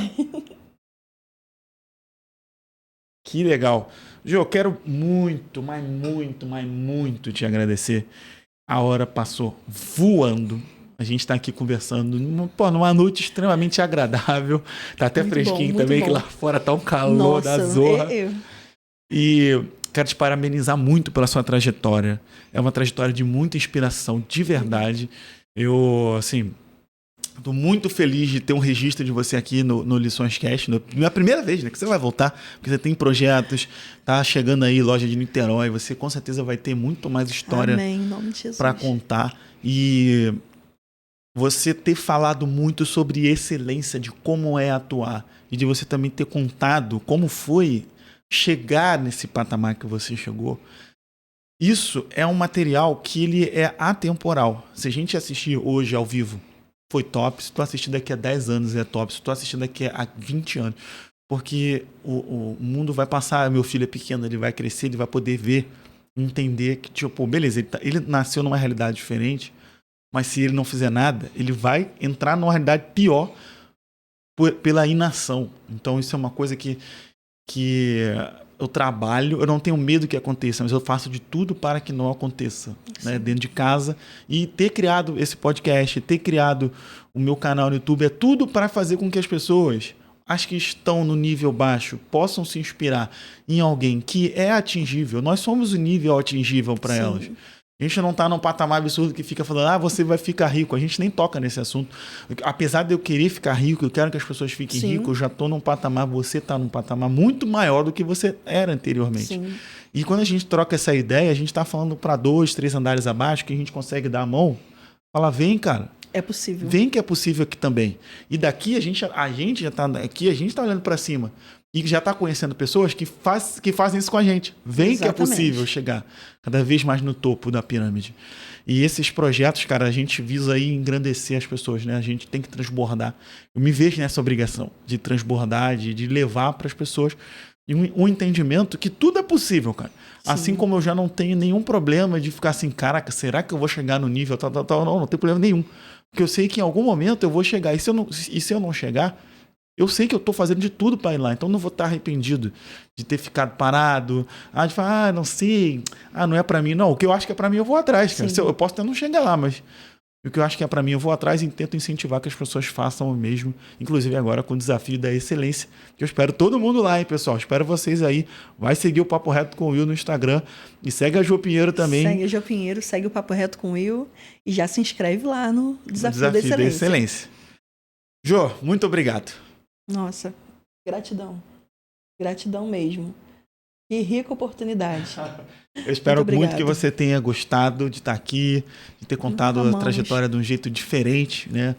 Que legal. Jô, eu quero muito, mas muito te agradecer. A hora passou voando. A gente está aqui conversando numa noite extremamente agradável. Tá até muito fresquinho bom, também, bom. Que lá fora tá um calor da zorra. E quero te parabenizar muito pela sua trajetória. É uma trajetória de muita inspiração, de verdade. Eu, assim, tô muito feliz de ter um registro de você aqui no Lições Cast. Na primeira vez, né? Que você vai voltar, porque você tem projetos, tá chegando aí loja de Niterói. Você com certeza vai ter muito mais história para contar. E você ter falado muito sobre excelência, de como é atuar. E de você também ter contado como foi chegar nesse patamar que você chegou. Isso é um material que ele é atemporal. Se a gente assistir hoje ao vivo, foi top. Se tu assistir daqui a 10 anos, é top. Se tu assistir daqui a 20 anos. Porque o mundo vai passar, meu filho é pequeno, ele vai crescer, ele vai poder ver, entender que, tipo, beleza, ele nasceu numa realidade diferente, mas se ele não fizer nada, ele vai entrar numa realidade pior pela inação. Então isso é uma coisa que eu trabalho, eu não tenho medo que aconteça, mas eu faço de tudo para que não aconteça, né, dentro de casa. E ter criado esse podcast, ter criado o meu canal no YouTube, é tudo para fazer com que as pessoas, as que estão no nível baixo, possam se inspirar em alguém que é atingível. Nós somos o nível atingível para elas. A gente não está num patamar absurdo que fica falando, você vai ficar rico. A gente nem toca nesse assunto. Apesar de eu querer ficar rico, eu quero que as pessoas fiquem ricas, eu já estou num patamar, você está num patamar muito maior do que você era anteriormente. Sim. E quando a gente troca essa ideia, a gente está falando para 2, 3 andares abaixo, que a gente consegue dar a mão, fala, vem, cara. É possível. Vem que é possível aqui também. E daqui a gente já está aqui, a gente está olhando para cima. E já está conhecendo pessoas que fazem isso com a gente. Vem. Exatamente. Que é possível chegar cada vez mais no topo da pirâmide. E esses projetos, cara, a gente visa aí engrandecer as pessoas, né? A gente tem que transbordar. Eu me vejo nessa obrigação de transbordar, de levar para as pessoas um entendimento que tudo é possível, cara. Sim. Assim como eu já não tenho nenhum problema de ficar assim, caraca, será que eu vou chegar no nível tal? Não tem problema nenhum. Porque eu sei que em algum momento eu vou chegar. E se eu não chegar, eu sei que eu estou fazendo de tudo para ir lá, então não vou estar arrependido de ter ficado parado, de falar, não sei, não é para mim. Não, o que eu acho que é para mim eu vou atrás, cara. Eu posso até não chegar lá, mas o que eu acho que é para mim eu vou atrás e tento incentivar que as pessoas façam o mesmo, inclusive agora com o desafio da excelência, que eu espero todo mundo lá, hein, pessoal. Espero vocês aí. Vai seguir o Papo Reto com o Will no Instagram e segue a Jô Pinheiro também. Segue a Jô Pinheiro, segue o Papo Reto com o Will e já se inscreve lá no Desafio da Excelência. Jô, muito obrigado. Nossa, gratidão. Gratidão mesmo. Que rica oportunidade. Eu espero muito que você tenha gostado de estar aqui, de ter contado a trajetória de um jeito diferente, né?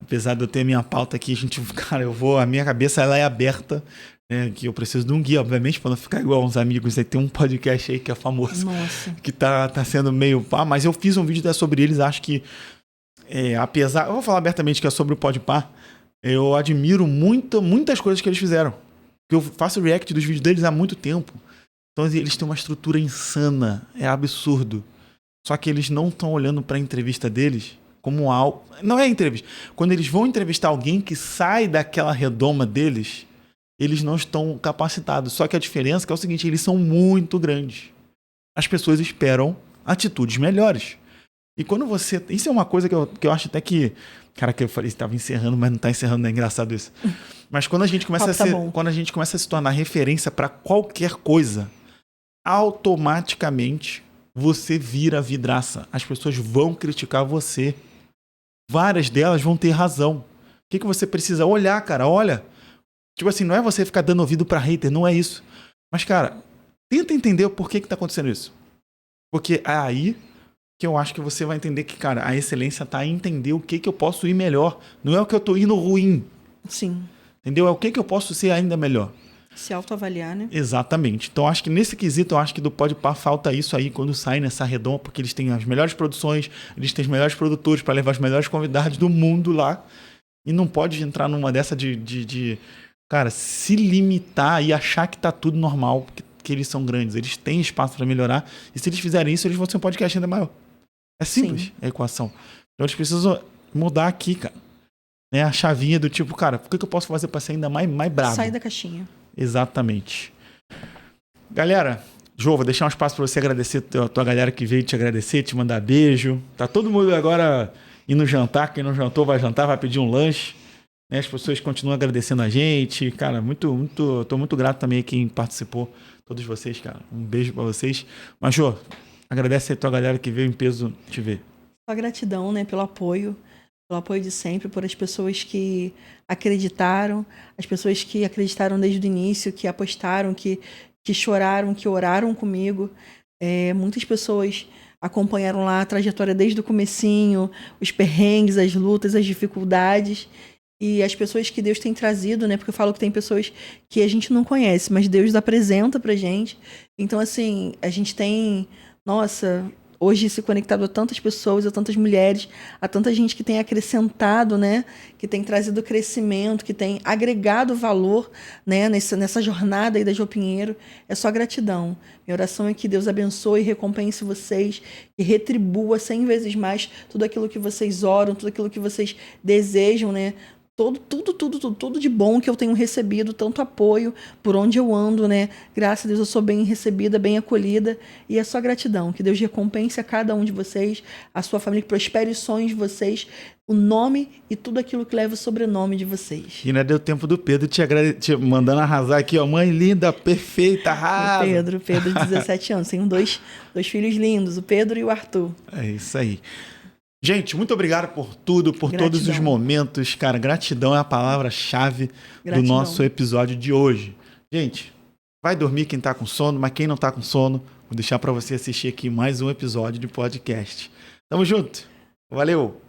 Apesar de eu ter a minha pauta aqui, a minha cabeça ela é aberta, né? Que eu preciso de um guia, obviamente, para não ficar igual uns amigos. Aí tem um podcast aí que é famoso, que tá sendo meio mas eu fiz um vídeo sobre eles, acho que eu vou falar abertamente que é sobre o Podpah. Eu admiro muitas coisas que eles fizeram. Eu faço react dos vídeos deles há muito tempo. Então eles têm uma estrutura insana. É absurdo. Só que eles não estão olhando para a entrevista deles como algo... Não é entrevista. Quando eles vão entrevistar alguém que sai daquela redoma deles, eles não estão capacitados. Só que a diferença é o seguinte, eles são muito grandes. As pessoas esperam atitudes melhores. E quando você... Isso é uma coisa que eu acho até que... Cara, que eu falei, estava encerrando, mas não está encerrando, é engraçado isso. Mas quando a gente começa a se tornar referência para qualquer coisa, automaticamente você vira vidraça. As pessoas vão criticar você. várias delas vão ter razão. O que você precisa olhar, cara? Olha. Tipo assim, não é você ficar dando ouvido pra hater, não é isso. Mas, cara, tenta entender o porquê que tá acontecendo isso. Porque é aí que eu acho que você vai entender que, cara, a excelência tá em entender o que eu posso ir melhor. Não é o que eu tô indo ruim. Sim. Entendeu? É o que eu posso ser ainda melhor. Se autoavaliar, né? Exatamente. Então, acho que nesse quesito, eu acho que do Podpah falta isso aí quando sai nessa redoma, porque eles têm as melhores produções, eles têm os melhores produtores para levar os melhores convidados do mundo lá. E não pode entrar numa dessa cara, se limitar e achar que tá tudo normal, que eles são grandes. Eles têm espaço para melhorar. E se eles fizerem isso, eles vão ser um podcast ainda maior. É simples. Sim. A equação. Então, eles precisam mudar aqui, cara. Né? A chavinha do tipo, cara, o que eu posso fazer para ser ainda mais brabo? Sai da caixinha. Exatamente. Galera, Jô, vou deixar um espaço para você agradecer a tua galera que veio te agradecer, te mandar beijo. Tá todo mundo agora indo jantar. Quem não jantou vai jantar, vai pedir um lanche. Né? As pessoas continuam agradecendo a gente. Cara, tô muito grato também a quem participou. Todos vocês, cara. Um beijo para vocês. Mas, Jô, agradece a tua galera que veio em peso te ver. Só gratidão, né, pelo apoio de sempre, por as pessoas que acreditaram, as pessoas que acreditaram desde o início, que apostaram, que choraram, que oraram comigo. Muitas pessoas acompanharam lá a trajetória desde o comecinho, os perrengues, as lutas, as dificuldades. E as pessoas que Deus tem trazido, né? Porque eu falo que tem pessoas que a gente não conhece, mas Deus apresenta pra gente. Então, assim, a gente tem... Nossa... Hoje se conectado a tantas pessoas, a tantas mulheres, a tanta gente que tem acrescentado, né? Que tem trazido crescimento, que tem agregado valor, né? Nessa jornada aí da Jô Pinheiro. É só gratidão. Minha oração é que Deus abençoe e recompense vocês e retribua 100 vezes mais tudo aquilo que vocês oram, tudo aquilo que vocês desejam, né? Tudo de bom que eu tenho recebido, tanto apoio por onde eu ando, né? Graças a Deus eu sou bem recebida, bem acolhida, e é só gratidão. Que Deus recompense a cada um de vocês, a sua família, que prospere os sonhos de vocês, o nome e tudo aquilo que leva o sobrenome de vocês. E ainda deu tempo do Pedro te mandando arrasar aqui, ó. Mãe linda, perfeita, arrasa. Pedro de 17 anos. Tenho dois filhos lindos, o Pedro e o Arthur. É isso aí. Gente, muito obrigado por tudo, por todos os momentos. Cara, gratidão é a palavra-chave do nosso episódio de hoje. Gente, vai dormir quem tá com sono, mas quem não tá com sono, vou deixar para você assistir aqui mais um episódio de podcast. Tamo junto. Valeu!